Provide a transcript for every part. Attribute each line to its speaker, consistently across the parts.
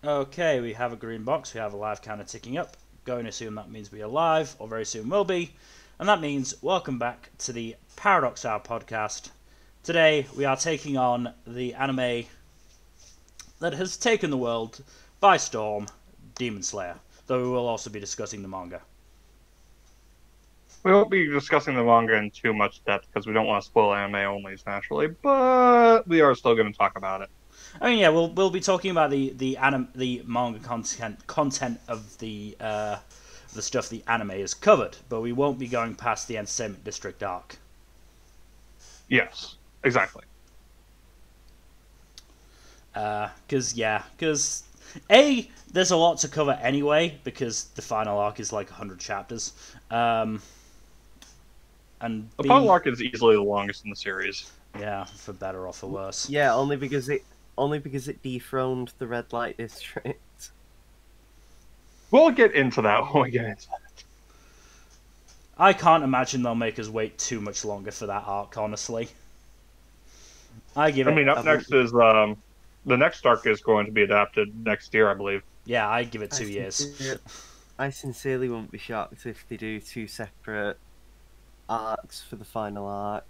Speaker 1: Okay, we have a green box, we have a live counter ticking up. Going to assume that means we are live, or very soon will be. And that means welcome back to the Paradox Hour podcast. Today we are taking on the anime that has taken the world by storm, Demon Slayer. Though we will also be discussing the manga.
Speaker 2: We won't be discussing the manga in too much depth because we don't want to spoil anime onlys naturally, but we are still going to talk about it.
Speaker 1: I mean, yeah, we'll be talking about the manga content of the stuff the anime has covered, but we won't be going past the Entertainment District arc.
Speaker 2: Yes, exactly.
Speaker 1: Because there's a lot to cover anyway, because the final arc is like 100 chapters. And
Speaker 2: the final arc is easily the longest in the series.
Speaker 1: Yeah, for better or for worse.
Speaker 3: Yeah, only because it dethroned the red light district.
Speaker 2: We'll get into that when we get into that.
Speaker 1: I can't imagine they'll make us wait too much longer for that arc, honestly.
Speaker 2: Up next is the next arc is going to be adapted next year, I believe.
Speaker 1: Yeah, I give it 2 years.
Speaker 3: I sincerely won't be shocked if they do 2 separate arcs for the final arc,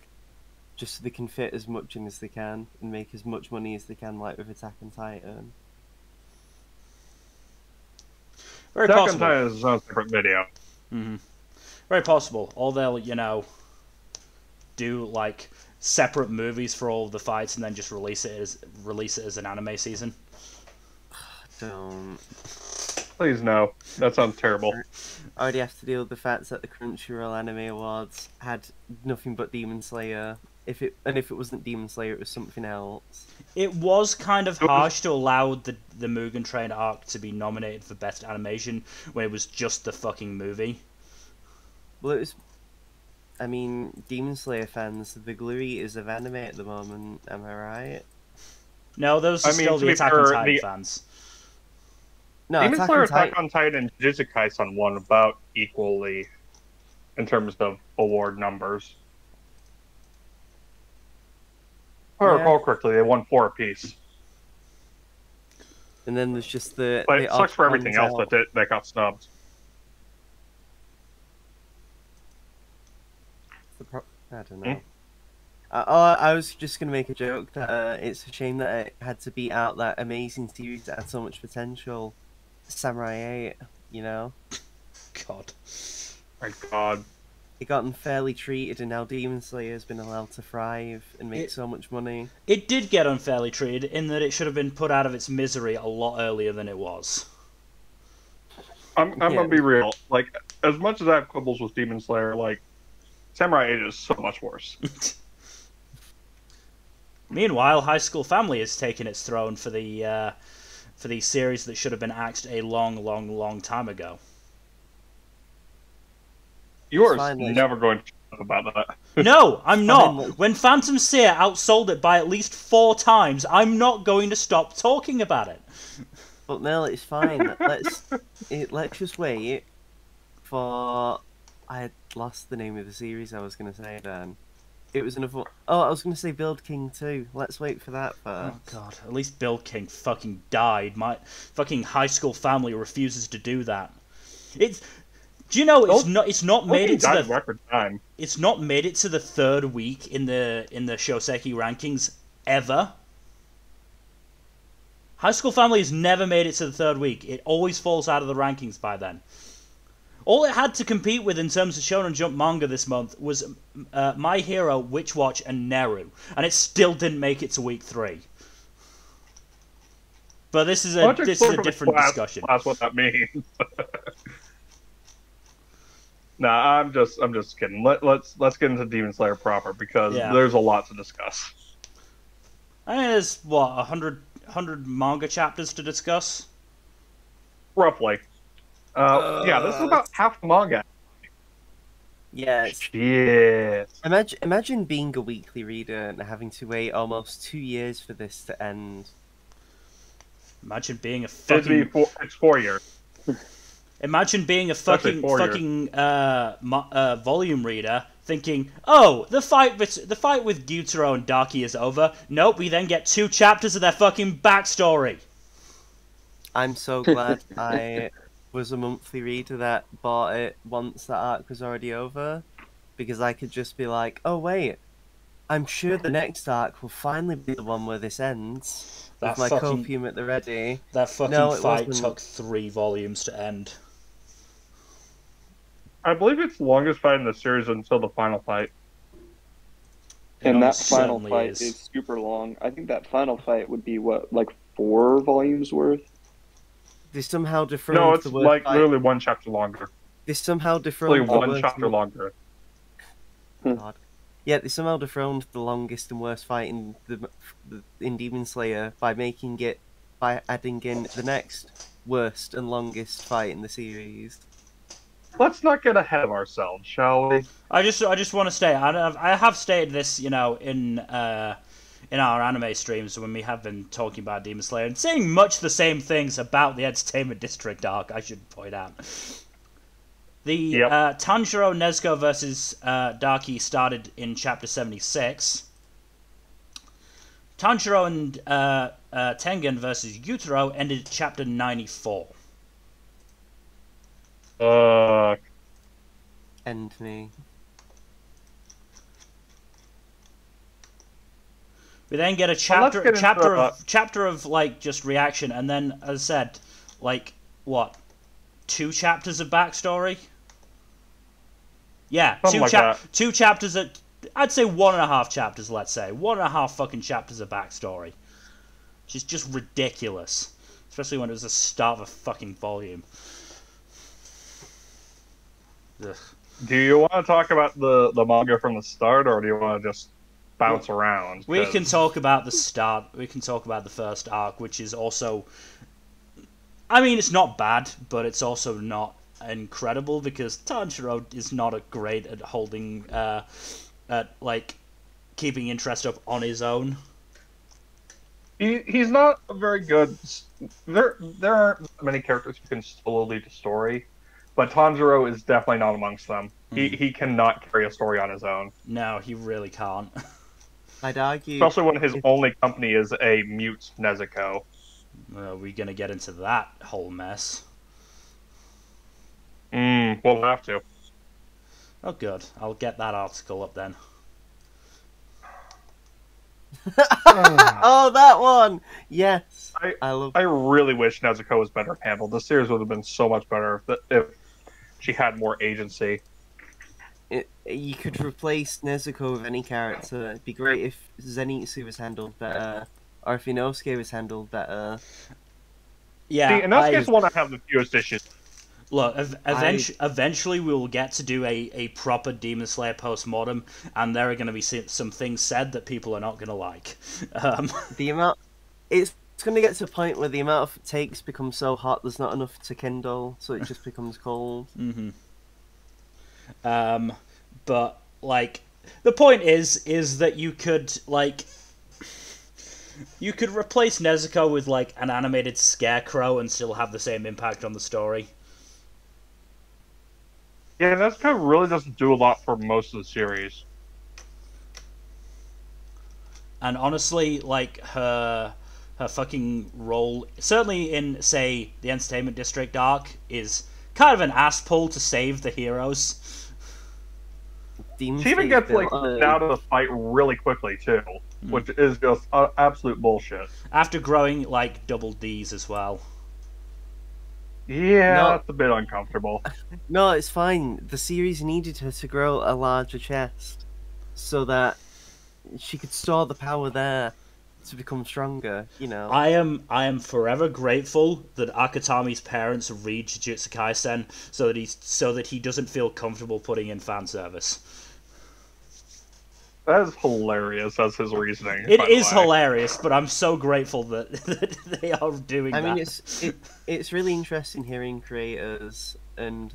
Speaker 3: just so they can fit as much in as they can and make as much money as they can, like with Attack on Titan.
Speaker 1: Very
Speaker 2: Attack
Speaker 1: possible.
Speaker 2: on Titan is its own separate video.
Speaker 1: Mm-hmm. Very possible. Or they'll, do like separate movies for all of the fights and then just release it as an anime season.
Speaker 3: Don't.
Speaker 2: Please no. That sounds terrible.
Speaker 3: I already have to deal with the fact that the Crunchyroll Anime Awards had nothing but Demon Slayer. If it wasn't Demon Slayer, it was something else.
Speaker 1: It was kind of harsh to allow the Mugen Train arc to be nominated for Best Animation when it was just the fucking movie.
Speaker 3: Well, it was... I mean, Demon Slayer fans, the glue eaters of anime at the moment, am I right?
Speaker 1: No, those are still the Attack on Titan fans.
Speaker 3: No,
Speaker 2: Demon Slayer, Attack on Titan, and Jujutsu Kaisen won about equally in terms of award numbers. If I recall correctly, they won 4 apiece.
Speaker 3: And then there's just the...
Speaker 2: But it sucks for everything else that got snubbed.
Speaker 3: I don't know. I was just going to make a joke that it's a shame that it had to beat out that amazing series that had so much potential. Samurai 8, you know?
Speaker 1: God.
Speaker 2: My God.
Speaker 3: It got unfairly treated, and now Demon Slayer has been allowed to thrive and make so much money.
Speaker 1: It did get unfairly treated in that it should have been put out of its misery a lot earlier than it was.
Speaker 2: I'm gonna be real. Like, as much as I have quibbles with Demon Slayer, like, Samurai 8 is so much worse.
Speaker 1: Meanwhile, High School Family has taken its throne for the series that should have been axed a long, long, long time ago.
Speaker 2: You are never going to talk about that.
Speaker 1: No, I'm not. When Phantom Seer outsold it by at least 4 times, I'm not going to stop talking about it.
Speaker 3: But Mel, it's fine. Let's just wait for... I had lost the name of the series I was going to say then. It was another... Oh, I was going to say Build King 2. Let's wait for that first.
Speaker 1: Oh, God. At least Build King fucking died. My fucking High School Family refuses to do that. Do you know it's not made it to the
Speaker 2: record time.
Speaker 1: It's not made it to the 3rd week in the Shoseki rankings ever. High School Family has never made it to the 3rd week. It always falls out of the rankings by then. All it had to compete with in terms of Shonen Jump manga this month was My Hero, Witch Watch, and Neru, and it still didn't make it to week 3. But this is a different discussion.
Speaker 2: That's what that means. Nah, I'm just kidding. Let's get into Demon Slayer proper because there's a lot to discuss.
Speaker 1: I mean, there's 100 manga chapters to discuss.
Speaker 2: Roughly. Yeah, this is about half the manga.
Speaker 3: Yeah.
Speaker 2: Shit.
Speaker 3: Imagine being a weekly reader and having to wait almost 2 years for this to end.
Speaker 1: Imagine being a fucking...
Speaker 2: It's 4 years.
Speaker 1: Imagine being a fucking volume reader, thinking, "Oh, the fight with Gyutaro and Daki is over." Nope, we then get 2 chapters of their fucking backstory.
Speaker 3: I'm so glad I was a monthly reader that bought it once that arc was already over, because I could just be like, oh wait, I'm sure the next arc will finally be the one where this ends, with my copium at the ready.
Speaker 1: That fucking
Speaker 3: No, it
Speaker 1: fight
Speaker 3: wasn't.
Speaker 1: took 3 volumes to end.
Speaker 2: I believe it's the longest fight in the series until the final fight.
Speaker 4: And that
Speaker 1: almost
Speaker 4: final
Speaker 1: certainly
Speaker 4: fight is super long. I think that final fight would be what, like 4 volumes worth?
Speaker 3: They somehow dethroned
Speaker 2: No, it's
Speaker 3: the worst
Speaker 2: like
Speaker 3: fight.
Speaker 2: literally one chapter longer.
Speaker 3: They somehow
Speaker 2: Literally
Speaker 3: dethroned the
Speaker 2: one
Speaker 3: worst
Speaker 2: chapter longer.
Speaker 3: God. Yeah, they somehow dethroned the longest and worst fight in Demon Slayer by adding in the next worst and longest fight in the series.
Speaker 2: Let's not get ahead of ourselves, shall we?
Speaker 1: I just want to say I have stated this, in our anime streams when we have been talking about Demon Slayer and saying much the same things about the Entertainment District arc. I should point out the Tanjiro Nezuko versus Daki started in chapter 76. Tanjiro and Tengen versus Yutaro ended at chapter 94.
Speaker 3: End me.
Speaker 1: We then get a chapter of like just reaction, and then, as I said, like what, 2 chapters of backstory? Yeah, two chapters. I'd say 1.5 chapters. Let's say 1.5 fucking chapters of backstory, which is just ridiculous, especially when it was the start of a fucking volume. Ugh.
Speaker 2: Do you want to talk about the manga from the start, or do you want to just bounce around?
Speaker 1: We can talk about the start. We can talk about the first arc, which is also... I mean, it's not bad, but it's also not incredible, because Tanjiro is not great at holding... at, keeping interest up on his own.
Speaker 2: He's not a very good... There aren't many characters who can still lead a story. But Tanjiro is definitely not amongst them. He cannot carry a story on his own.
Speaker 1: No, he really can't.
Speaker 3: I'd argue...
Speaker 2: Especially when his only company is a mute Nezuko.
Speaker 1: Are we going to get into that whole mess?
Speaker 2: We'll have to.
Speaker 1: Oh, good. I'll get that article up then.
Speaker 3: Oh, that one! Yes.
Speaker 2: I really wish Nezuko was better handled. The series would have been so much better if she had more agency.
Speaker 3: You could replace Nezuko with any character. It'd be great if Zenitsu was handled better, or if Inosuke was handled better.
Speaker 1: Yeah,
Speaker 2: see, Inosuke's the one I have the fewest issues.
Speaker 1: Look, eventually we will get to do a proper Demon Slayer post-mortem, and there are going to be some things said that people are not going to like.
Speaker 3: The amount... It's going to get to a point where the amount of takes becomes so hot there's not enough to kindle, so it just becomes cold.
Speaker 1: Mm-hmm. But, the point is that you could replace Nezuko with, an animated scarecrow and still have the same impact on the story.
Speaker 2: Yeah, Nezuko really doesn't do a lot for most of the series.
Speaker 1: And honestly, her fucking role, certainly in, say, the Entertainment District arc, is kind of an ass pull to save the heroes.
Speaker 2: She even gets, out of the fight really quickly, too, which is just absolute bullshit.
Speaker 1: After growing, double Ds as well.
Speaker 2: Yeah, that's a bit uncomfortable.
Speaker 3: No, it's fine. The series needed her to grow a larger chest so that she could store the power there to become stronger,
Speaker 1: I am forever grateful that Akatami's parents read Jujutsu Kaisen so that he doesn't feel comfortable putting in fan service.
Speaker 2: That is hilarious as his reasoning.
Speaker 3: It
Speaker 1: is hilarious, but I'm so grateful that they are doing that.
Speaker 3: I mean, it's really interesting hearing creators and,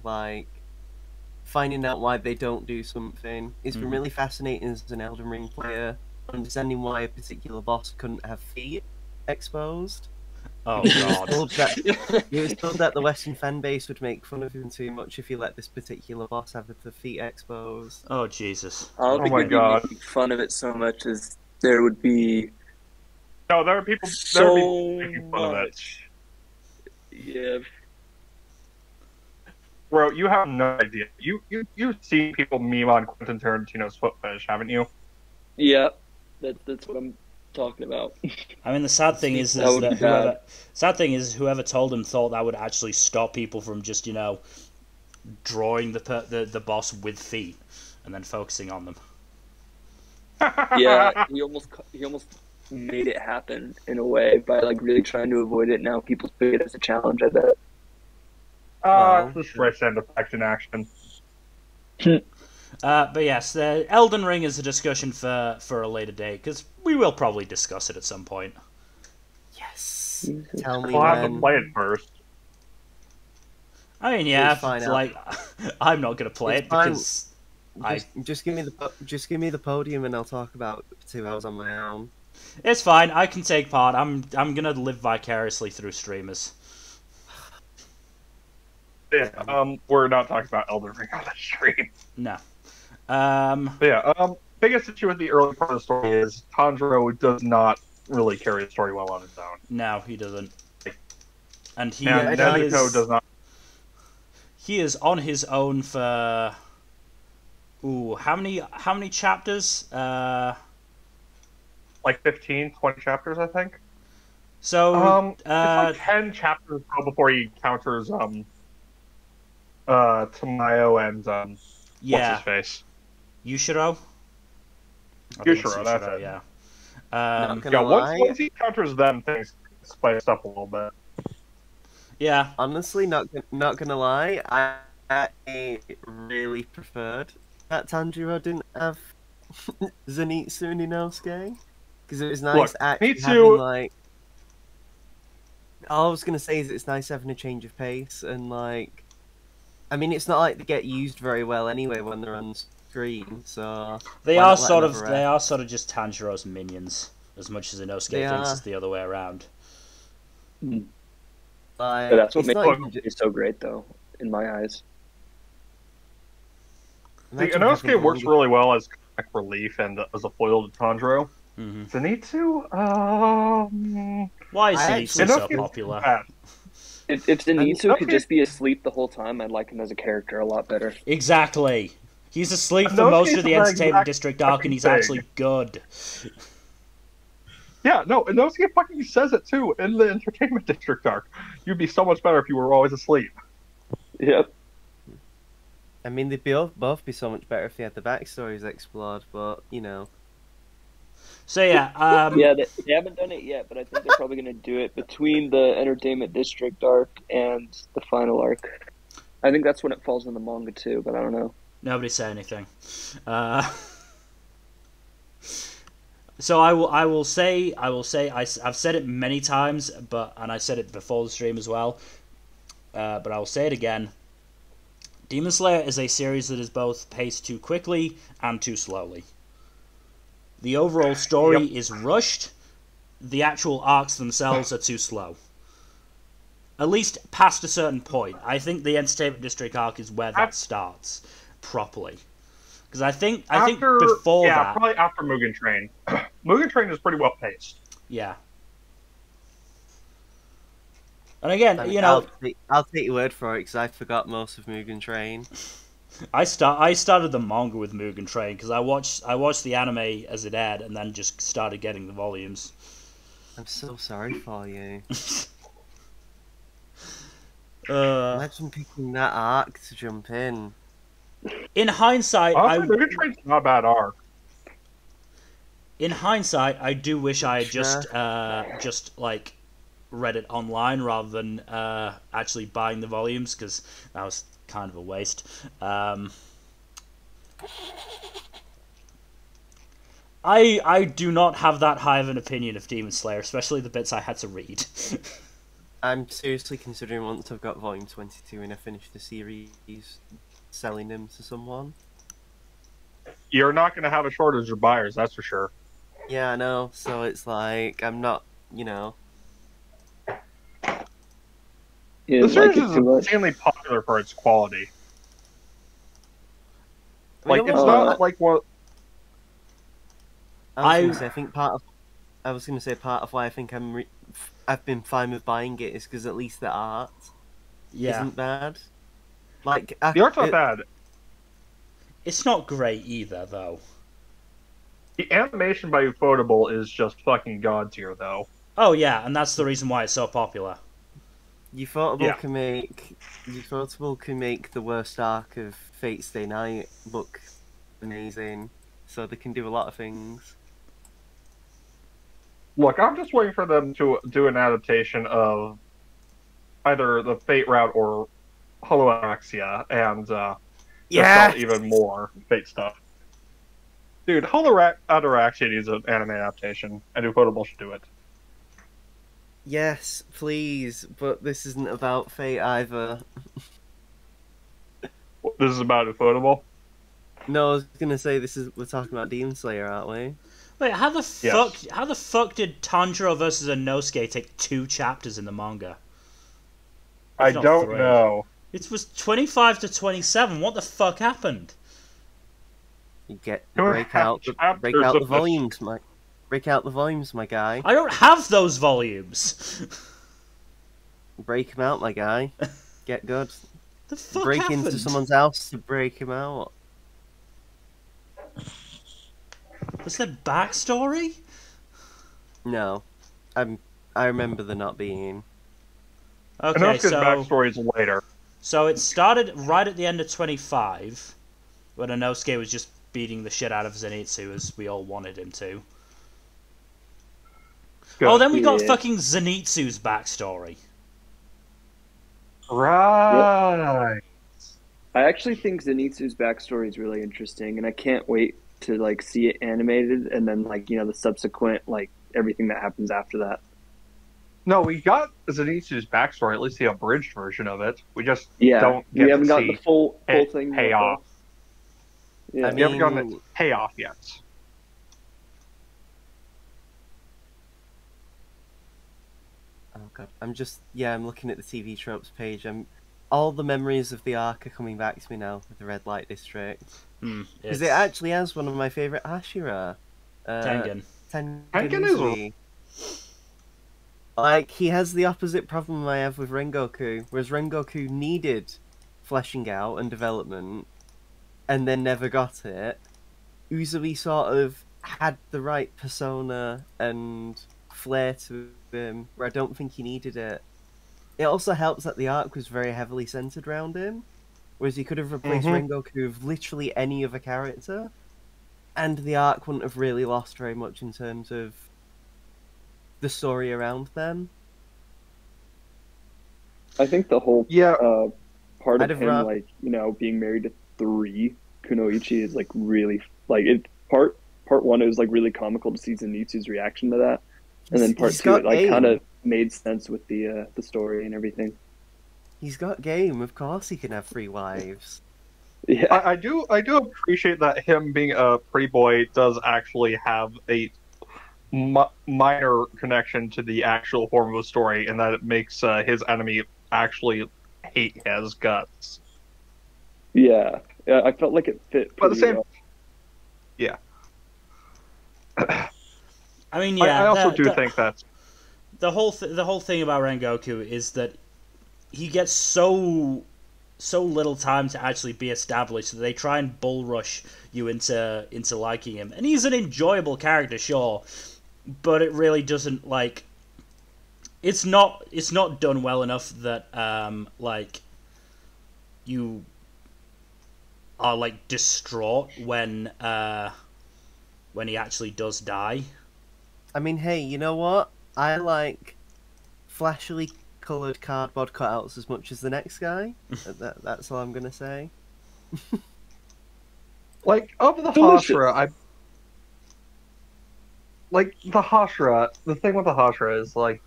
Speaker 3: finding out why they don't do something. It's been really fascinating as an Elden Ring player, understanding why a particular boss couldn't have feet exposed.
Speaker 1: Oh, God.
Speaker 3: It was told that the Western fan base would make fun of him too much if he let this particular boss have the feet exposed.
Speaker 1: Oh, Jesus.
Speaker 4: I don't think
Speaker 2: my
Speaker 4: we'd
Speaker 2: God.
Speaker 4: be making fun of it so much as there would be...
Speaker 2: No, there are people making fun of it.
Speaker 4: Yeah.
Speaker 2: Bro, you have no idea. You've seen people meme on Quentin Tarantino's foot fetish, haven't you?
Speaker 4: Yeah. That's what I'm talking about.
Speaker 1: I mean, the sad thing is,
Speaker 4: That
Speaker 1: is
Speaker 4: would be
Speaker 1: that
Speaker 4: bad.
Speaker 1: whoever told him thought that would actually stop people from just drawing the boss with feet and then focusing on them.
Speaker 4: Yeah, he almost made it happen in a way by like really trying to avoid it. Now people see it as a challenge. I bet.
Speaker 3: Well,
Speaker 2: It's the switch end effect in action.
Speaker 1: But yes, the Elden Ring is a discussion for a later date because we will probably discuss it at some point.
Speaker 3: yes. Tell me
Speaker 2: We'll have to
Speaker 3: when.
Speaker 2: play it first.
Speaker 1: I mean, yeah,
Speaker 3: It's fine,
Speaker 1: like I'm not gonna play
Speaker 3: It's
Speaker 1: it
Speaker 3: fine.
Speaker 1: because
Speaker 3: Just give me the podium and I'll talk about it for 2 hours on my own.
Speaker 1: it's fine. I can take part. I'm gonna live vicariously through streamers.
Speaker 2: Yeah, we're not talking about Elden Ring on the stream.
Speaker 1: No.
Speaker 2: But yeah, biggest issue with the early part of the story is Tanjiro does not really carry the story well on his own.
Speaker 1: No, he doesn't. And he,
Speaker 2: And Nezuko
Speaker 1: is,
Speaker 2: does not.
Speaker 1: he is on his own for how many chapters?
Speaker 2: Like 15, 20 chapters, I think.
Speaker 1: So
Speaker 2: It's like 10 chapters before he encounters Tamayo and what's
Speaker 1: yeah,
Speaker 2: his face?
Speaker 1: Yushiro. I think it's
Speaker 2: Yushiro, that's it.
Speaker 1: Yeah.
Speaker 3: Not gonna
Speaker 2: Yeah,
Speaker 3: lie.
Speaker 2: once he encounters them, things spice up a little bit.
Speaker 1: Yeah.
Speaker 3: Honestly, not gonna lie, I really preferred that Tanjiro didn't have Zenitsu and Inosuke because it was nice
Speaker 2: Look,
Speaker 3: actually
Speaker 2: me
Speaker 3: having
Speaker 2: too.
Speaker 3: like. All I was gonna say is it's nice having a change of pace and like, I mean, it's not like they get used very well anyway when they're on screen, so
Speaker 1: They
Speaker 3: why
Speaker 1: are
Speaker 3: not let
Speaker 1: sort
Speaker 3: them
Speaker 1: of
Speaker 3: have a
Speaker 1: they
Speaker 3: rest?
Speaker 1: are sort of just Tanjiro's minions as much as Inosuke
Speaker 3: They
Speaker 1: thinks
Speaker 3: are.
Speaker 1: it's the other way around.
Speaker 3: Like,
Speaker 4: But that's what
Speaker 3: it's
Speaker 4: makes
Speaker 3: not
Speaker 4: it
Speaker 3: even
Speaker 4: so great, though, in my eyes.
Speaker 2: See,
Speaker 3: imagine
Speaker 2: Inosuke
Speaker 3: having
Speaker 2: works
Speaker 3: longer-
Speaker 2: really well as comic relief and as a foil to Tanjiro.
Speaker 1: Mm-hmm.
Speaker 2: Zenitsu,
Speaker 1: Why is
Speaker 3: I
Speaker 1: Zenitsu
Speaker 3: actually-
Speaker 1: so
Speaker 2: Inosuke's
Speaker 1: popular?
Speaker 2: bad.
Speaker 4: If Zenitsu could
Speaker 2: okay.
Speaker 4: just be asleep the whole time, I'd like him as a character a lot better.
Speaker 1: Exactly. He's asleep for
Speaker 2: Inosuke's
Speaker 1: most of the
Speaker 2: the
Speaker 1: Entertainment
Speaker 2: exact
Speaker 1: District arc, and he's
Speaker 2: fucking
Speaker 1: actually good.
Speaker 2: Yeah, no, Inosuke fucking says it too in the Entertainment District arc. You'd be so much better if you were always asleep.
Speaker 4: Yep.
Speaker 3: I mean, they'd both be so much better if they had the backstories explored, but you know.
Speaker 1: So yeah,
Speaker 4: Yeah, they haven't done it yet, but I think they're probably going to do it between the Entertainment District arc and the final arc. I think that's when it falls in the manga too, but I don't know.
Speaker 1: nobody say anything. So I will say I've said it many times, and I said it before the stream as well. But I will say it again. Demon Slayer is a series that is both paced too quickly and too slowly. The overall story is rushed. The actual arcs themselves are too slow. At least past a certain point. I think the Entertainment District arc is where that starts properly. Because I think before that,
Speaker 2: probably after Mugen Train. Mugen Train is pretty well paced.
Speaker 1: yeah. And again,
Speaker 3: I mean,
Speaker 1: you know,
Speaker 3: I'll take your word for it because I forgot most of Mugen Train.
Speaker 1: I started the manga with Mugen Train because I watched the anime as it aired and then just started getting the volumes.
Speaker 3: I'm so sorry for you.
Speaker 1: In
Speaker 3: Imagine picking that arc to jump in.
Speaker 1: hindsight,
Speaker 2: Honestly, Mugen Train's not a bad arc.
Speaker 1: I do wish I had
Speaker 3: Sure.
Speaker 1: just like read it online rather than actually buying the volumes because that was kind of a waste. I do not have that high of an opinion of Demon Slayer, especially the bits I had to read.
Speaker 3: I'm seriously considering once I've got Volume 22 and I finish the series, selling them to someone.
Speaker 2: You're not going to have a shortage of buyers, that's for sure.
Speaker 3: Yeah, I know. So it's like I'm not, you know.
Speaker 4: He
Speaker 2: The
Speaker 4: didn't like
Speaker 2: series
Speaker 4: it
Speaker 2: is
Speaker 4: too much.
Speaker 2: insanely popular for its quality.
Speaker 3: I mean,
Speaker 2: Like, it's
Speaker 3: I'm
Speaker 2: not like what.
Speaker 3: I was gonna say, I think part of, I was gonna say part of why I think I'm I've been fine with buying it is because at least the art
Speaker 1: Yeah,
Speaker 3: isn't bad. Like
Speaker 2: The art's not bad.
Speaker 1: it's not great either, though.
Speaker 2: The animation by Ufotable is just fucking god tier, though.
Speaker 1: Oh yeah, and that's the reason why it's so popular.
Speaker 3: Ufotable
Speaker 2: Yeah.
Speaker 3: can make the worst arc of Fate Stay Night look amazing. So they can do a lot of things.
Speaker 2: Look, I'm just waiting for them to do an adaptation of either the Fate route or Holoaxia and just sell even more Fate stuff. Dude, Holoaxia needs an anime adaptation, and Ufotable should do it.
Speaker 3: Yes, please, but this isn't about Fate either.
Speaker 2: This is about Ufotable?
Speaker 3: No, I was gonna say we're talking about Demon Slayer, aren't we?
Speaker 1: Wait, how the
Speaker 2: Yes.
Speaker 1: fuck did Tanjiro versus Inosuke take 2 chapters in the manga?
Speaker 2: I
Speaker 1: If not
Speaker 2: don't
Speaker 1: 3.
Speaker 2: know.
Speaker 1: It was 25 to 27. What the fuck happened?
Speaker 3: You get
Speaker 2: Don't
Speaker 3: break
Speaker 2: have
Speaker 3: out
Speaker 2: chapters
Speaker 3: the
Speaker 2: of this.
Speaker 3: volumes, my guy.
Speaker 1: I don't have those volumes.
Speaker 3: Break him out, my guy. Get good.
Speaker 1: The fuck
Speaker 3: Break
Speaker 1: happened?
Speaker 3: into someone's house to break him out.
Speaker 1: Was there backstory?
Speaker 3: No, I remember there not being.
Speaker 1: Okay,
Speaker 2: Inosuke's
Speaker 1: so
Speaker 2: backstory is later.
Speaker 1: so it started right at the end of 25, when Inosuke was just beating the shit out of Zenitsu as we all wanted him to.
Speaker 2: Good.
Speaker 1: Oh, then we got
Speaker 4: Yeah.
Speaker 1: fucking Zenitsu's backstory.
Speaker 2: Right.
Speaker 4: I actually think Zenitsu's backstory is really interesting, and I can't wait to like see it animated, and then like the subsequent like everything that happens after that.
Speaker 2: No, we got Zenitsu's backstory, at least the abridged version of it. We just
Speaker 4: Yeah,
Speaker 2: don't
Speaker 4: we
Speaker 2: get
Speaker 4: haven't
Speaker 2: to
Speaker 4: gotten
Speaker 2: see
Speaker 4: the full
Speaker 2: it
Speaker 4: thing
Speaker 2: pay
Speaker 4: yet,
Speaker 2: off.
Speaker 4: though. Yeah.
Speaker 3: I
Speaker 2: We haven't gotten
Speaker 3: mean-
Speaker 2: its payoff yet.
Speaker 3: Oh god, I'm looking at the TV tropes page. All the memories of the arc are coming back to me now with the red light district. Because it actually has one of my favorite Hashira.
Speaker 1: Tengen.
Speaker 2: Tengen is-
Speaker 3: Tengen. Like, he has the opposite problem I have with Rengoku, whereas Rengoku needed fleshing out and development, and then never got it. Uzui sort of had the right persona and flair to him, where I don't think he needed it. It also helps that the arc was very heavily centered around him, whereas he could have replaced Rengoku with literally any other character, and the arc wouldn't have really lost very much in terms of the story around them.
Speaker 4: I think the whole part
Speaker 3: I'd
Speaker 4: of
Speaker 3: have
Speaker 4: him,
Speaker 3: ra-
Speaker 4: like being married to 3 Kunoichi is like really like it. Part 1, it was like really comical to see Zenitsu's reaction to that, and then part
Speaker 3: He's
Speaker 4: 2,
Speaker 3: got
Speaker 4: it like
Speaker 3: game.
Speaker 4: kind of made sense with the story and everything.
Speaker 3: He's got game, of course he can have 3 wives.
Speaker 4: Yeah,
Speaker 2: I do appreciate that him being a pretty boy does actually have a minor connection to the actual form of the story, and that it makes his enemy actually hate his guts.
Speaker 4: yeah. I felt like it fit.
Speaker 2: But at the
Speaker 4: pretty
Speaker 2: same,
Speaker 4: well.
Speaker 2: yeah.
Speaker 1: I mean, yeah.
Speaker 2: I also think that
Speaker 1: the whole thing about Rengoku is that he gets so little time to actually be established that they try and bull rush you into liking him, and he's an enjoyable character, sure, but it really doesn't like. It's not done well enough that like you are like distraught when he actually does die.
Speaker 3: I mean, hey, you know what? I like flashily coloured cardboard cutouts as much as the next guy. That's all I'm gonna say.
Speaker 2: like of the
Speaker 4: Delicious.
Speaker 2: Hashira, the thing with the Hashira is like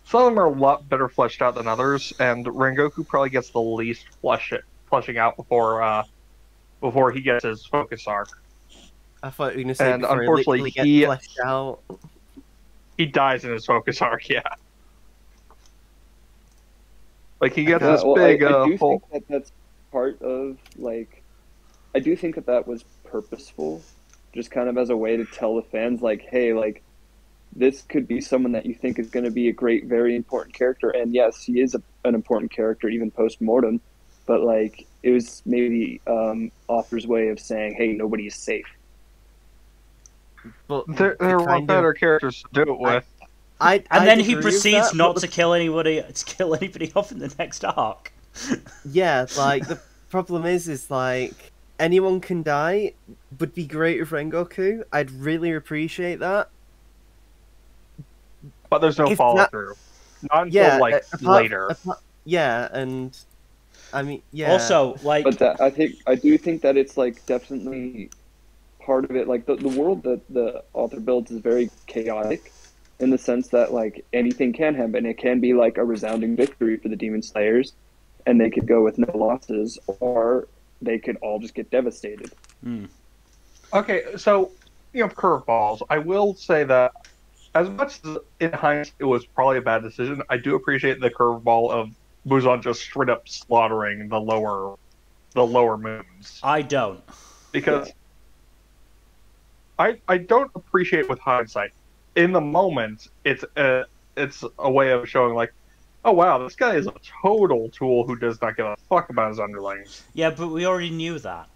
Speaker 2: some of them are a lot better fleshed out than others, and Rengoku probably gets the least fleshing out before he gets his focus arc.
Speaker 3: I thought you were gonna say
Speaker 2: And
Speaker 3: before
Speaker 2: unfortunately,
Speaker 3: he literally
Speaker 2: he-
Speaker 3: gets fleshed out.
Speaker 2: He dies in his focus arc, yeah. Like he gets
Speaker 3: Yeah,
Speaker 2: this
Speaker 4: Well,
Speaker 2: big
Speaker 4: I do
Speaker 2: whole.
Speaker 4: think that's part of like. I do think that was purposeful, just kind of as a way to tell the fans, like, hey, like, this could be someone that you think is going to be a great, very important character. And yes, he is an important character, even post mortem. But like, it was maybe author's way of saying, "Hey, nobody is safe."
Speaker 3: But
Speaker 2: There were better characters to do it with.
Speaker 1: And then he proceeds not to kill anybody off in the next arc.
Speaker 3: Yeah, like the problem is like anyone can die. Would be great with Rengoku. I'd really appreciate that.
Speaker 2: But there's no follow through. Not until later.
Speaker 3: Yeah, and I mean, yeah.
Speaker 1: Also, like,
Speaker 4: but I do think that it's like definitely part of it. Like the world that the author builds is very chaotic, in the sense that like anything can happen. It can be like a resounding victory for the Demon Slayers, and they could go with no losses, or they could all just get devastated.
Speaker 2: Okay, so curveballs. I will say that as much as in hindsight it was probably a bad decision, I do appreciate the curveball of Muzan just straight up slaughtering the lower moons.
Speaker 1: I don't.
Speaker 2: Because I don't appreciate with hindsight. In the moment, it's a way of showing like, oh wow, this guy is a total tool who does not give a fuck about his underlings.
Speaker 1: Yeah, but we already knew that.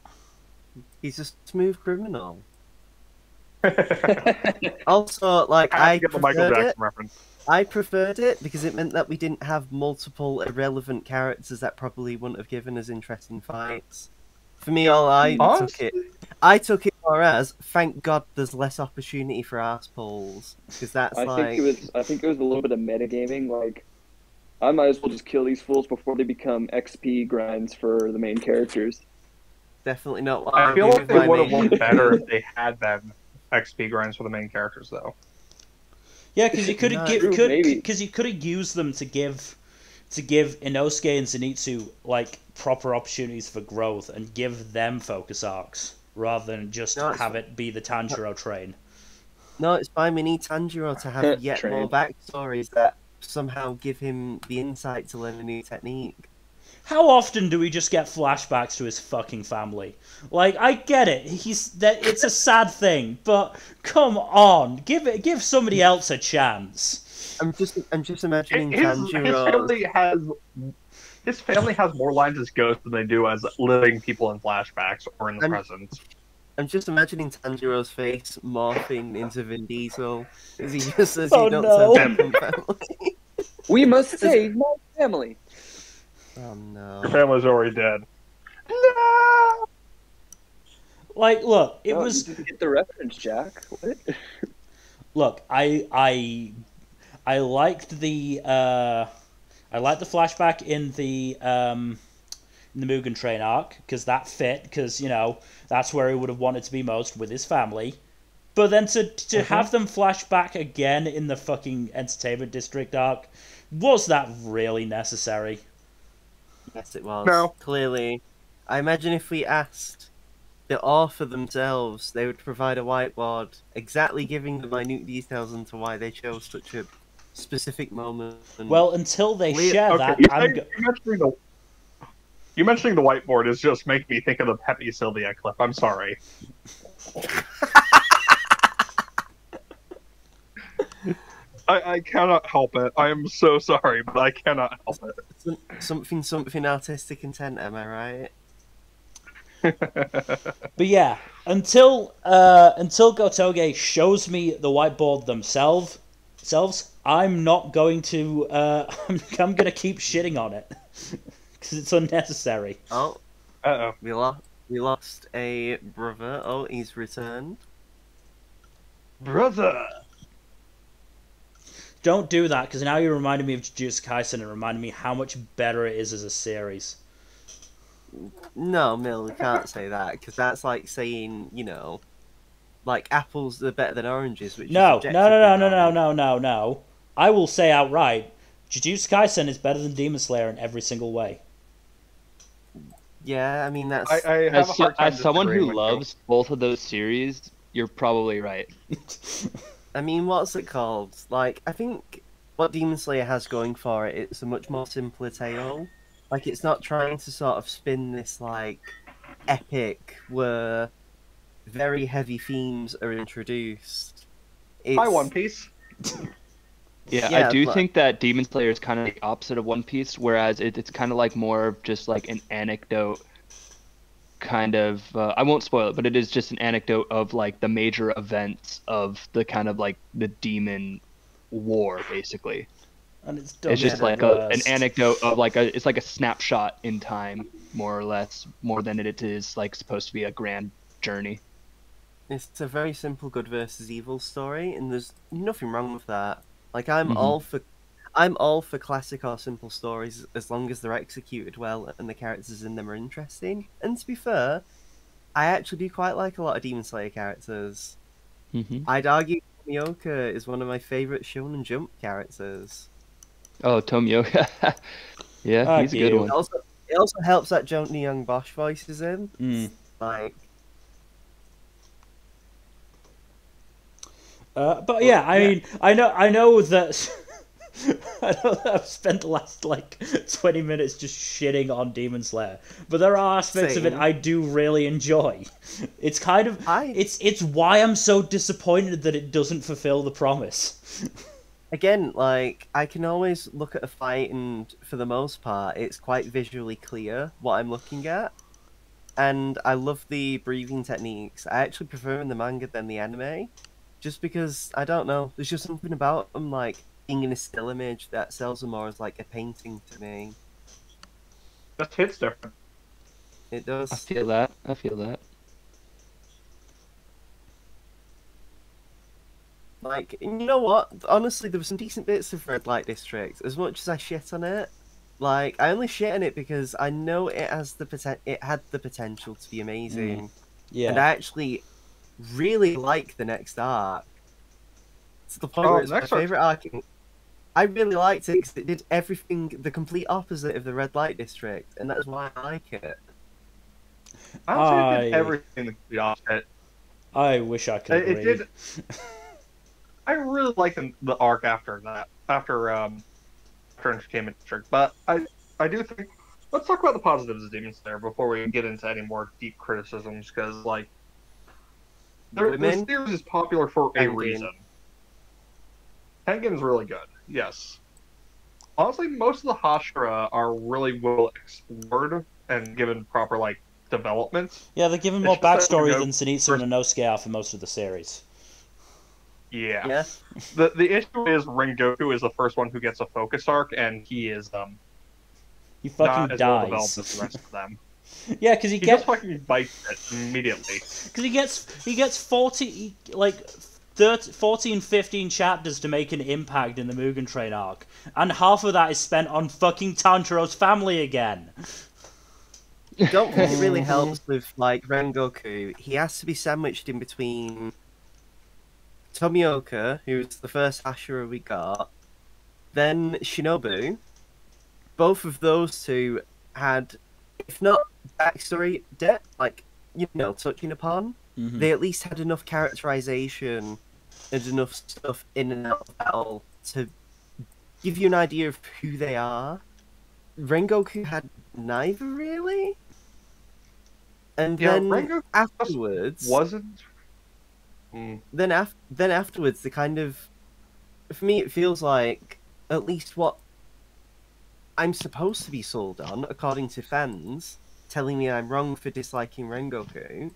Speaker 3: He's a smooth criminal. Also, like, I
Speaker 2: get the Michael Jackson reference.
Speaker 3: I preferred it because it meant that we didn't have multiple irrelevant characters that probably wouldn't have given us interesting fights. For me, I took it more as, thank God there's less opportunity for arseholes, because that's
Speaker 4: I think it was a little bit of metagaming, like, I might as well just kill these fools before they become XP grinds for the main characters.
Speaker 3: Definitely not what
Speaker 2: I feel like they would have worked better if they had them XP grinds for the main characters, though.
Speaker 1: Yeah, because you could have used them to give Inosuke and Zenitsu like proper opportunities for growth and give them focus arcs rather than just have it be the Tanjiro train.
Speaker 3: No, it's fine. We need Tanjiro to have yet more backstories that somehow give him the insight to learn a new technique.
Speaker 1: How often do we just get flashbacks to his fucking family? Like, I get it. It's a sad thing, but come on, give somebody else a chance.
Speaker 3: I'm just imagining Tanjiro.
Speaker 2: His family has more lines as ghosts than they do as living people in flashbacks or in the present.
Speaker 3: I'm just imagining Tanjiro's face morphing into Vin Diesel as he just says, "You don't turn from family."
Speaker 4: We must save my family.
Speaker 3: Oh no!
Speaker 2: Your family's already dead. No.
Speaker 1: Like, look,
Speaker 4: you didn't get the reference, Jack. What?
Speaker 1: Look, I liked the flashback in the Mugen Train arc because that fit, because that's where he would have wanted to be most with his family. But then to have them flash back again in the fucking Entertainment District arc, was that really necessary?
Speaker 3: Yes, it was.
Speaker 2: No.
Speaker 3: Clearly. I imagine if we asked the author themselves, they would provide a whiteboard exactly giving the minute details into why they chose such a specific moment.
Speaker 1: Well, until they share that...
Speaker 2: You mentioning the whiteboard is just making me think of the Pepe Sylvia clip. I'm sorry. I cannot help it. I am so sorry, but I cannot help it.
Speaker 3: Something artistic intent, am I right?
Speaker 1: But yeah, until Gotoge shows me the whiteboard themselves, I'm not going to. I'm gonna keep shitting on it because it's unnecessary.
Speaker 3: Oh,
Speaker 2: uh-oh.
Speaker 3: We lost a brother. Oh, he's returned.
Speaker 2: Brother.
Speaker 1: Don't do that, because now you reminded me of Jujutsu Kaisen and reminded me how much better it is as a series.
Speaker 3: No, Mill, we can't say that, because that's like saying, like apples are better than oranges. Which
Speaker 1: No.
Speaker 3: is
Speaker 1: No. I will say outright, Jujutsu Kaisen is better than Demon Slayer in every single way.
Speaker 3: Yeah, I mean, that's...
Speaker 2: I have a hard time
Speaker 5: as someone who loves both of those series, you're probably right.
Speaker 3: I mean, what's it called? Like, I think what Demon Slayer has going for it, it's a much more simpler tale. Like, it's not trying to sort of spin this, like, epic where very heavy themes are introduced.
Speaker 2: Hi, One Piece.
Speaker 5: Yeah, I
Speaker 3: Yeah,
Speaker 5: do
Speaker 3: but
Speaker 5: think that Demon Slayer is kind of the opposite of One Piece, whereas it's kind of like more of just like an anecdote kind of I won't spoil it, but it is just an anecdote of like the major events of the kind of like the demon war basically.
Speaker 1: And it's
Speaker 5: It's
Speaker 1: done for
Speaker 5: just
Speaker 1: the
Speaker 5: like an
Speaker 1: worst.
Speaker 5: anecdote of like it's like a snapshot in time, more or less, more than it is like supposed to be a grand journey.
Speaker 3: it's a very simple good versus evil story, and there's nothing wrong with that. Like
Speaker 5: Mhm.
Speaker 3: I'm all for classic or simple stories as long as they're executed well and the characters in them are interesting. And to be fair, I actually do quite like a lot of Demon Slayer characters.
Speaker 5: Mhm.
Speaker 3: I'd argue Tomioka is one of my favorite Shonen Jump characters.
Speaker 5: Oh, Tomioka. Yeah,
Speaker 1: Fuck
Speaker 5: he's a good
Speaker 1: you.
Speaker 5: one.
Speaker 3: It also helps that Johnny Young Bosch voice is in.
Speaker 1: Mm.
Speaker 3: Like,
Speaker 1: But
Speaker 3: but
Speaker 1: yeah, I
Speaker 3: yeah,
Speaker 1: mean, I know that. I know that I've spent the last like 20 minutes just shitting on Demon Slayer, but there are aspects of it
Speaker 3: same.
Speaker 1: I do really enjoy. It's kind of
Speaker 3: I
Speaker 1: it's why I'm so disappointed that it doesn't fulfill the promise.
Speaker 3: Again, like I can always look at a fight, and for the most part, it's quite visually clear what I'm looking at. And I love the breathing techniques. I actually prefer in the manga than the anime, just because I don't know. There's just something about them, like being in a still image, that sells them more as like a painting to me.
Speaker 2: Just hits different.
Speaker 3: It
Speaker 5: I
Speaker 3: does.
Speaker 5: feel that. I feel that.
Speaker 3: Like, and you know what? Honestly, there were some decent bits of Red Light District. As much as I shit on it, like I only shit on it because I know it has it had the potential to be amazing, and
Speaker 1: Yeah.
Speaker 3: I actually really like the next arc. To the point where
Speaker 2: Oh,
Speaker 3: it's my
Speaker 2: next arc.
Speaker 3: favorite arc. I really liked it because it did everything the complete opposite of the Red Light District, and that's why I like it.
Speaker 2: I don't say it did
Speaker 1: I
Speaker 2: everything the opposite.
Speaker 1: I wish I could
Speaker 2: It
Speaker 1: agree.
Speaker 2: did. I really like the arc after that, after Entertainment District. But I do think let's talk about the positives of Demon Slayer before we get into any more deep criticisms, because like this
Speaker 3: Women,
Speaker 2: series is popular for a
Speaker 3: Tengen.
Speaker 2: reason. Tengen's really good, yes. Honestly, most of the Hashira are really well explored and given proper like development.
Speaker 1: Yeah, they're given
Speaker 2: It's
Speaker 1: more
Speaker 2: just that
Speaker 1: backstory
Speaker 2: Rengoku
Speaker 1: than Zenitsu and Inosuke are for most of the series.
Speaker 2: yeah.
Speaker 3: Yeah,
Speaker 2: The issue is Rengoku is the first one who gets a focus arc, and he is
Speaker 1: He
Speaker 2: not
Speaker 1: fucking
Speaker 2: as well developed
Speaker 1: dies.
Speaker 2: as the rest of them.
Speaker 1: Yeah, because
Speaker 2: He just fucking bites it immediately.
Speaker 1: he gets 40 like 30, 14, 15 chapters to make an impact in the Mugen Train arc, and half of that is spent on fucking Tanjiro's family again.
Speaker 3: don't think it really
Speaker 1: Mm-hmm.
Speaker 3: helps with like Rengoku. He has to be sandwiched in between Tomioka, who's the first Ashura we got, then Shinobu. Both of those two had, if not backstory depth, like, touching upon,
Speaker 1: Mhm.
Speaker 3: they at least had enough characterization and enough stuff in and out of battle to give you an idea of who they are. Rengoku had neither, really. And
Speaker 2: Yeah,
Speaker 3: then
Speaker 2: Rengoku
Speaker 3: afterwards,
Speaker 2: wasn't. Mm.
Speaker 3: then afterwards, the kind of, for me, it feels like at least what I'm supposed to be sold on, according to fans, telling me I'm wrong for disliking Rengoku.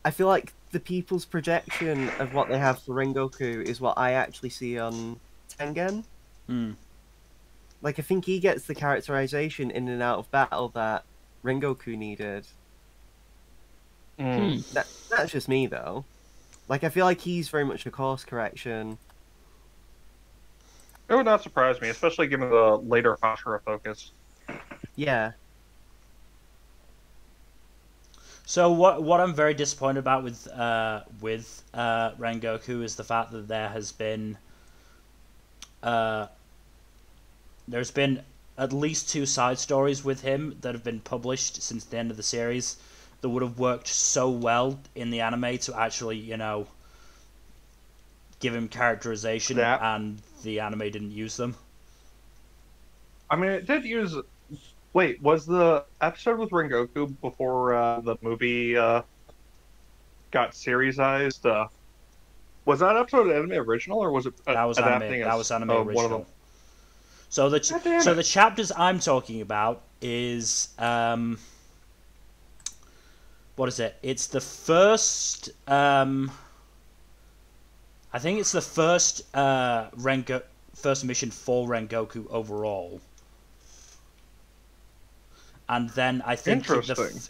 Speaker 3: I feel like the people's projection of what they have for Rengoku is what I actually see on Tengen.
Speaker 1: Mm.
Speaker 3: Like, I think he gets the characterization in and out of battle that Rengoku needed.
Speaker 2: Mm.
Speaker 3: That's just me, though. Like, I feel like he's very much a course correction.
Speaker 2: It would not surprise me, especially given the later Hashira focus.
Speaker 3: Yeah.
Speaker 1: So what I'm very disappointed about with Rengoku is the fact that there's been at least 2 side stories with him that have been published since the end of the series that would have worked so well in the anime to actually, give him characterization, and the anime didn't use them.
Speaker 2: I mean, it did use. Wait, was the episode with Rengoku before the movie got seriesized? Was that episode an anime original, or was it
Speaker 1: That was
Speaker 2: adapting
Speaker 1: anime. That was anime
Speaker 2: one of
Speaker 1: original.
Speaker 2: them?
Speaker 1: So
Speaker 2: God damn
Speaker 1: so
Speaker 2: it.
Speaker 1: the chapters I'm talking about is what is it? It's the first I think it's the first first mission for Rengoku overall. And then I think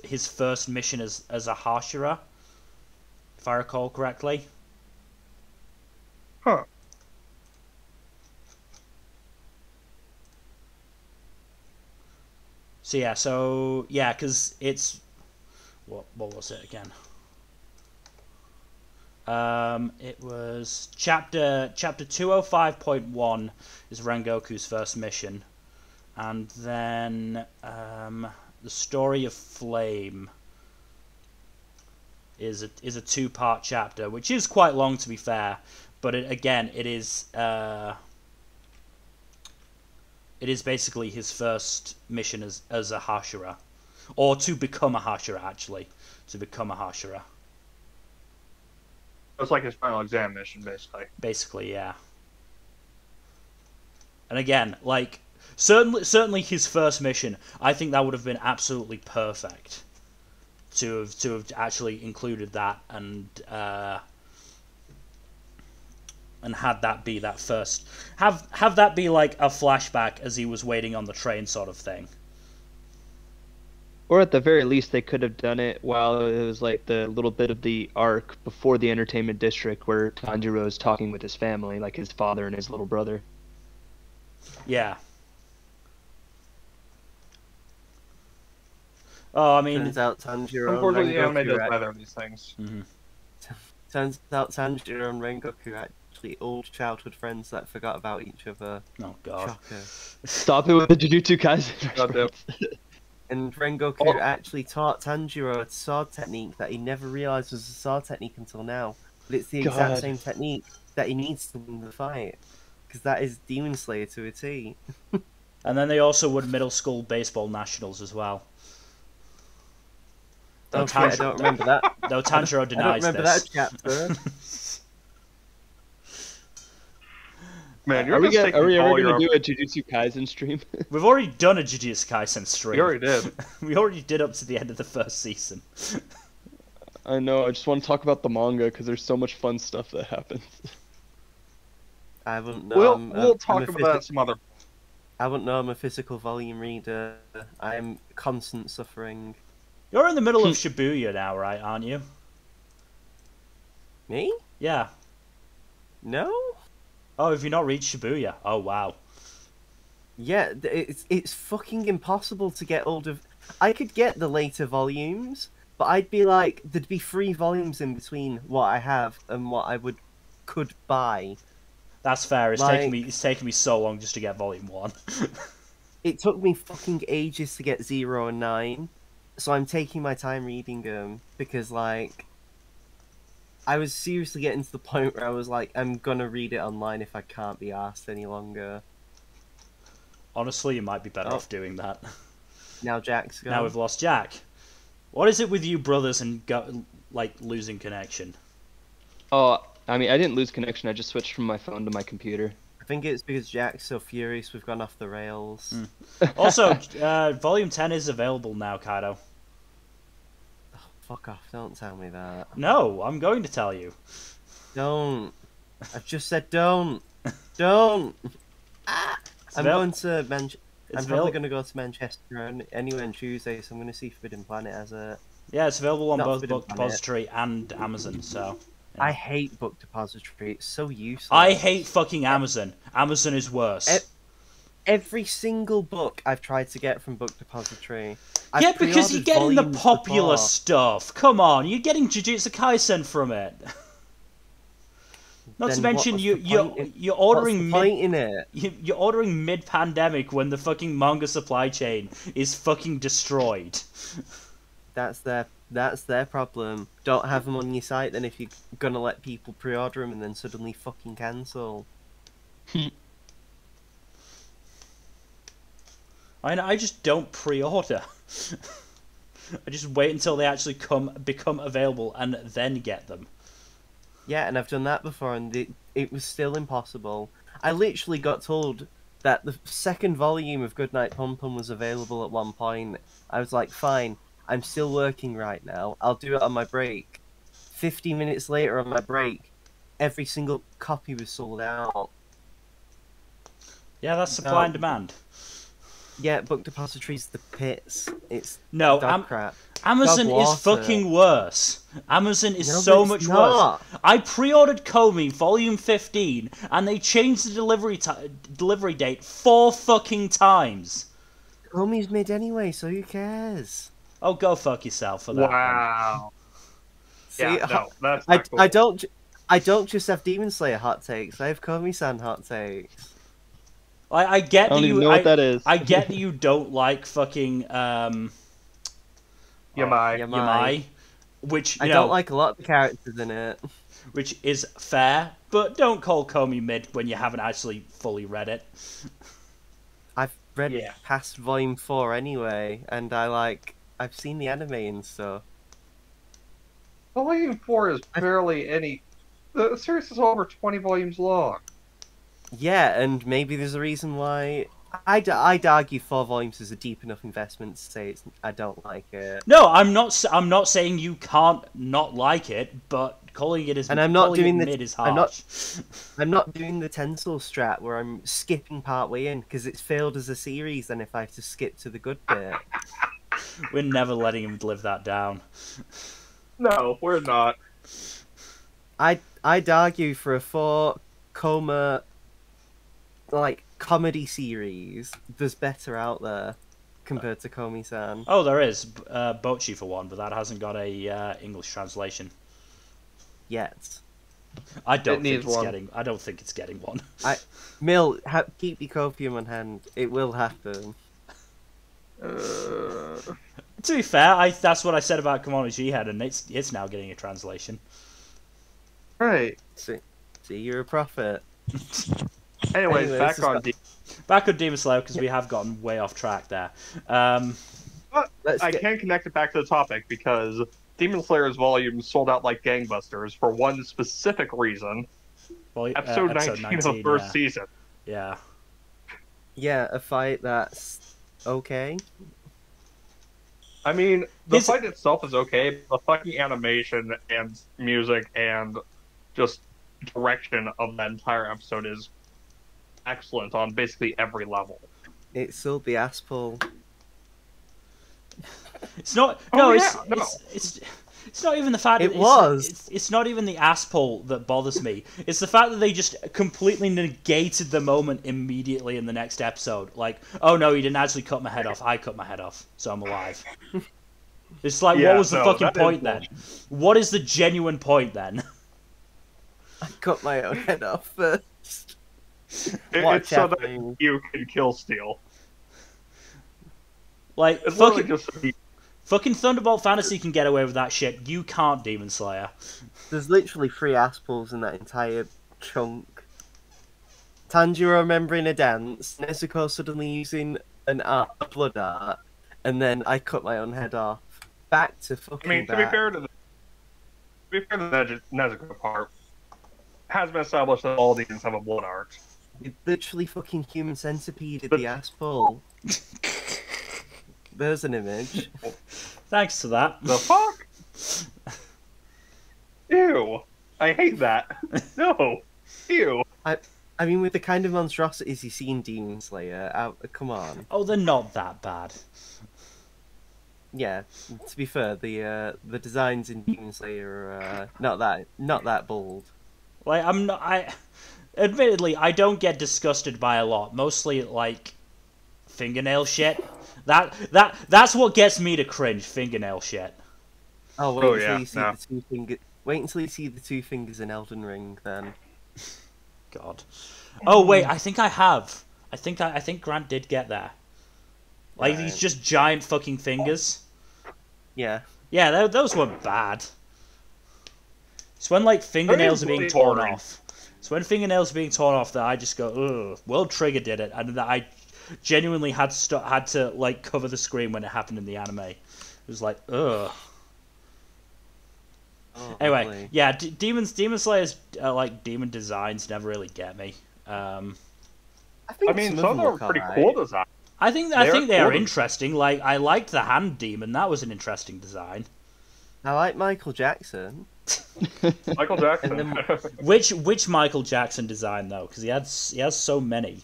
Speaker 1: his first mission as a Hashira, if I recall correctly.
Speaker 2: Huh.
Speaker 1: So yeah, because it's what was it again? It was chapter 205.1 is Rengoku's first mission, and then the story of Flame is a 2-part chapter, which is quite long to be fair, but it is basically his first mission as a Hashira, or to become a Hashira actually, to become a Hashira.
Speaker 2: It's like his final exam mission, basically.
Speaker 1: Basically, yeah. And again, like certainly his first mission, I think that would have been absolutely perfect to have actually included that and had that be that first have that be like a flashback as he was waiting on the train sort of thing.
Speaker 5: Or at the very least, they could have done it while it was like the little bit of the arc before the entertainment district where Tanjiro is talking with his family, like his father and his little brother.
Speaker 1: Yeah. Oh, I mean,
Speaker 3: Turns out Tanjiro
Speaker 2: Unfortunately, the
Speaker 3: and
Speaker 2: anime does
Speaker 3: Rengoku
Speaker 2: neither of these things.
Speaker 3: Turns out Tanjiro and Rengoku are actually old childhood friends that forgot about each other.
Speaker 1: oh god.
Speaker 3: Shocker.
Speaker 5: Stop it with the Jujutsu Kaisen.
Speaker 2: Goddamn.
Speaker 3: And Rengoku actually taught Tanjiro a sword technique that he never realized was a sword technique until now. But it's the exact
Speaker 5: God.
Speaker 3: same technique that he needs to win the fight. Because that is Demon Slayer to a T.
Speaker 1: And then they also won middle school baseball nationals as well.
Speaker 3: Oh shit, I don't remember that.
Speaker 1: Though Tanjiro
Speaker 3: I don't
Speaker 1: denies
Speaker 3: remember
Speaker 1: this.
Speaker 3: that chapter.
Speaker 2: Man, you're
Speaker 5: Are we
Speaker 2: just taking all
Speaker 5: ever
Speaker 2: your...
Speaker 5: going to do a Jujutsu Kaisen stream?
Speaker 1: We've already done a Jujutsu Kaisen stream.
Speaker 2: You already did.
Speaker 1: We already did up to the end of the first season.
Speaker 5: I know, I just want to talk about the manga because there's so much fun stuff that happens.
Speaker 3: I wouldn't know.
Speaker 2: We'll talk about that some other...
Speaker 3: I wouldn't know I'm a physical volume reader. I'm constant suffering.
Speaker 1: You're in the middle of Shibuya now, right, aren't you?
Speaker 3: Me?
Speaker 1: Yeah.
Speaker 3: No?
Speaker 1: Oh, have you not reached Shibuya? Oh, wow.
Speaker 3: Yeah, it's fucking impossible to get hold of. I could get the later volumes, but I'd be like, there'd be 3 volumes in between what I have and what I could buy.
Speaker 1: That's fair. It's
Speaker 3: Like-
Speaker 1: taken me so long just to get volume 1.
Speaker 3: It took me fucking ages to get 0 and 9, so I'm taking my time reading them because, like, I was seriously getting to the point where I was like, I'm gonna read it online if I can't be asked any longer.
Speaker 1: Honestly, you might be better
Speaker 3: Oh.
Speaker 1: off doing that.
Speaker 3: Now Jack's gone.
Speaker 1: Now we've lost Jack. What is it with you brothers and losing connection?
Speaker 5: Oh, I mean, I didn't lose connection. I just switched from my phone to my computer.
Speaker 3: I think it's because Jack's so furious we've gone off the rails.
Speaker 1: Also, volume 10 is available now, Kaido.
Speaker 3: Fuck off, don't tell me that.
Speaker 1: No, I'm going to tell you.
Speaker 3: Don't. I've just said don't. Don't. I'm
Speaker 1: avail-
Speaker 3: going to Manchester. I'm
Speaker 1: It's
Speaker 3: probably
Speaker 1: avail-
Speaker 3: going to go to Manchester anyway on Tuesday, so I'm going to see Forbidden Planet as a...
Speaker 1: Yeah, it's available on
Speaker 3: Not
Speaker 1: both
Speaker 3: Forbidden
Speaker 1: Book
Speaker 3: Planet.
Speaker 1: Depository and Amazon, so...
Speaker 3: I hate Book Depository. It's so useless.
Speaker 1: I hate fucking Amazon. Amazon is worse.
Speaker 3: Every single book I've tried to get from Book Depository.
Speaker 1: Yeah,
Speaker 3: I've
Speaker 1: because you're
Speaker 3: pre-ordered
Speaker 1: getting the
Speaker 3: volumes
Speaker 1: popular
Speaker 3: before.
Speaker 1: stuff. Come on, you're getting Jujutsu Kaisen from it. Not to
Speaker 3: Then
Speaker 1: mention
Speaker 3: what's the point
Speaker 1: you're
Speaker 3: What's
Speaker 1: ordering
Speaker 3: the point in it?
Speaker 1: you're ordering mid-pandemic when the fucking manga supply chain is fucking destroyed.
Speaker 3: That's their problem. Don't have them on your site then if you're gonna let people pre-order them and then suddenly fucking cancel.
Speaker 1: I just don't pre-order. I just wait until they actually become available and then get them.
Speaker 3: Yeah, and I've done that before, and it was still impossible. I literally got told that the second volume of Goodnight Pom Pom was available at one point. I was like, fine, I'm still working right now. I'll do it on my break. 50 minutes later on my break, every single copy was sold out.
Speaker 1: Yeah, that's supply and demand.
Speaker 3: Yeah, Book Depository's the pits. It's
Speaker 1: No,
Speaker 3: dog crap.
Speaker 1: Amazon
Speaker 3: Dog
Speaker 1: is
Speaker 3: water.
Speaker 1: fucking worse. Amazon is
Speaker 3: No,
Speaker 1: so
Speaker 3: but
Speaker 1: much
Speaker 3: it's
Speaker 1: worse.
Speaker 3: not.
Speaker 1: I pre-ordered Comey Volume 15, and they changed the delivery date 4 fucking times.
Speaker 3: Homie's mid anyway, so who cares?
Speaker 1: Oh, go fuck yourself for that.
Speaker 2: Wow.
Speaker 3: See,
Speaker 2: Yeah, no, that's not cool.
Speaker 3: I don't just have Demon Slayer hot takes. I have Komi-san hot takes.
Speaker 1: I get
Speaker 5: I don't
Speaker 1: that
Speaker 5: even
Speaker 1: you.
Speaker 5: know what that is.
Speaker 1: I get that you don't like fucking
Speaker 2: Yamai.
Speaker 1: Yamai, which
Speaker 3: I don't like a lot of the characters in it.
Speaker 1: which is fair, but don't call Comey mid when you haven't actually fully read it.
Speaker 3: I've read
Speaker 2: Yeah.
Speaker 3: past Volume 4 anyway, and I've seen the anime and stuff.
Speaker 2: Volume 4 is barely any. The series is over 20 volumes long.
Speaker 3: Yeah, and maybe there's a reason why. I'd argue 4 volumes is a deep enough investment to say I don't like it.
Speaker 1: No, I'm not. I'm not saying you can't not like it, but calling it as
Speaker 3: And I'm not
Speaker 1: calling
Speaker 3: doing
Speaker 1: it
Speaker 3: the-
Speaker 1: mid is
Speaker 3: I'm
Speaker 1: harsh.
Speaker 3: I'm not doing the Tensel strat where I'm skipping part way in because it's failed as a series. And if I have to skip to the good bit,
Speaker 1: We're never letting him live that down.
Speaker 2: No, we're not.
Speaker 3: I'd argue for a 4 coma comedy series. There's better out there compared to Komi-san.
Speaker 1: Oh, there is Bochi for one, but that hasn't got a English translation.
Speaker 3: Yet.
Speaker 1: I don't think
Speaker 2: needs
Speaker 1: it's
Speaker 2: one.
Speaker 1: getting. I don't think it's getting one.
Speaker 3: Mill, keep your copium on hand. It will happen.
Speaker 1: To be fair, that's what I said about Kimono Jihad, and it's now getting a translation.
Speaker 2: Right.
Speaker 3: See, you're a prophet.
Speaker 2: Anyways,
Speaker 3: Anyways,
Speaker 2: back
Speaker 3: it's
Speaker 2: on.
Speaker 3: got-
Speaker 1: Back on Demon Slayer because we have gotten way off track there.
Speaker 2: But
Speaker 3: Let's
Speaker 2: I
Speaker 3: get-
Speaker 2: can connect it back to the topic because Demon Slayer's volumes sold out like gangbusters for one specific reason.
Speaker 1: Well,
Speaker 2: Episode 19 of the first season.
Speaker 1: Yeah.
Speaker 3: Yeah, a fight that's okay.
Speaker 2: I mean, the
Speaker 1: His-
Speaker 2: fight itself is okay, but the fucking animation and music and just direction of that entire episode is excellent on basically every level.
Speaker 3: It sold the ass pull.
Speaker 1: It's not.
Speaker 2: Oh,
Speaker 1: No,
Speaker 2: yeah, no.
Speaker 1: it's not even the fact.
Speaker 3: It
Speaker 1: that
Speaker 3: was.
Speaker 1: It's not even the ass pull that bothers me. It's the fact that they just completely negated the moment immediately in the next episode. Like, oh no, he didn't actually cut my head off. I cut my head off, so I'm alive. It's like,
Speaker 2: Yeah,
Speaker 1: what was the
Speaker 2: no,
Speaker 1: fucking
Speaker 2: that is
Speaker 1: point then? What is the genuine point then?
Speaker 3: I cut my own head off first.
Speaker 2: It's so that you can kill Steel.
Speaker 1: Like,
Speaker 2: It's literally
Speaker 1: fucking,
Speaker 2: just
Speaker 1: fucking Thunderbolt Fantasy can get away with that shit. You can't, Demon Slayer.
Speaker 3: There's literally 3 ass pulls in that entire chunk. Tanjiro remembering a dance, Nezuko suddenly using a blood art, and then I cut my own head off. Back to fucking
Speaker 2: I mean, to be
Speaker 3: back.
Speaker 2: fair to the Nezuko part, it has been established that all demons have a blood art.
Speaker 3: It literally fucking human centipede
Speaker 2: But-
Speaker 3: the ass pull. There's an image.
Speaker 1: Thanks to that.
Speaker 2: The fuck? Ew. I hate that. No. Ew.
Speaker 3: I mean, with the kind of monstrosities you see in Demon Slayer, come on.
Speaker 1: Oh, they're not that bad.
Speaker 3: Yeah, to be fair, the designs in Demon Slayer are not that bold.
Speaker 1: Like, admittedly, I don't get disgusted by a lot. Mostly, like, fingernail shit. That's what gets me to cringe, fingernail shit.
Speaker 3: Oh, wait
Speaker 2: Oh,
Speaker 3: until
Speaker 2: yeah,
Speaker 3: you see
Speaker 2: no.
Speaker 3: the 2 fingers. Wait until you see the 2 fingers in Elden Ring, then.
Speaker 1: God. Oh, wait, I think I have. I think Grant did get there. Like, these
Speaker 3: Right.
Speaker 1: just giant fucking fingers.
Speaker 3: Yeah.
Speaker 1: Yeah, those weren't bad. It's when, like, fingernails are being torn
Speaker 2: boring.
Speaker 1: off. It's when fingernails are being torn off that I just go, ugh. World Trigger did it, and that I genuinely had to like cover the screen when it happened in the anime. It was like, ugh.
Speaker 3: Oh,
Speaker 1: Anyway,
Speaker 3: lovely.
Speaker 1: yeah, Demon Slayer's like demon designs never really get me.
Speaker 3: I
Speaker 2: I
Speaker 3: think
Speaker 2: mean,
Speaker 3: some of
Speaker 2: some of
Speaker 3: them
Speaker 2: them are
Speaker 3: look
Speaker 2: pretty
Speaker 3: alright.
Speaker 2: cool design.
Speaker 1: I think they
Speaker 2: cool
Speaker 1: are
Speaker 2: design.
Speaker 1: interesting. Like I liked the hand demon; that was an interesting design.
Speaker 3: I like Michael Jackson.
Speaker 2: Michael Jackson.
Speaker 3: And
Speaker 1: Which Michael Jackson design though? Because he has so many.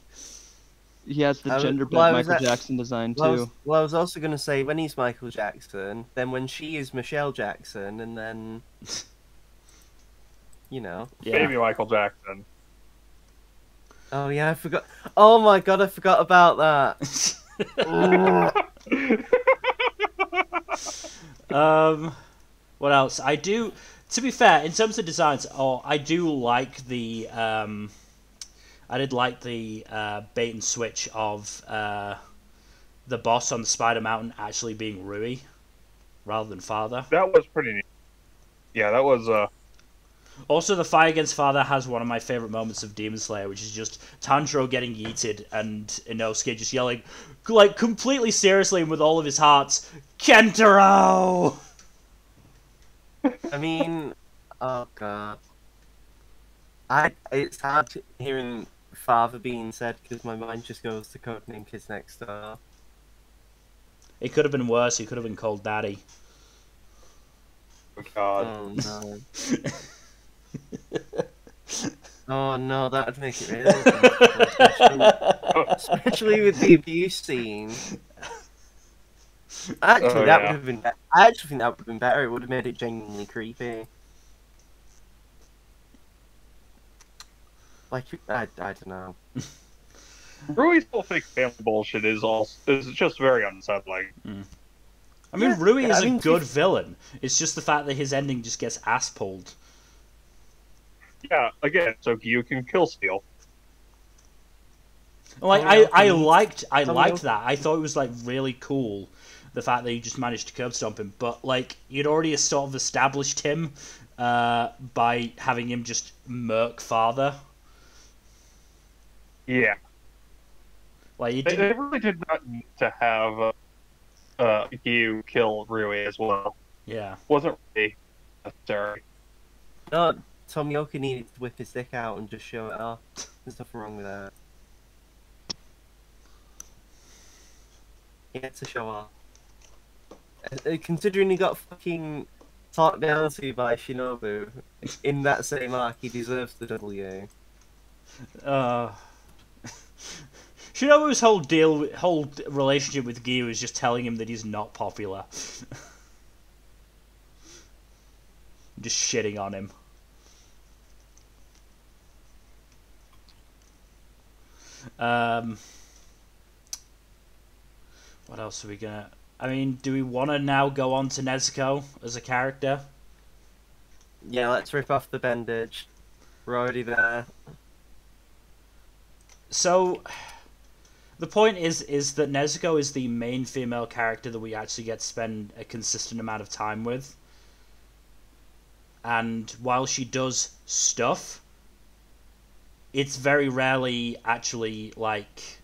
Speaker 5: He has the
Speaker 3: I was-
Speaker 5: gender bent
Speaker 3: well, I was
Speaker 5: Michael
Speaker 3: at-
Speaker 5: Jackson design
Speaker 3: Well,
Speaker 5: too.
Speaker 3: I was also going to say when he's Michael Jackson, then when she is Michelle Jackson, and then, you know.
Speaker 1: Yeah.
Speaker 2: Baby Michael Jackson.
Speaker 3: Oh yeah, I forgot. Oh my god, I forgot about that.
Speaker 1: What else? I do. To be fair, in terms of designs, I do like the. I did like the bait and switch of the boss on the Spider Mountain actually being Rui rather than Father.
Speaker 2: That was pretty neat. Yeah, that was.
Speaker 1: Also, the fight against Father has one of my favorite moments of Demon Slayer, which is just Tanjiro getting yeeted and Inosuke just yelling, like completely seriously and with all of his hearts, Kentaro!
Speaker 3: I mean, oh god. It's hard hearing father being said because my mind just goes to Codename Kids Next Door.
Speaker 1: It could have been worse. He could have been called Daddy.
Speaker 2: Oh God.
Speaker 3: Oh no. Oh no, that would make it really difficult, especially with the abuse scene. Actually,
Speaker 2: Oh,
Speaker 3: that
Speaker 2: yeah.
Speaker 3: would have been. I actually think that would have been better. It would have made it genuinely creepy. Like I don't know.
Speaker 2: Rui's whole fake family bullshit is just very unsettling.
Speaker 1: I mean,
Speaker 3: Yeah,
Speaker 1: Rui
Speaker 3: yeah,
Speaker 1: is
Speaker 3: I mean,
Speaker 1: a good villain. It's just the fact that his ending just gets ass pulled.
Speaker 2: Yeah, again, so Gyu can kill Steel.
Speaker 1: Like I liked
Speaker 3: Tommy-
Speaker 1: that. I thought it was like really cool, the fact that he just managed to curb stomp him. But like you'd already sort of established him by having him just murk Father.
Speaker 2: Yeah,
Speaker 1: Like you
Speaker 2: they
Speaker 1: didn't.
Speaker 2: really did not need to have Gyu kill Rui as well.
Speaker 1: Yeah.
Speaker 2: Wasn't really necessary.
Speaker 3: No, Tomioka needed to whip his dick out and just show it off. There's nothing wrong with that. He had to show off. Considering he got fucking talked down to by Shinobu in that same arc, he deserves the W.
Speaker 1: Shinobu's whole relationship with Gyu is just telling him that he's not popular. Just shitting on him. What else are we gonna... I mean, do we want to now go on to Nezuko as a character?
Speaker 3: Yeah, let's rip off the bandage. We're already there.
Speaker 1: So, the point is that Nezuko is the main female character that we actually get to spend a consistent amount of time with. And while she does stuff, it's very rarely actually, like...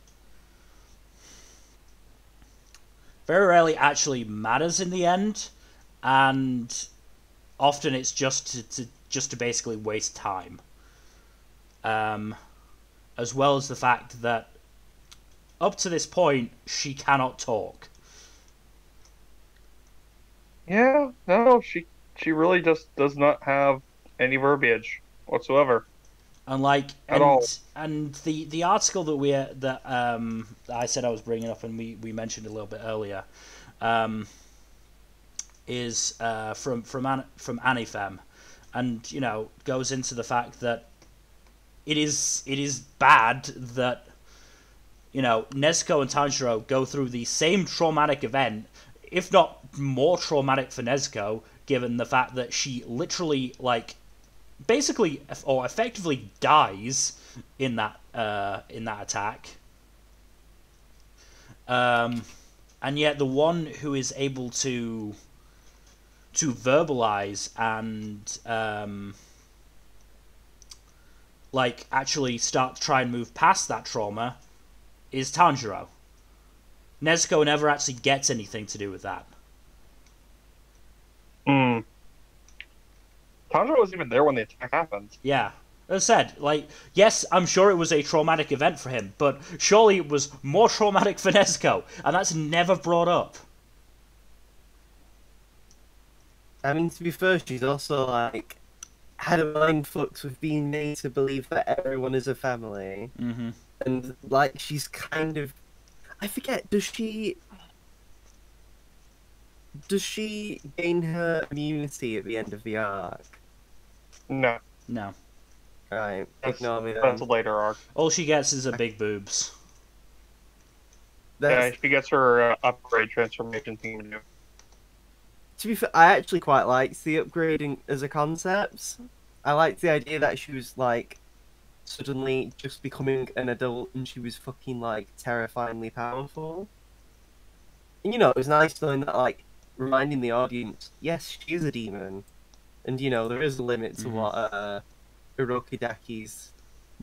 Speaker 1: very rarely actually matters in the end. And often it's just to basically waste time. As well as the fact that up to this point, she cannot talk.
Speaker 2: Yeah, no, she really just does not have any verbiage whatsoever.
Speaker 1: And like,
Speaker 2: At all.
Speaker 1: and the article that I said I was bringing up and we mentioned a little bit earlier, is from Anifem, and you know goes into the fact that it is bad that you know Nezuko and Tanjiro go through the same traumatic event, if not more traumatic for Nezuko, given the fact that she literally like basically or effectively dies in that attack. And yet the one who is able to verbalize and like actually start to try and move past that trauma is Tanjiro. Nezuko never actually gets anything to do with that.
Speaker 2: Tanjiro was even there when the attack happened.
Speaker 1: Yeah. As I said, like, yes, I'm sure it was a traumatic event for him, but surely it was more traumatic for Nezuko, and that's never brought up.
Speaker 3: I mean, to be fair, she's also, like, had a mind fucks with being made to believe that everyone is a family.
Speaker 1: Mm-hmm.
Speaker 3: And, like, she's kind of... I forget, does she gain her immunity at the end of the arc?
Speaker 2: No,
Speaker 1: No.
Speaker 3: Right, ignore me
Speaker 2: that's
Speaker 3: then.
Speaker 2: a later arc.
Speaker 1: All she gets is a big boobs.
Speaker 2: Yeah,
Speaker 3: That's,
Speaker 2: she gets her upgrade transformation thing.
Speaker 3: to be fair, I actually quite liked the upgrading as a concept. I liked the idea that she was, like, suddenly just becoming an adult and she was fucking, like, terrifyingly powerful. And, you know, it was nice knowing that, like, reminding the audience, yes, she is a demon. And, you know, there is a limit to what Urokidaki's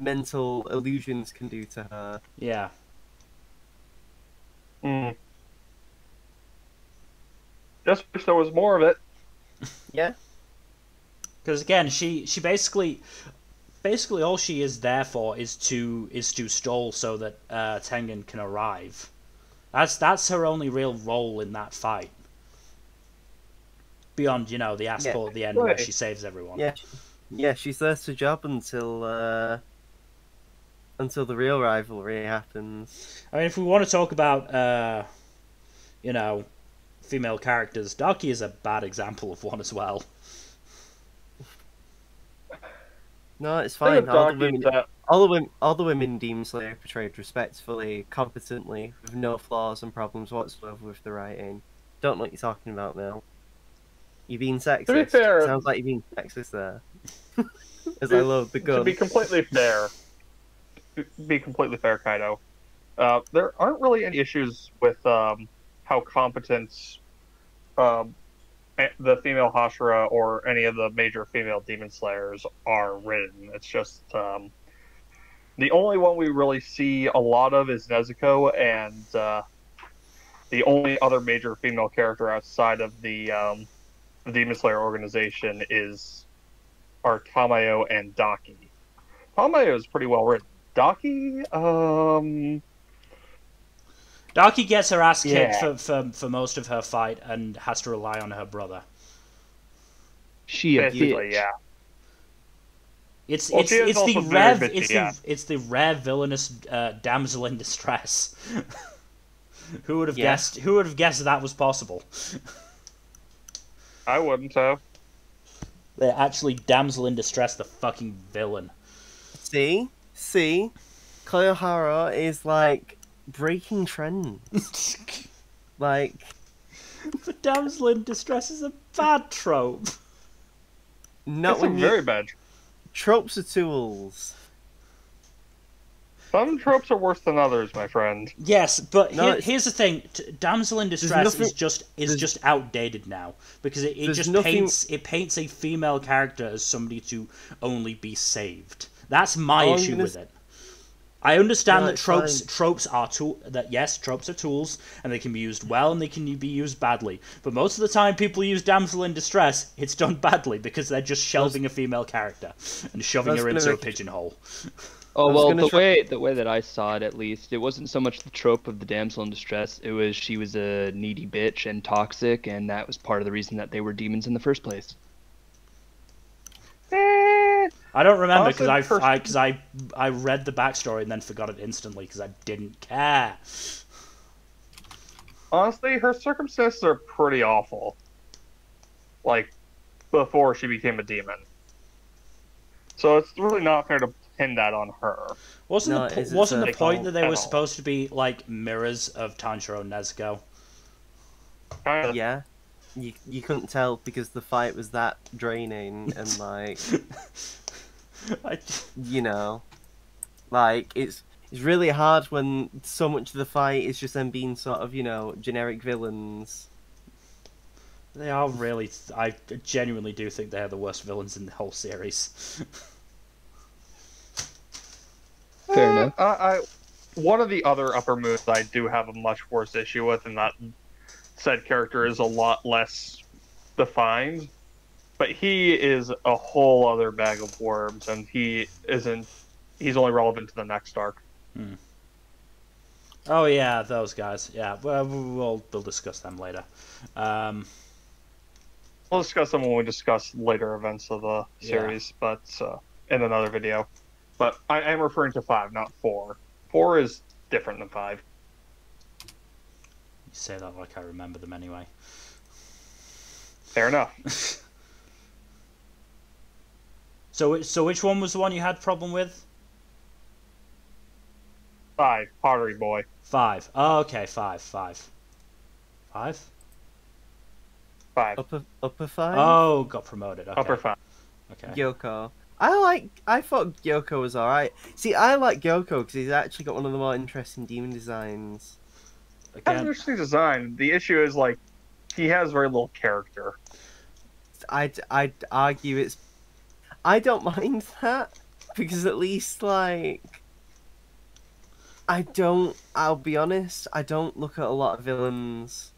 Speaker 3: mental illusions can do to her.
Speaker 1: Yeah.
Speaker 2: Mm. Just wish there was more of it.
Speaker 3: Yeah?
Speaker 1: Because again, she basically all she is there for is to stall so that Tengen can arrive. That's her only real role in that fight. Beyond, you know, the asshole at the end where
Speaker 2: Right.
Speaker 1: she saves everyone.
Speaker 3: Yeah, she's there to job until the real rivalry happens.
Speaker 1: I mean, if we want to talk about you know, female characters, Daki is a bad example of one as well.
Speaker 3: No, it's
Speaker 2: Thing
Speaker 3: fine.
Speaker 2: with Daki is that
Speaker 3: All the women in Demon Slayer portrayed respectfully, competently, with no flaws and problems whatsoever with the writing. Don't know what you're talking about, Mel. You're being sexist.
Speaker 2: To be fair-
Speaker 3: Sounds like you're being sexist there. As I load the gun.
Speaker 2: to be completely fair, Kaido, there aren't really any issues with how competent the female Hashira or any of the major female demon slayers are written. It's just the only one we really see a lot of is Nezuko, and the only other major female character outside of the Demon Slayer organization are Tamayo and Daki. Tamayo is pretty well written. Daki,
Speaker 1: Daki gets her ass kicked
Speaker 2: Yeah.
Speaker 1: for most of her fight and has to rely on her brother.
Speaker 5: She a
Speaker 2: basically,
Speaker 5: bitch.
Speaker 2: yeah.
Speaker 1: It's
Speaker 2: Well,
Speaker 1: it's
Speaker 2: she is
Speaker 1: it's the
Speaker 2: also very
Speaker 1: rare
Speaker 2: bitchy, yeah.
Speaker 1: it's the rare villainous damsel in distress. Who would have
Speaker 3: Yeah.
Speaker 1: guessed that was possible?
Speaker 2: I wouldn't have.
Speaker 1: They're actually damsel in distress, the fucking villain.
Speaker 3: See? Koyohara is, like, breaking trends. Like,
Speaker 1: The damsel in distress is a bad trope.
Speaker 3: not
Speaker 2: It's a
Speaker 3: when
Speaker 2: very
Speaker 3: you...
Speaker 2: bad.
Speaker 3: Tropes are tools.
Speaker 2: Some tropes are worse than others, my friend.
Speaker 1: Yes, but
Speaker 3: No, it's-
Speaker 1: here's the thing: damsel in distress
Speaker 3: nothing-
Speaker 1: is just outdated now because it
Speaker 3: there's
Speaker 1: just
Speaker 3: nothing-
Speaker 1: paints a female character as somebody to only be saved. That's my
Speaker 3: All I'm
Speaker 1: issue
Speaker 3: gonna
Speaker 1: with it. I understand
Speaker 3: No,
Speaker 1: that
Speaker 3: it's
Speaker 1: tropes are tropes are tools and they can be used well and they can be used badly. But most of the time, people use damsel in distress. It's done badly because they're just shelving a female character and shoving
Speaker 3: was
Speaker 1: her
Speaker 3: gonna
Speaker 1: into a
Speaker 3: make-
Speaker 1: pigeonhole.
Speaker 5: Oh
Speaker 3: I was
Speaker 5: well,
Speaker 3: gonna
Speaker 5: the way that I saw it, at least, it wasn't so much the trope of the damsel in distress. It was she was a needy bitch and toxic, and that was part of the reason that they were demons in the first place.
Speaker 1: I don't remember
Speaker 2: Honestly,
Speaker 1: because I read the backstory and then forgot it instantly because I didn't care.
Speaker 2: Honestly, her circumstances are pretty awful. Like, before she became a demon. So it's really not fair to pin that on her.
Speaker 1: Wasn't
Speaker 3: No,
Speaker 1: the
Speaker 3: it's
Speaker 1: wasn't the
Speaker 3: a-
Speaker 1: point that they
Speaker 2: at
Speaker 1: were
Speaker 2: all.
Speaker 1: supposed to be like mirrors of Tanjiro and Nezuko?
Speaker 2: Kinda.
Speaker 3: Yeah. You couldn't tell because the fight was that draining and, like,
Speaker 1: I,
Speaker 3: you know, like, it's really hard when so much of the fight is just them being sort of, you know, generic villains.
Speaker 1: they are really. I genuinely do think they're the worst villains in the whole series.
Speaker 5: Fair enough.
Speaker 2: One of the other upper moons I do have a much worse issue with, and that said character is a lot less defined, but he is a whole other bag of worms, and he isn't. He's only relevant to the next arc.
Speaker 1: Oh yeah, those guys. Yeah, well, we'll discuss them later.
Speaker 2: We'll discuss them when we discuss later events of the series, but in another video. But I am referring to 5, not 4. 4 is different than 5.
Speaker 1: You say that like I remember them anyway.
Speaker 2: Fair enough.
Speaker 1: So which one was the one you had problem with?
Speaker 2: 5, Pottery Boy.
Speaker 1: 5. Oh, okay, 5. 5. 5?
Speaker 2: 5.
Speaker 3: Upper 5?
Speaker 1: Oh, got promoted. Okay.
Speaker 2: Upper 5.
Speaker 1: Okay.
Speaker 3: Gyoko. I thought Gyoko was alright. See, I like Gyoko because he's actually got one of the more interesting demon designs.
Speaker 2: That's an
Speaker 1: Again,
Speaker 2: interesting design. The issue is, like, he has very little character.
Speaker 3: I'd argue it's... I don't mind that, because at least, like... I'll be honest, I don't look at a lot of villains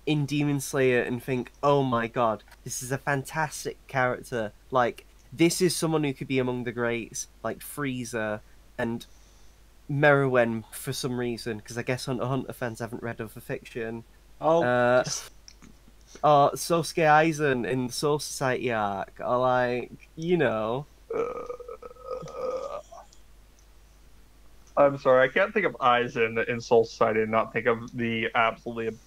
Speaker 3: in Demon Slayer and think, oh my god, this is a fantastic character. Like, this is someone who could be among the greats, like Frieza and Meruem for some reason, because I guess Hunter x Hunter fans haven't read other fiction.
Speaker 1: oh,
Speaker 3: Sosuke Aizen in the Soul Society arc, or like, you know...
Speaker 2: I'm sorry, I can't think of Aizen in Soul Society and not think of the absolute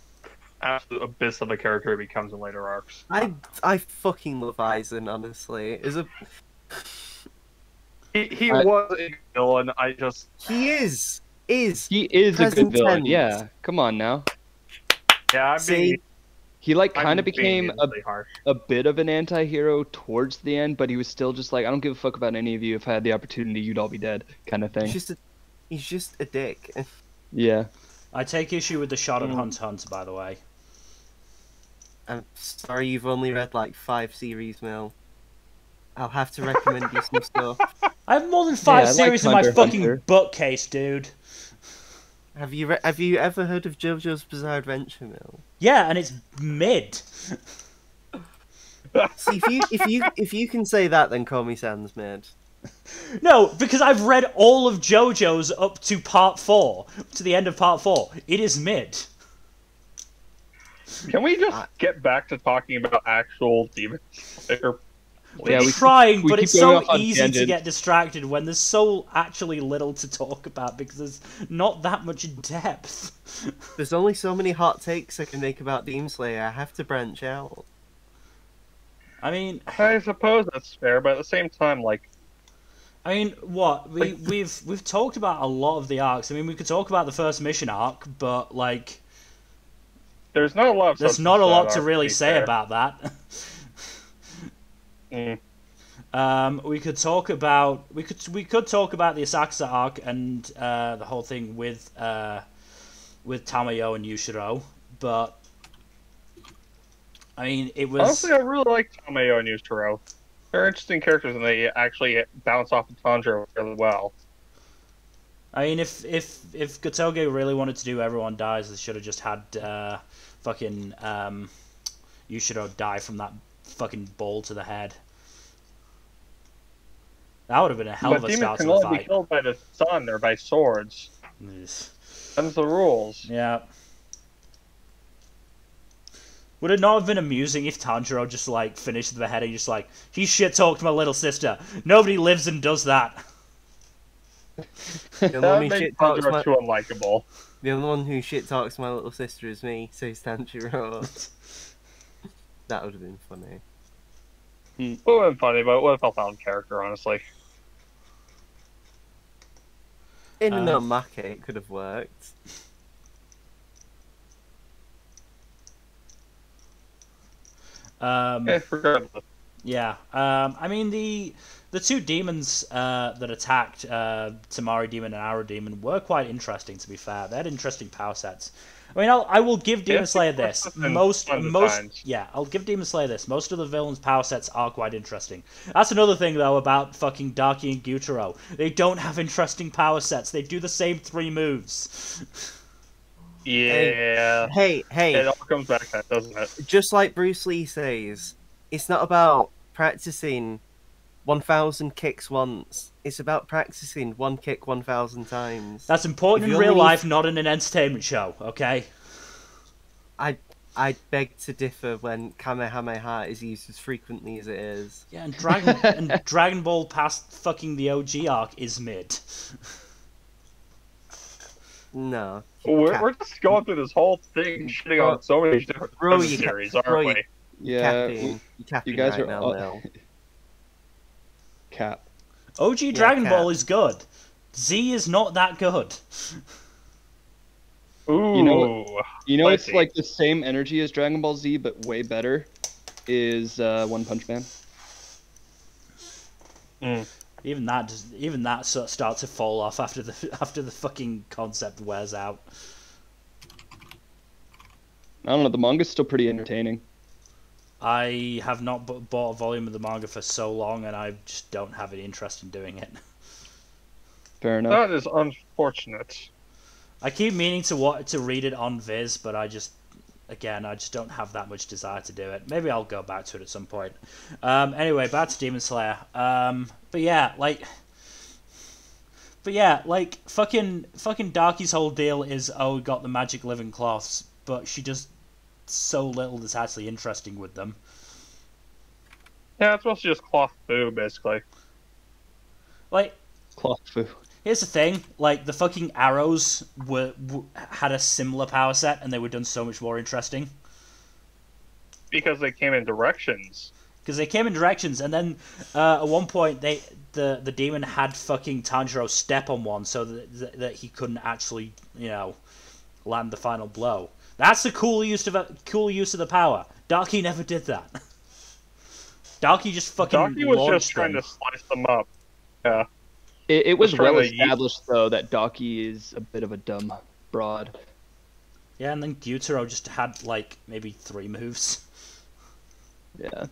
Speaker 2: abyss of a character he becomes in later arcs.
Speaker 3: I fucking love Aizen, honestly.
Speaker 2: He was a villain.
Speaker 3: He is
Speaker 5: He is a
Speaker 3: present
Speaker 5: good villain.
Speaker 3: tense.
Speaker 5: Yeah, come on now.
Speaker 2: Yeah,
Speaker 5: He like
Speaker 2: I'm
Speaker 5: kind of
Speaker 2: being
Speaker 5: became
Speaker 2: needlessly harsh.
Speaker 5: a bit of an anti-hero towards the end, but he was still just like, I don't give a fuck about any of you. If I had the opportunity, you'd all be dead, kind of thing.
Speaker 3: He's just a dick.
Speaker 5: Yeah.
Speaker 1: I take issue with the shot at Hunter x Hunter, by the way.
Speaker 3: I'm sorry you've only read like 5 series, Mil. I'll have to recommend you some stuff.
Speaker 1: I have more than 5
Speaker 5: I like
Speaker 1: series in my
Speaker 5: Hunter x
Speaker 1: fucking
Speaker 5: Hunter.
Speaker 1: bookcase, dude.
Speaker 3: Have you ever heard of JoJo's Bizarre Adventure, Mil?
Speaker 1: Yeah, and it's mid.
Speaker 3: See, if you can say that, then call me Sans mid.
Speaker 1: No, because I've read all of JoJo's up to part 4, to the end of part 4. It is mid.
Speaker 2: Can we just get back to talking about actual Demon Slayer?
Speaker 1: We're
Speaker 5: Yeah, we
Speaker 1: trying,
Speaker 5: keep- we
Speaker 1: but
Speaker 5: keep
Speaker 1: it's
Speaker 5: going
Speaker 1: so
Speaker 5: off on
Speaker 1: easy to
Speaker 5: tangents.
Speaker 1: get distracted when there's so actually little to talk about because there's not that much depth.
Speaker 3: There's only so many hot takes I can make about Demon Slayer. I have to branch out.
Speaker 1: I mean,
Speaker 2: I suppose that's fair, but at the same time, like,
Speaker 1: what we've talked about a lot of the arcs. I mean, we could talk about the first mission arc, but like,
Speaker 2: there's not a lot.
Speaker 1: there's not a lot to really say about that. We could talk about we could talk about the Asakusa arc and the whole thing with Tamayo and Yushiro, but I mean, it was
Speaker 2: Honestly, I really like Tamayo and Yushiro. They're interesting characters, and they actually bounce off of Tanjiro really well.
Speaker 1: I mean, if Gotoge really wanted to do Everyone Dies, they should have just had fucking Yushiro die from that fucking ball to the head. That would have been a hell of
Speaker 2: But
Speaker 1: a
Speaker 2: demons
Speaker 1: start to
Speaker 2: can
Speaker 1: the
Speaker 2: only be
Speaker 1: fight.
Speaker 2: killed by the sun or by swords. That's the rules.
Speaker 1: Yeah. Would it not have been amusing if Tanjiro just like finished the head and just like, he shit talked my little sister. Nobody lives and does that.
Speaker 3: The
Speaker 2: That
Speaker 3: only
Speaker 2: makes
Speaker 3: shit talks
Speaker 2: Tanjiro too unlikable.
Speaker 3: The only one who shit talks my little sister is me, says Tanjiro. That would have been funny.
Speaker 2: It would have been funny, but it would have felt out of character, honestly.
Speaker 3: In a Make, it could have worked.
Speaker 2: Regardless.
Speaker 1: Yeah. I mean, the two demons that attacked Tamari Demon and Arrow Demon were quite interesting, to be fair. They had interesting power sets. I mean, I will give Demon Slayer this. I'll give Demon Slayer this. Most of the villains' power sets are quite interesting. That's another thing, though, about fucking Daki and Gyutaro. They don't have interesting power sets. They do the same 3 moves.
Speaker 2: Yeah.
Speaker 3: Hey.
Speaker 2: It all comes back to that, doesn't it?
Speaker 3: Just like Bruce Lee says, it's not about practicing 1,000 kicks once. It's about practicing one kick 1,000 times.
Speaker 1: That's important in real life, not in an entertainment show, okay?
Speaker 3: I beg to differ when Kamehameha is used as frequently as it is.
Speaker 1: Yeah, and Dragon Ball past fucking the OG arc is mid.
Speaker 3: No.
Speaker 2: We're just going through this whole thing, shitting on so many different series, aren't we?
Speaker 5: Yeah,
Speaker 3: You're capping
Speaker 5: you guys
Speaker 3: right
Speaker 5: are
Speaker 3: now,
Speaker 5: all...
Speaker 3: Lil.
Speaker 5: Cap.
Speaker 1: OG Dragon
Speaker 3: Cap.
Speaker 1: Ball is good. Z is not that good.
Speaker 2: Ooh,
Speaker 5: You know, it's
Speaker 2: spicy.
Speaker 5: like the same energy as Dragon Ball Z, but way better. Is One Punch Man.
Speaker 1: Even that sort of starts to fall off after the fucking concept wears out.
Speaker 5: I don't know. The manga's still pretty entertaining.
Speaker 1: I have not bought a volume of the manga for so long, and I just don't have any interest in doing it.
Speaker 5: Fair enough.
Speaker 2: That is unfortunate.
Speaker 1: I keep meaning to read it on Viz, but I just don't have that much desire to do it. Maybe I'll go back to it at some point. Anyway, back to Demon Slayer. But yeah, fucking Darky's whole deal is, oh, we got the magic living cloths, but she does so little that's actually interesting with them.
Speaker 2: Yeah, it's mostly just cloth food, basically.
Speaker 1: Like,
Speaker 5: Cloth foo.
Speaker 1: here's the thing, like, the fucking arrows had a similar power set, and they were done so much more interesting.
Speaker 2: Because they came in directions.
Speaker 1: Because they came in directions, and then at one point the demon had fucking Tanjiro step on one so that he couldn't actually, land the final blow. That's the cool use of the power. Darky never did that. Darky just fucking
Speaker 2: Darky was
Speaker 1: launched
Speaker 2: just trying
Speaker 1: them.
Speaker 2: to slice them up. Yeah.
Speaker 5: It was
Speaker 2: Just trying
Speaker 5: well
Speaker 2: to
Speaker 5: established, though, that Daki is a bit of a dumb broad.
Speaker 1: Yeah, and then Gyutaro just had, like, maybe 3 moves.
Speaker 5: Yeah.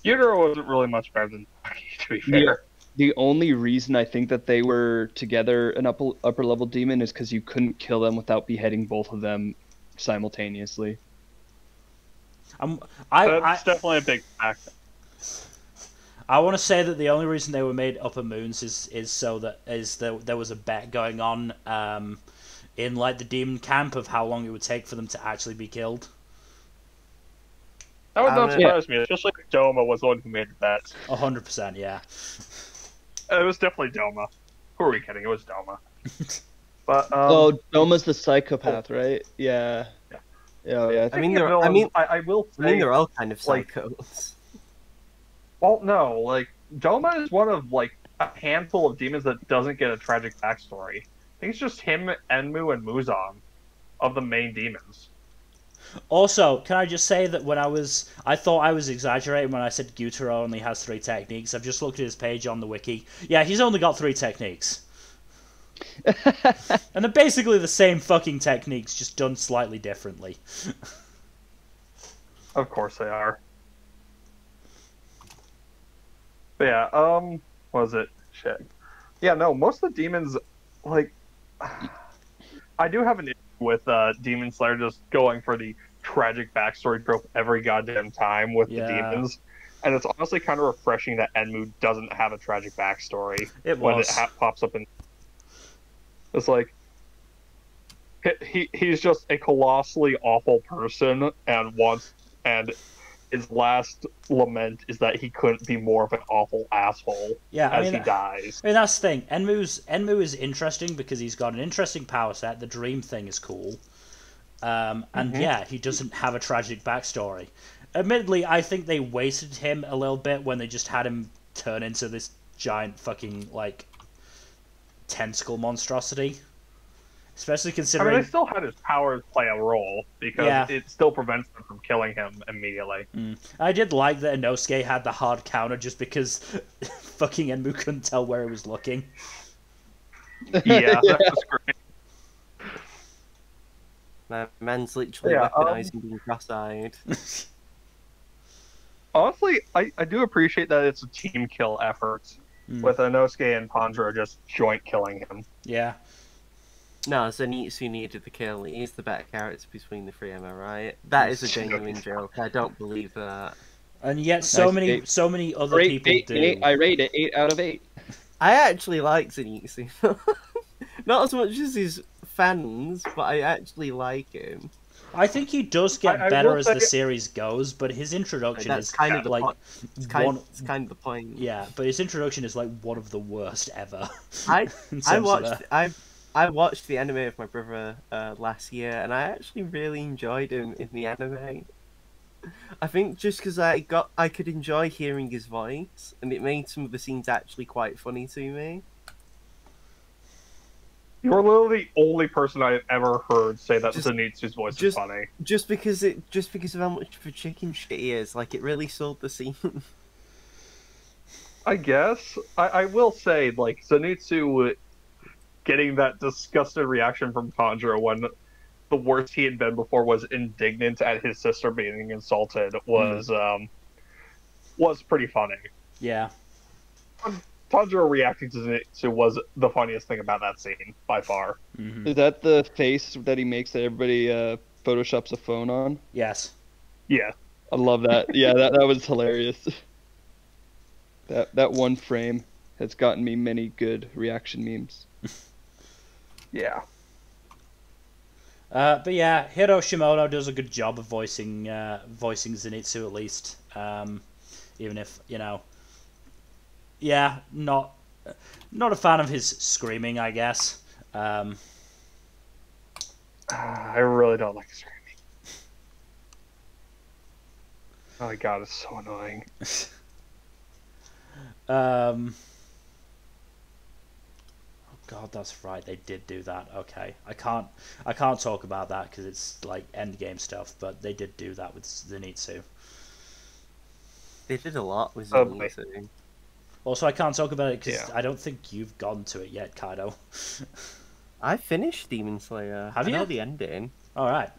Speaker 2: Gyutaro wasn't really much better than Darky, to be fair.
Speaker 5: The only reason I think that they were together an upper level demon is because you couldn't kill them without beheading both of them simultaneously.
Speaker 2: That's definitely a big factor.
Speaker 1: I want to say that the only reason they were made upper moons is so that there was a bet going on in like the demon camp of how long it would take for them to actually be killed.
Speaker 2: That would not surprise me, especially if Doma was the one who made the bet.
Speaker 1: 100%, yeah.
Speaker 2: It was definitely Doma. Who are we kidding? It was Doma. But
Speaker 5: Doma's the psychopath, right? Yeah. Yeah.
Speaker 3: I mean,
Speaker 2: I will say,
Speaker 3: they're all kind of psychos.
Speaker 2: Well, no, like Doma is one of like a handful of demons that doesn't get a tragic backstory. I think it's just him, Enmu, and Muzan of the main demons.
Speaker 1: Also, can I just say that I thought I was exaggerating when I said Gyutaro only has 3 techniques. I've just looked at his page on the wiki. Yeah, he's only got 3 techniques. And they're basically the same fucking techniques, just done slightly differently.
Speaker 2: Of course they are. But yeah, what was it? Shit. Yeah, no, most of the demons, like, I do have an issue with Demon Slayer just going for the tragic backstory trope every goddamn time with the demons. And it's honestly kind of refreshing that Enmu doesn't have a tragic backstory when it pops up in... It's like, he's just a colossally awful person and his last lament is that he couldn't be more of an awful asshole he dies.
Speaker 1: I mean, that's the thing. Enmu is interesting because he's got an interesting power set. The dream thing is cool. Yeah, he doesn't have a tragic backstory. Admittedly, I think they wasted him a little bit when they just had him turn into this giant fucking, like, tentacle monstrosity. Especially considering...
Speaker 2: I mean, they still had his powers play a role, because it still prevents them from killing him immediately.
Speaker 1: I did like that Inosuke had the hard counter just because fucking Enmu couldn't tell where he was looking.
Speaker 2: Yeah, that was great.
Speaker 3: Man's literally weaponizing being cross-eyed.
Speaker 2: Honestly, I do appreciate that it's a team kill effort, with Inosuke and Tanjiro just joint killing him.
Speaker 1: Yeah.
Speaker 3: No, Zenitsu needed the kill. He's the better character between the 3, am I right? That is a genuine joke. I don't believe that.
Speaker 1: And yet,
Speaker 5: Nice
Speaker 1: so many other
Speaker 5: Great
Speaker 1: people do.
Speaker 5: 8. I rate it 8 out of 8.
Speaker 3: I actually like Zenitsu. Not as much as his fans, but I actually like him.
Speaker 1: I think he does get
Speaker 2: I
Speaker 1: better
Speaker 2: will
Speaker 1: as
Speaker 2: say-
Speaker 1: the series goes, but his introduction
Speaker 3: That's
Speaker 1: is
Speaker 3: kind of the
Speaker 1: like
Speaker 3: point. It's kind of the point.
Speaker 1: yeah, but his introduction is like one of the worst ever.
Speaker 3: I
Speaker 1: in
Speaker 3: I
Speaker 1: terms of
Speaker 3: watched
Speaker 1: that.
Speaker 3: I watched the anime with my brother last year, and I actually really enjoyed him in the anime. I think just because I could enjoy hearing his voice, and it made some of the scenes actually quite funny to me.
Speaker 2: You're literally the only person I've ever heard say that
Speaker 3: Just-
Speaker 2: Zenitsu's voice is
Speaker 3: just-
Speaker 2: funny.
Speaker 3: Just because of how much of a chicken shit he is, like it really sold the scene.
Speaker 2: I guess. I will say, like, Zenitsu getting that disgusted reaction from Tanjiro when the worst he had been before was indignant at his sister being insulted was pretty funny.
Speaker 1: Yeah,
Speaker 2: Tanjiro reacting to Zenitsu was the funniest thing about that scene, by far.
Speaker 1: hmm
Speaker 5: Is that the face that he makes that everybody photoshops a phone on?
Speaker 1: yes.
Speaker 2: Yeah.
Speaker 5: I love that. Yeah, that was hilarious. That one frame has gotten me many good reaction memes.
Speaker 2: Yeah.
Speaker 1: But yeah, Hiro Shimono does a good job of voicing Zenitsu at least. Even if yeah, not a fan of his screaming, I guess.
Speaker 2: I really don't like screaming. Oh my god, it's so annoying.
Speaker 1: Oh God, that's right. They did do that. Okay, I can't talk about that because it's like end game stuff. But they did do that with Zenitsu.
Speaker 3: They did a lot with
Speaker 2: Probably.
Speaker 3: Zenitsu.
Speaker 1: Also, I can't talk about it because
Speaker 2: Yeah.
Speaker 1: I don't think you've gone to it yet, Kaido.
Speaker 3: I finished Demon Slayer.
Speaker 1: Have
Speaker 3: I know
Speaker 1: you?
Speaker 3: the ending.
Speaker 1: All right.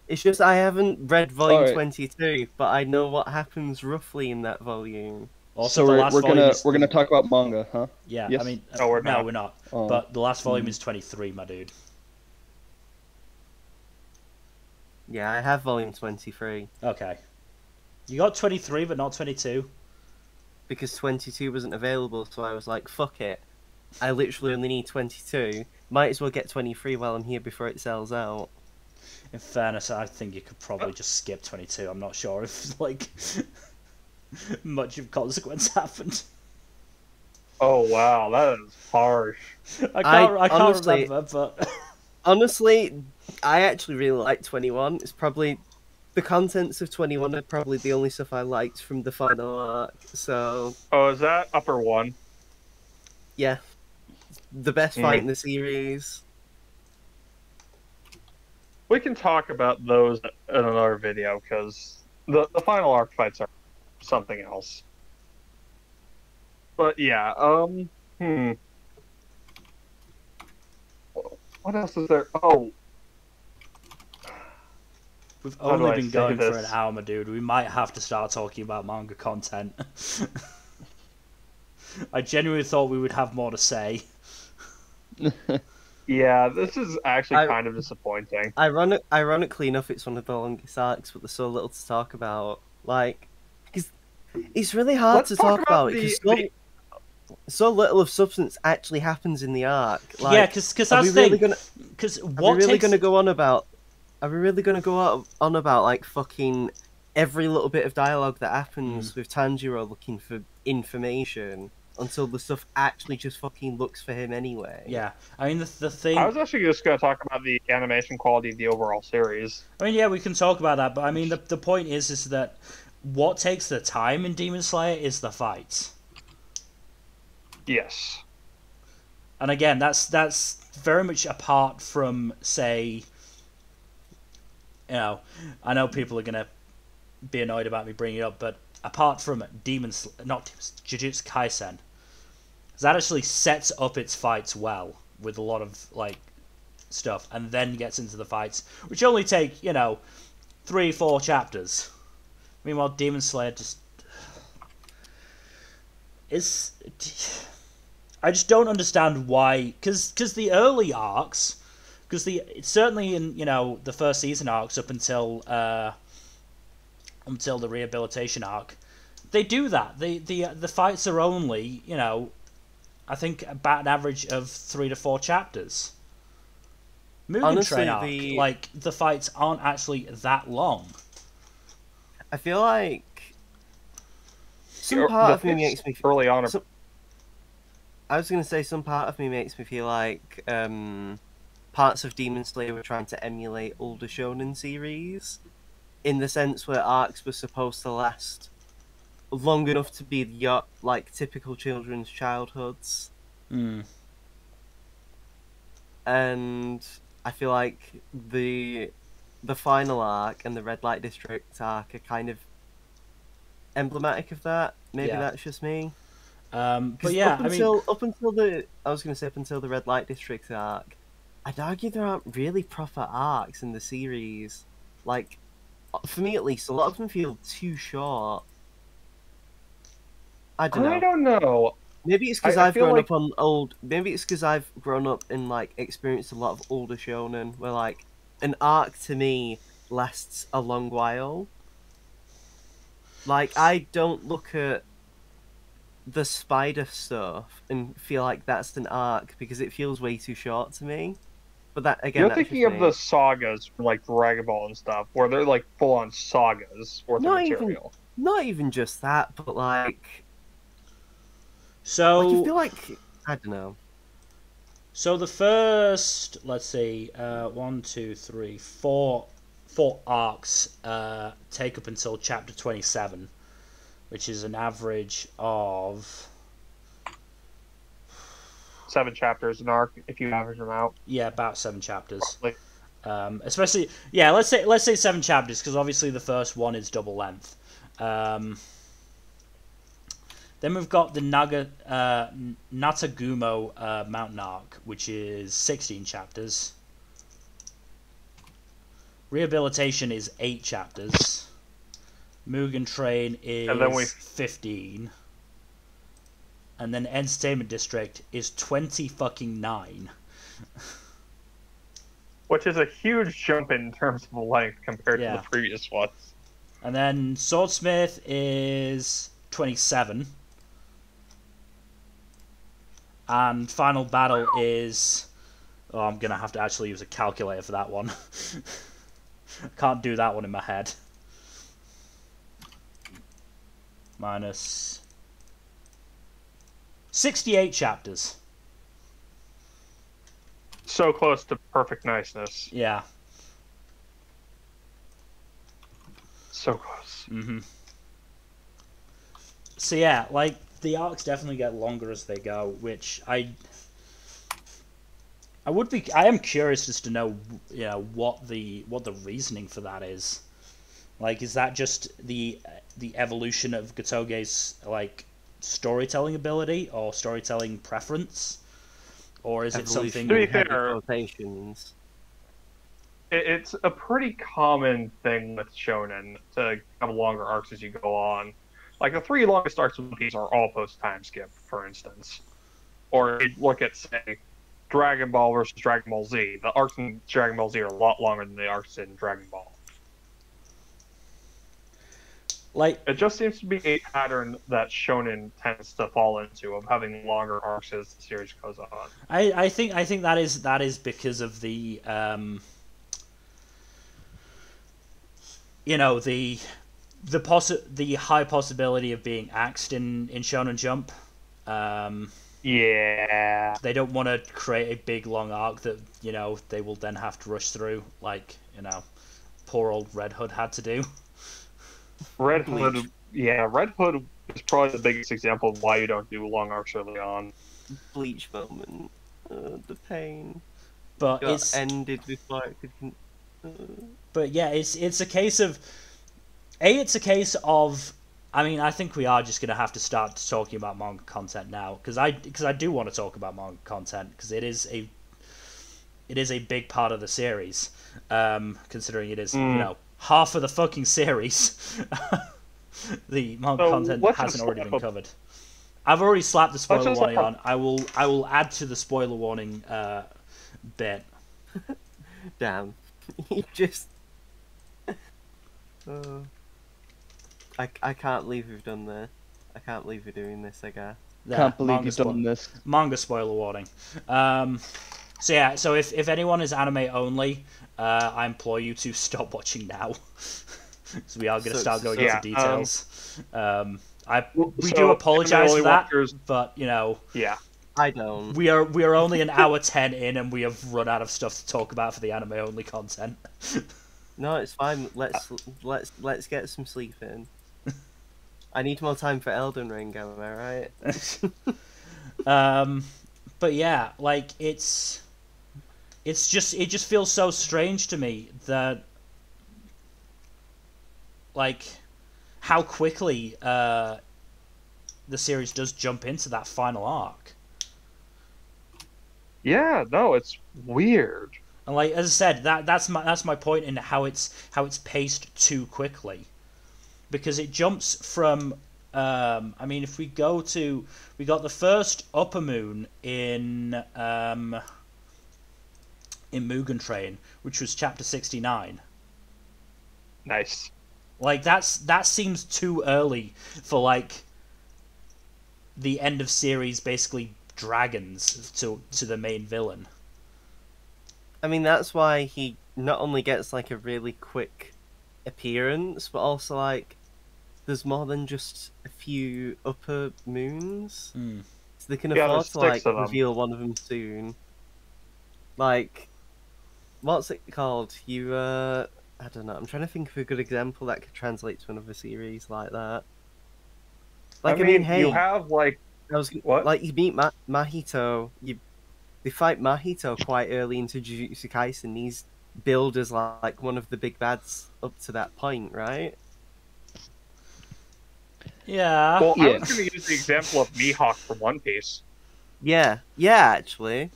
Speaker 3: It's just I haven't read volume
Speaker 5: Alright.
Speaker 3: 22, but I know what happens roughly in that volume.
Speaker 1: Also,
Speaker 5: So
Speaker 1: the
Speaker 5: we're,
Speaker 1: last
Speaker 5: we're
Speaker 1: volume
Speaker 5: gonna
Speaker 1: is
Speaker 5: we're gonna talk about manga, huh?
Speaker 1: yeah.
Speaker 5: Yes?
Speaker 1: I mean,
Speaker 2: No, we're
Speaker 1: no,
Speaker 2: not.
Speaker 1: we're not.
Speaker 5: Oh.
Speaker 1: But the last volume is 23, my dude.
Speaker 3: Yeah, I have volume 23
Speaker 1: Okay. You got 23, but not 22.
Speaker 3: because 22 wasn't available, so I was like, fuck it. I literally only need 22. Might as well get 23 while I'm here before it sells out.
Speaker 1: In fairness, I think you could probably just skip 22. I'm not sure if like much of consequence happened.
Speaker 2: Oh wow, that is harsh.
Speaker 1: I can't
Speaker 3: honestly-
Speaker 1: remember, but
Speaker 3: Honestly, I actually really like 21. It's probably... The contents of 21 are probably the only stuff I liked from the final arc, so...
Speaker 2: Oh, is that upper one?
Speaker 3: Yeah. The best fight in the series.
Speaker 2: We can talk about those in another video because the final arc fights are something else. But yeah, what else is there? Oh,
Speaker 1: we've
Speaker 2: How do
Speaker 1: only
Speaker 2: I
Speaker 1: been
Speaker 2: say
Speaker 1: going for an
Speaker 2: this?
Speaker 1: hour, my dude. We might have to start talking about manga content. I genuinely thought we would have more to say.
Speaker 2: yeah, this is actually
Speaker 3: I-
Speaker 2: kind of disappointing.
Speaker 3: Ironically enough, it's one of the longest arcs, but there's so little to talk about. Like, because it's really hard
Speaker 2: Let's
Speaker 3: to
Speaker 2: talk
Speaker 3: talk
Speaker 2: about
Speaker 3: about it
Speaker 2: the-
Speaker 3: because so little of substance actually happens in the arc. Like,
Speaker 1: Yeah, because
Speaker 3: are
Speaker 1: that's
Speaker 3: we
Speaker 1: the
Speaker 3: really
Speaker 1: thing.
Speaker 3: gonna?
Speaker 1: Because
Speaker 3: Are
Speaker 1: what
Speaker 3: we really
Speaker 1: takes
Speaker 3: gonna go on about? Are we really gonna go on about like fucking every little bit of dialogue that happens with Tanjiro looking for information until the stuff actually just fucking looks for him anyway?
Speaker 1: Yeah, I mean the thing.
Speaker 2: I was actually just going to talk about the animation quality of the overall series.
Speaker 1: I mean, yeah, we can talk about that, but I mean, the point is that what takes the time in Demon Slayer is the fights,
Speaker 2: Yes.
Speaker 1: and again, that's very much apart from, say, I know people are gonna be annoyed about me bringing it up, but apart from Jujutsu Kaisen, that actually sets up its fights well with a lot of like stuff, and then gets into the fights, which only take 3-4 chapters. Meanwhile, Demon Slayer just is. I just don't understand why, because the early arcs, because certainly in the first season arcs up until until the rehabilitation arc, they do that. The fights are only, I think about an average of 3 to 4 chapters. Mugen
Speaker 3: Honestly,
Speaker 1: Train arc, the fights aren't actually that long.
Speaker 3: I feel like some part of me makes me
Speaker 2: early on.
Speaker 3: I was gonna say some part of me makes me feel like parts of Demon Slayer were trying to emulate older shonen series, in the sense where arcs were supposed to last long enough to be like typical children's childhoods. And I feel like the final arc and the Red Light District arc are kind of emblematic of that. Maybe that's just me.
Speaker 1: But yeah,
Speaker 3: up until the Red Light District arc, I'd argue there aren't really proper arcs in the series. Like, for me at least, a lot of them feel too short. I don't
Speaker 2: know.
Speaker 3: Maybe it's because I've grown up on old. Maybe it's because I've grown up and like experienced a lot of older shonen, where like an arc to me lasts a long while. Like, I don't look at the spider stuff and feel like that's an arc because it feels way too short to me. But that again,
Speaker 2: you're thinking of the sagas from like Dragon Ball and stuff, where they're like full on sagas worth of material.
Speaker 3: Not even just that, but like.
Speaker 1: So
Speaker 3: like, you feel like I don't know.
Speaker 1: So the first, let's see, 1, 2, 3, 4 arcs take up until chapter 27, which is an average of
Speaker 2: 7 chapters an arc if you average them out.
Speaker 1: Yeah, about 7 chapters. Especially, yeah, let's say 7 chapters because obviously the first one is double length. Then we've got the Natagumo Mountain Arc, which is 16 chapters. Rehabilitation is 8 chapters. Mugen Train is 15. And then Entertainment District is 29.
Speaker 2: Which is a huge jump in terms of length compared to the previous ones.
Speaker 1: And then Swordsmith is 27. And Final Battle is... Oh, I'm going to have to actually use a calculator for that one. I can't do that one in my head. Minus... 68 chapters.
Speaker 2: So close to perfect niceness.
Speaker 1: Yeah.
Speaker 2: So close.
Speaker 1: Mm-hmm. So yeah, like, the arcs definitely get longer as they go, which I am curious just to know, what the reasoning for that is. Like, is that just the evolution of Gotoge's like storytelling ability or storytelling preference, or is it something?
Speaker 2: To be fair, it's a pretty common thing with shonen to have longer arcs as you go on. Like, the 3 longest arcs of One Piece are all post-time skip, for instance. Or you look at, say, Dragon Ball versus Dragon Ball Z. The arcs in Dragon Ball Z are a lot longer than the arcs in Dragon Ball.
Speaker 1: Like,
Speaker 2: it just seems to be a pattern that shonen tends to fall into, of having longer arcs as the series goes on.
Speaker 1: I think that is because of the the high possibility of being axed in Shonen Jump.
Speaker 2: Yeah.
Speaker 1: They don't want to create a big long arc that, they will then have to rush through, like, poor old Red Hood had to do.
Speaker 2: Red Hood is probably the biggest example of why you don't do long arcs early on.
Speaker 3: Bleach moment. The pain.
Speaker 1: But
Speaker 3: it's ended before it could...
Speaker 1: But yeah, it's a case of... It's a case of... I mean, I think we are just going to have to start talking about manga content now, because I do want to talk about manga content, because it is a big part of the series, considering it is, half of the fucking series. The manga content hasn't already been covered. I've already slapped the spoiler warning on. I will add to the spoiler warning bit.
Speaker 3: Damn. You just... I can't believe we've done this. I can't believe we're doing this, I guess.
Speaker 1: There,
Speaker 5: Can't believe
Speaker 1: manga
Speaker 5: you've done this.
Speaker 1: Manga spoiler warning. So yeah, so if anyone is anime only, I implore you to stop watching now, because we are going to start going into details. We do apologize for that, but you know,
Speaker 2: yeah,
Speaker 3: I don't.
Speaker 1: we are only an hour 10 in, and we have run out of stuff to talk about for the anime only content.
Speaker 3: No, it's fine. Let's get some sleep in. I need more time for Elden Ring. Am I right?
Speaker 1: But yeah, like it just feels so strange to me that like how quickly the series does jump into that final arc.
Speaker 2: Yeah, no, it's weird.
Speaker 1: And like as I said, that's my point in how it's paced too quickly, because it jumps from. I mean, if we got the first upper moon in Mugen Train, which was chapter 69.
Speaker 2: Nice.
Speaker 1: Like that seems too early for like the end of series, basically dragons to the main villain.
Speaker 3: I mean, that's why he not only gets like a really quick appearance, but also like there's more than just a few upper moons. So they can afford to like reveal one of them soon. Like, what's it called? I don't know. I'm trying to think of a good example that could translate to another series like that. Like, I mean, hey,
Speaker 2: you have like what?
Speaker 3: Like you meet Mahito. They fight Mahito quite early into Jujutsu Kaisen. He's billed as like one of the big bads up to that point, right?
Speaker 1: Yeah.
Speaker 2: Well, I was going to use the example of Mihawk from One Piece.
Speaker 3: Yeah, actually.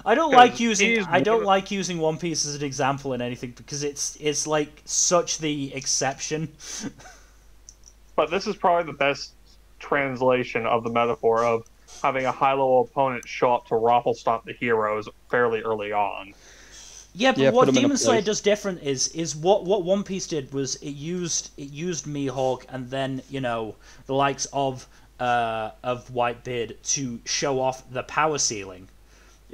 Speaker 1: I don't like using One Piece as an example in anything because it's like such the exception.
Speaker 2: But this is probably the best translation of the metaphor of having a high-level opponent show up to raffle stomp the heroes fairly early on.
Speaker 1: Yeah, but what Demon Slayer does different is what One Piece did was it used Mihawk and then, you know, the likes of Whitebeard to show off the power ceiling.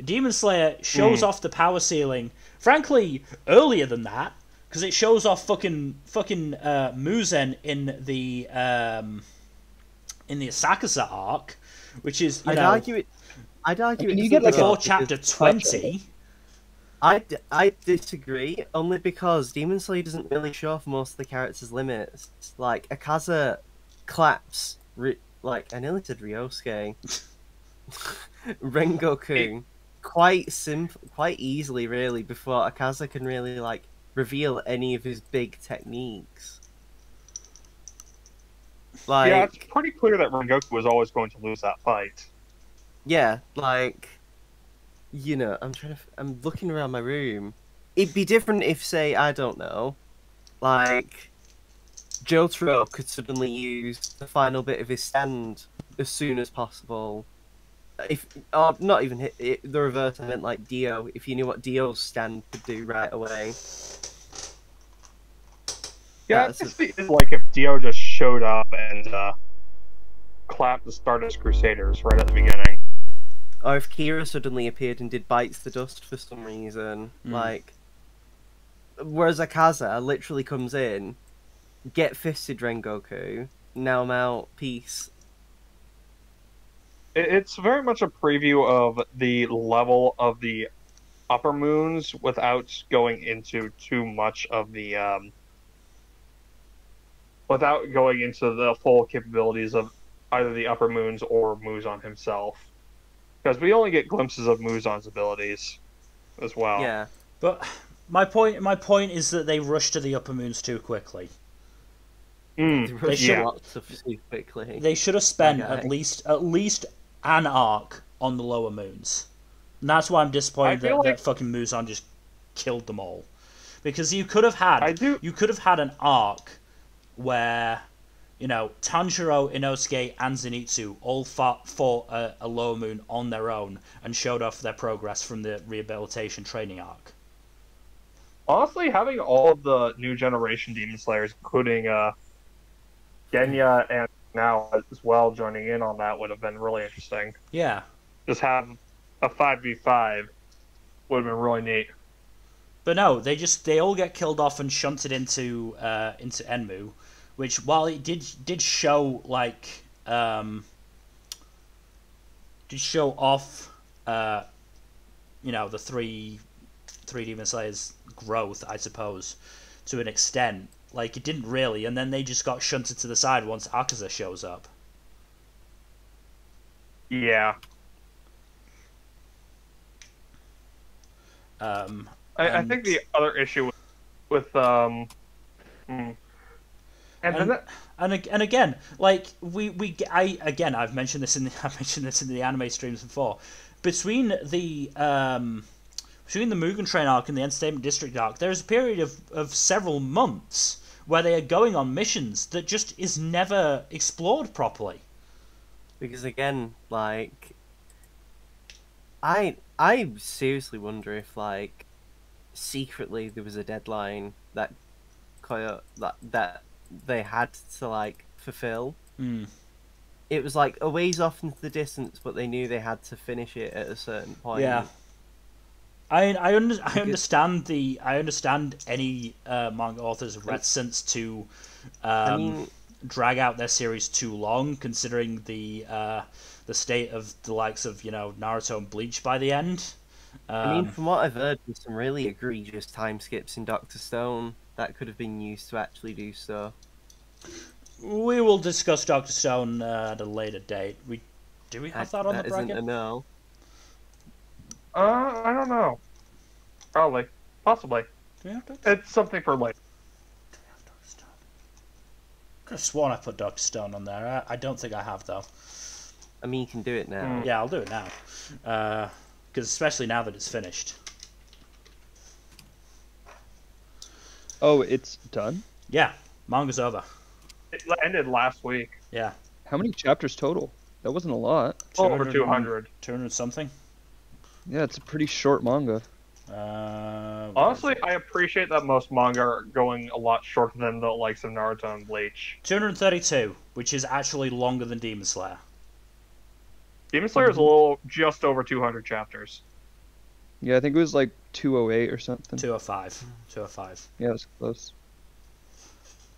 Speaker 1: Demon Slayer shows off the power ceiling, frankly, earlier than that, because it shows off fucking Muzen in the Asakusa arc, which is
Speaker 3: I'd argue
Speaker 1: you get before chapter 20.
Speaker 3: I disagree, only because Demon Slayer doesn't really show off most of the characters' limits. Like, Akaza claps, like, I nearly said Ryosuke, Rengoku, quite easily, really, before Akaza can really, like, reveal any of his big techniques. Like,
Speaker 2: yeah, it's pretty clear that Rengoku was always going to lose that fight.
Speaker 3: Yeah, like, you know, I'm looking around my room. It'd be different if, say, I don't know, like, Jotaro could suddenly use the final bit of his stand as soon as possible. Or not even hit the reverse, I meant like Dio, if you knew what Dio's stand could do right away.
Speaker 2: Yeah, it's like if Dio just showed up and clapped the Stardust Crusaders right at the beginning.
Speaker 3: Or if Kira suddenly appeared and did Bites the Dust for some reason. Like, whereas Akaza literally comes in, get fisted Rengoku, now I'm out, peace.
Speaker 2: It's very much a preview of the level of the upper moons without going into too much of the without going into the full capabilities of either the upper moons or Muzan himself. Because we only get glimpses of Muzan's abilities as well.
Speaker 3: Yeah.
Speaker 1: But my point is that they rush to the upper moons too quickly.
Speaker 3: They
Speaker 1: should
Speaker 3: lots of too quickly.
Speaker 1: They should have spent at least an arc on the lower moons. And that's why I'm disappointed that fucking Muzan just killed them all. Because you could have had an arc where, you know, Tanjiro, Inosuke, and Zenitsu all fought a lower moon on their own and showed off their progress from the rehabilitation training arc.
Speaker 2: Honestly, having all of the new generation Demon Slayers, including Genya and now as well joining in on that would have been really interesting.
Speaker 1: Yeah.
Speaker 2: Just have a 5v5 would have been really neat.
Speaker 1: But no, they all get killed off and shunted into Enmu, which while it did show like did show off the three Demon Slayers growth, I suppose, to an extent. Like, it didn't really, and then they just got shunted to the side once Akaza shows up.
Speaker 2: Yeah. I think the other issue with and
Speaker 1: again, like I've mentioned this in the anime streams before. Between the Mugen Train arc and the Entertainment District arc, there's a period of several months where they are going on missions that just is never explored properly.
Speaker 3: Because again, like, I seriously wonder if, like, secretly there was a deadline that that they had to, like, fulfill. It was like a ways off into the distance, but they knew they had to finish it at a certain point.
Speaker 1: Yeah. I understand any manga author's reticence to drag out their series too long, considering the state of the likes of Naruto and Bleach by the end.
Speaker 3: From what I've heard, there's some really egregious time skips in Dr. Stone that could have been used to actually do so.
Speaker 1: We will discuss Dr. Stone at a later date. Do we have that on the bracket?
Speaker 3: Isn't a no.
Speaker 2: I don't know. Probably. Possibly.
Speaker 1: Do we have Dr.
Speaker 2: It's something for later.
Speaker 1: Do we have Dr. Stone? I could have sworn I put Dr. Stone on there. I don't think I have, though.
Speaker 3: I mean, you can do it now.
Speaker 1: Yeah, I'll do it now. Because especially now that it's finished.
Speaker 5: Oh, it's done?
Speaker 1: Yeah, manga's over.
Speaker 2: It ended last week.
Speaker 1: Yeah.
Speaker 5: How many chapters total? That wasn't a lot.
Speaker 2: Over 200.
Speaker 1: 200 something.
Speaker 5: Yeah, it's a pretty short manga.
Speaker 2: Honestly, I appreciate that most manga are going a lot shorter than the likes of Naruto and Bleach.
Speaker 1: 232, which is actually longer than Demon Slayer.
Speaker 2: Demon Slayer is a little just over 200 chapters.
Speaker 5: Yeah, I think it was like 208 or something.
Speaker 1: 205. 205.
Speaker 5: Yeah, it was close.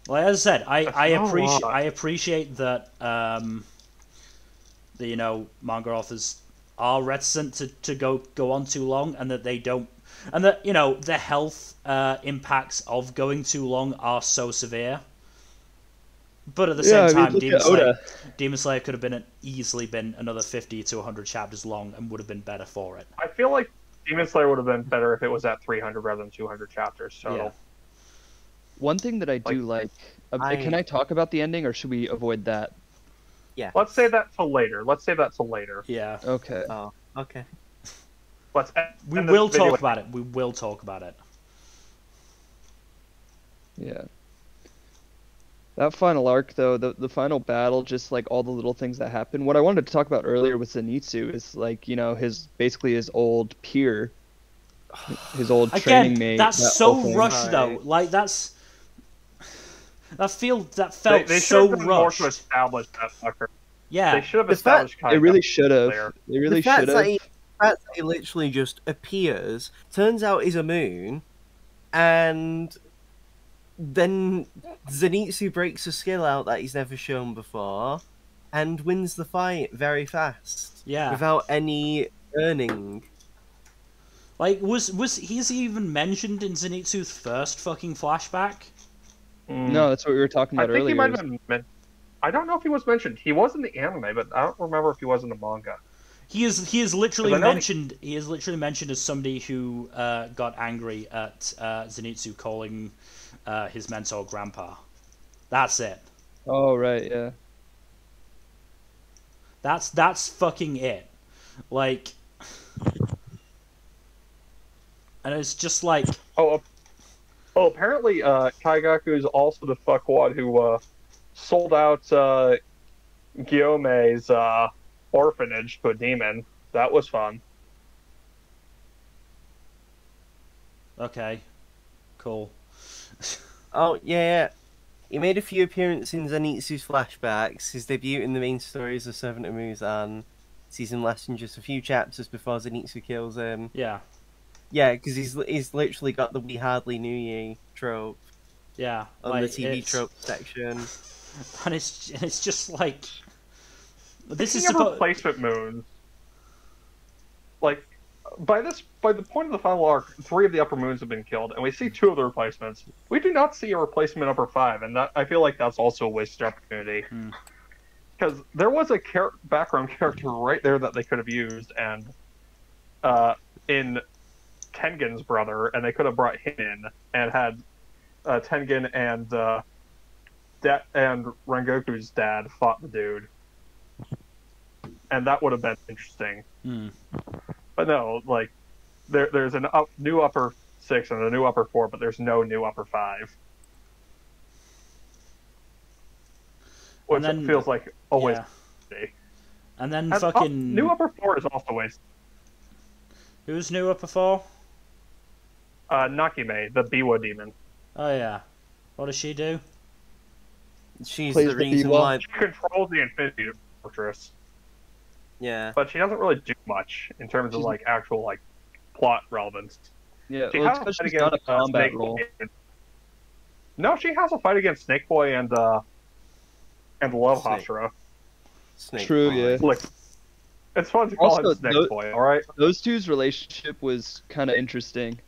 Speaker 1: Well, as I said, I
Speaker 2: a
Speaker 1: appreciate that the manga authors are reticent to go on too long, and that they don't, and that the health impacts of going too long are so severe. But at the same time, Demon Slayer could have easily been another 50 to 100 chapters long and would have been better for it.
Speaker 2: I feel like Demon Slayer would have been better if it was at 300 rather than 200 chapters total.
Speaker 1: Yeah.
Speaker 5: One thing that I do like, can I talk about the ending, or should we avoid that?
Speaker 3: Yeah.
Speaker 2: Let's say that till later.
Speaker 1: Yeah.
Speaker 5: Okay.
Speaker 3: Oh, okay.
Speaker 1: We will talk about it. We will talk about it.
Speaker 5: Yeah. That final arc, though, the final battle, just like all the little things that happen. What I wanted to talk about earlier with Zenitsu is like, his old peer, his old training mate.
Speaker 1: That's so rushed, though. Like that felt
Speaker 2: they
Speaker 1: so
Speaker 2: rushed.
Speaker 1: rushed.
Speaker 2: More to establish that fucker.
Speaker 1: Yeah,
Speaker 2: they should have established.
Speaker 5: They really should have. They really should have.
Speaker 3: The fact that he literally just appears, turns out he's a moon, and then Zenitsu breaks a skill out that he's never shown before, and wins the fight very fast.
Speaker 1: Yeah,
Speaker 3: without any earning.
Speaker 1: Like, he's even mentioned in Zenitsu's first fucking flashback?
Speaker 5: No, that's what we were talking about earlier.
Speaker 2: I think he might have been. I don't know if he was mentioned. He was in the anime, but I don't remember if he was in the manga.
Speaker 1: He is literally mentioned. He is literally mentioned as somebody who got angry at Zenitsu calling his mentor Grandpa. That's it.
Speaker 5: Oh right, yeah.
Speaker 1: That's fucking it. Like, and it's just like.
Speaker 2: Apparently, Kaigaku is also the fuckwad who sold out Guillaume's orphanage to a demon. That was fun.
Speaker 1: Okay. Cool.
Speaker 3: Oh, yeah. He made a few appearances in Zenitsu's flashbacks. His debut in the main stories of Servant of Muzan sees him lasting just a few chapters before Zenitsu kills him.
Speaker 1: Yeah.
Speaker 3: Yeah, because he's literally got the "We hardly knew ye" trope
Speaker 1: Yeah.
Speaker 3: on
Speaker 1: like,
Speaker 3: the TV trope section.
Speaker 1: And it's just like this is
Speaker 2: Speaking of
Speaker 1: supposed.
Speaker 2: replacement moons, like by the point of the final arc, 3 of the upper moons have been killed, and we see 2 of the replacements. We do not see a replacement upper 5, and that I feel like that's also a wasted opportunity. Because there was a background character right there that they could have used, and in Tengen's brother, and they could have brought him in and had Tengen and Rengoku's dad fought the dude, and that would have been interesting. But no, like there's a new upper 6 and a new upper 4, but there's no new upper 5. Which
Speaker 1: then,
Speaker 2: feels like a waste.
Speaker 1: And then fucking
Speaker 2: new upper 4 is also waste.
Speaker 1: Who's new upper 4?
Speaker 2: Nakime, the Biwa demon.
Speaker 1: Oh yeah. What does she do?
Speaker 3: She's
Speaker 5: Plays
Speaker 3: the
Speaker 5: the
Speaker 3: reason
Speaker 5: Biwa.
Speaker 3: why.
Speaker 2: She controls the Infinity Fortress,
Speaker 3: Yeah.
Speaker 2: but she doesn't really do much in terms of like actual like plot relevance.
Speaker 5: Yeah,
Speaker 2: She
Speaker 5: well,
Speaker 2: has
Speaker 5: it's 'cause
Speaker 2: a fight
Speaker 5: she's not a
Speaker 2: against
Speaker 5: combat
Speaker 2: Snake
Speaker 5: role.
Speaker 2: Boy. No, she has a fight against Snake Boy and Love
Speaker 3: Snake.
Speaker 2: Hashira.
Speaker 3: Snake
Speaker 5: True,
Speaker 3: Boy.
Speaker 5: yeah.
Speaker 2: Look, it's fun to call
Speaker 5: Also,
Speaker 2: him Snake Boy, all right?
Speaker 5: Those two's relationship was kind of interesting.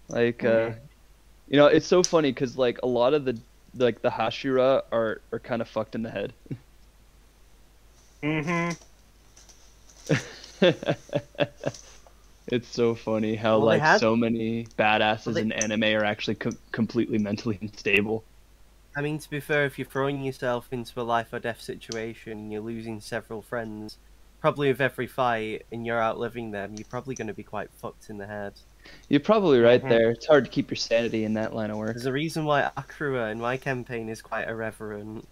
Speaker 5: Like, you know, it's so funny because like a lot of the Hashira are kind of fucked in the head.
Speaker 2: Mm-hmm.
Speaker 5: It's so funny how
Speaker 3: Well, they
Speaker 5: like
Speaker 3: have-
Speaker 5: so many badasses
Speaker 3: they-
Speaker 5: in anime are actually completely mentally unstable.
Speaker 3: I mean, to be fair, if you're throwing yourself into a life or death situation and you're losing several friends, probably with every fight, and you're outliving them, you're probably going to be quite fucked in the head.
Speaker 5: You're probably right
Speaker 2: Mhm.
Speaker 5: there. It's hard to keep your sanity in that line of work.
Speaker 3: There's a reason why Akrua in my campaign is quite irreverent.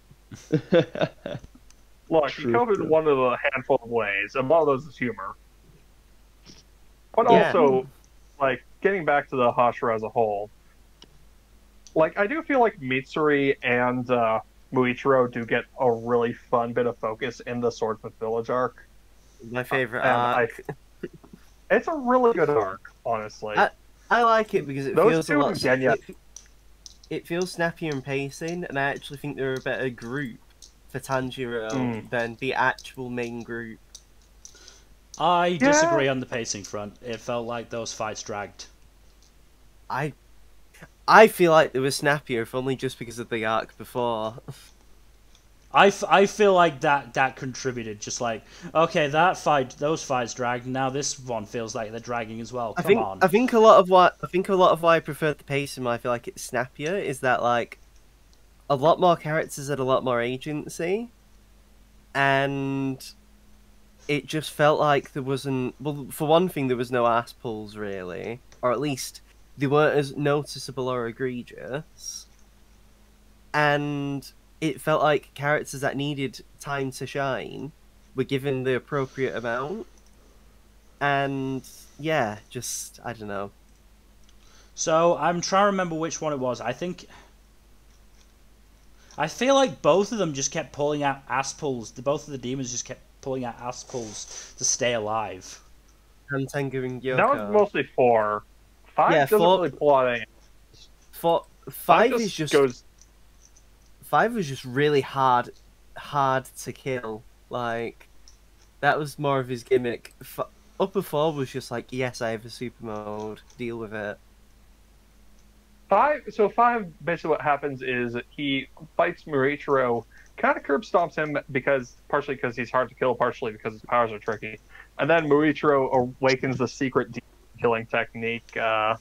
Speaker 2: Look,
Speaker 5: True,
Speaker 2: he covered
Speaker 5: true.
Speaker 2: one of a handful of ways, and one of those is humor. But
Speaker 3: Yeah.
Speaker 2: also, like, getting back to the Hashira as a whole, like, I do feel like Mitsuri and Muichiro do get a really fun bit of focus in the Swordsmith Village arc.
Speaker 3: My favorite
Speaker 2: And
Speaker 3: arc.
Speaker 2: it's a really good arc, honestly.
Speaker 3: I like it because it
Speaker 2: Those
Speaker 3: feels a
Speaker 2: two
Speaker 3: lot.
Speaker 2: and Genya.
Speaker 3: It feels snappier and pacing, and I actually think they're a better group for Tanjiro than the actual main group.
Speaker 1: I disagree on the pacing front. It felt like those fights dragged.
Speaker 3: I feel like they were snappier, if only just because of the arc before.
Speaker 1: I feel like that contributed. Just like, okay, those fights dragged. Now this one feels like they're dragging as well. Come on.
Speaker 3: I think a lot of why I preferred the pacing, why I feel like it's snappier, is that like a lot more characters had a lot more agency, and it just felt like there wasn't. Well, for one thing, there was no ass pulls really, or at least they weren't as noticeable or egregious, and it felt like characters that needed time to shine were given the appropriate amount. And yeah, just I don't know.
Speaker 1: So I'm trying to remember which one it was. I feel like both of them just kept pulling out ass pulls. Both of the demons just kept pulling out ass pulls to stay alive.
Speaker 3: Hantenga and Gyoko.
Speaker 2: That was mostly 4. 5
Speaker 3: Yeah,
Speaker 2: doesn't
Speaker 3: 4
Speaker 2: really pull out any.
Speaker 3: Five is just
Speaker 2: goes.
Speaker 3: 5 was just really hard to kill. Like that was more of his gimmick. Upper 4 was just like, yes, I have a super mode. Deal with it.
Speaker 2: 5. So 5, basically, what happens is he fights Murichiro, kind of curb stomps him partially because he's hard to kill, partially because his powers are tricky, and then Murichiro awakens the secret demon killing technique that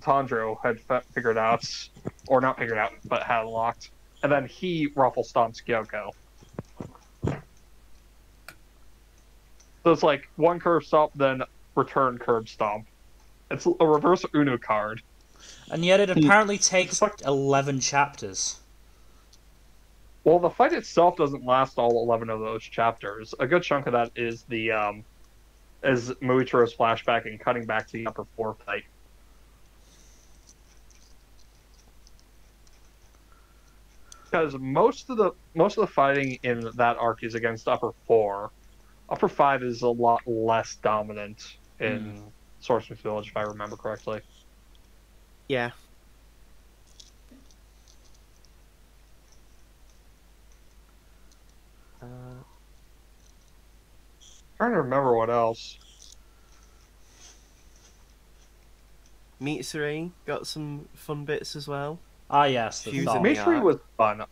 Speaker 2: Tanjiro had figured out, or not figured out, but had unlocked, and then he ruffle stomps Gyoko. So it's like one curb stomp, then return curb stomp. It's a reverse Uno card.
Speaker 1: And yet it apparently takes 11 chapters.
Speaker 2: Well, the fight itself doesn't last all 11 of those chapters. A good chunk of that is is Muichiro's flashback and cutting back to the upper 4 fight. because most of the fighting in that arc is against upper four. Upper five is a lot less dominant in Swordsman's Village, if I remember correctly.
Speaker 3: Yeah.
Speaker 2: Trying to remember what else.
Speaker 3: Mitsuri got some fun bits as well.
Speaker 1: Ah, yes, the
Speaker 3: She was in
Speaker 1: thought.
Speaker 3: the
Speaker 2: Mitri
Speaker 3: arc.
Speaker 2: was fun.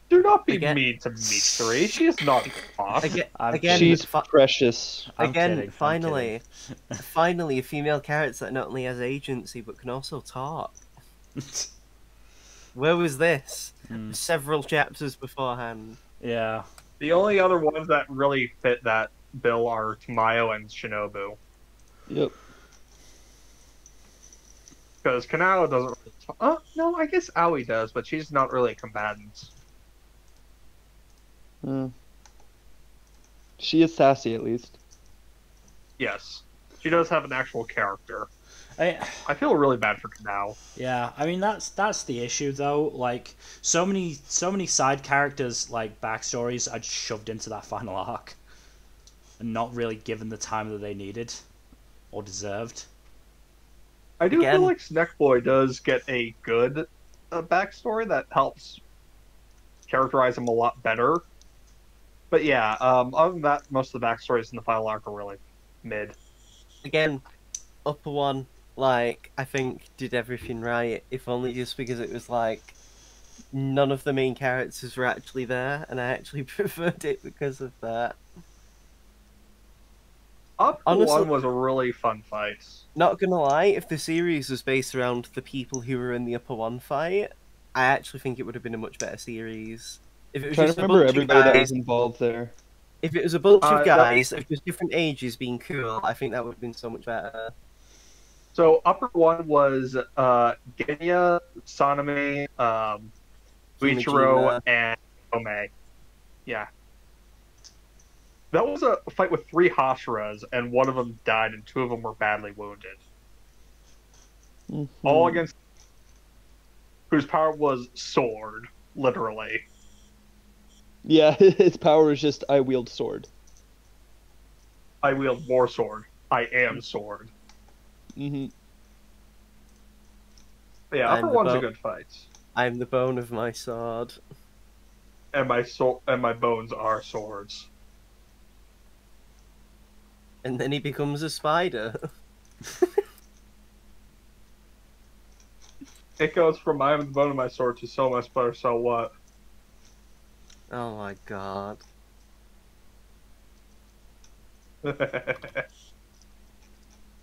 Speaker 2: Do not be
Speaker 3: Again-
Speaker 2: mean to Mitsuri. She is not boss.
Speaker 1: I'm
Speaker 3: Again,
Speaker 1: kidding.
Speaker 5: She's precious.
Speaker 1: I'm
Speaker 3: again,
Speaker 1: kidding, I'm
Speaker 3: finally, finally, a female character that not only has agency but can also talk. Where was this? Several chapters beforehand.
Speaker 1: Yeah.
Speaker 2: The only other ones that really fit that bill are Tamayo and Shinobu.
Speaker 5: Yep.
Speaker 2: Because Kanao doesn't really talk. No, I guess Aoi does, but she's not really a combatant.
Speaker 5: She is sassy, at least.
Speaker 2: Yes. She does have an actual character.
Speaker 1: I
Speaker 2: feel really bad for Kanao.
Speaker 1: Yeah, I mean that's the issue though. Like so many side characters like backstories are just shoved into that final arc, and not really given the time that they needed or deserved.
Speaker 2: I do
Speaker 3: Again-
Speaker 2: feel like Snackboy does get a good backstory that helps characterize him a lot better. But yeah, other than that, most of the backstories in the final arc are really mid.
Speaker 3: Again, upper one, like, I think did everything right, if only just because it was like none of the main characters were actually there, and I actually preferred it because of that.
Speaker 2: Up
Speaker 3: Honestly-
Speaker 2: one was a really fun fight.
Speaker 3: Not gonna lie, if the series was based around the people who were in the upper one fight, I actually think it would have been a much better series. If it was
Speaker 5: Trying to
Speaker 3: just a
Speaker 5: remember
Speaker 3: bunch of
Speaker 5: everybody that
Speaker 3: guys,
Speaker 5: was involved there.
Speaker 3: if it was a bunch of
Speaker 2: that-
Speaker 3: guys of just different ages being cool, I think that would have been so much better.
Speaker 2: So upper one was Genya, Saname, Buichiro,
Speaker 3: Fumijima.
Speaker 2: and Ome. Yeah. That was a fight with 3 Hashiras, and one of them died, and 2 of them were badly wounded. All against whose power was sword, literally.
Speaker 5: Yeah, his power is just I wield sword.
Speaker 2: I wield war sword. I am sword.
Speaker 5: Mm-hmm.
Speaker 2: But yeah,
Speaker 3: And
Speaker 2: upper
Speaker 3: the
Speaker 2: one's a
Speaker 3: bow-
Speaker 2: good fight.
Speaker 3: I'm the bone of my sword.
Speaker 2: And my bones are swords.
Speaker 3: And then he becomes a spider.
Speaker 2: It goes from I am the bone of my sword to so much better, so what?
Speaker 3: Oh my god.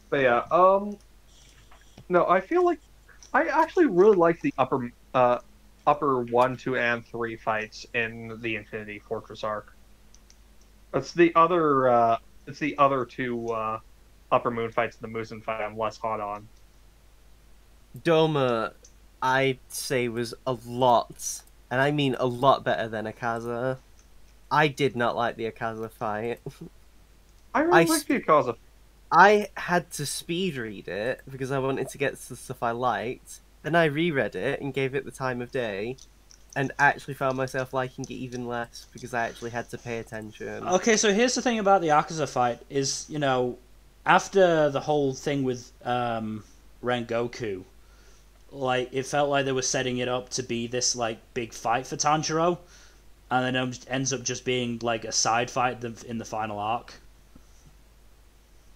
Speaker 2: But yeah, no, I feel like I actually really like the upper 1, 2, and 3 fights in the Infinity Fortress arc. It's the other 2 upper moon fights and the Musen fight I'm less hot on.
Speaker 3: Doma, I'd say, was a lot, and I mean a lot better than Akaza. I did not like the Akaza fight.
Speaker 2: I really
Speaker 3: I
Speaker 2: like the Akaza.
Speaker 3: I had to speed read it because I wanted to get to the stuff I liked. Then I reread it and gave it the time of day, and actually found myself liking it even less because I actually had to pay attention.
Speaker 1: Okay, so here's the thing about the Akaza fight is, you know, after the whole thing with Rengoku, like it felt like they were setting it up to be this like big fight for Tanjiro, and then it ends up just being like a side fight in the final arc.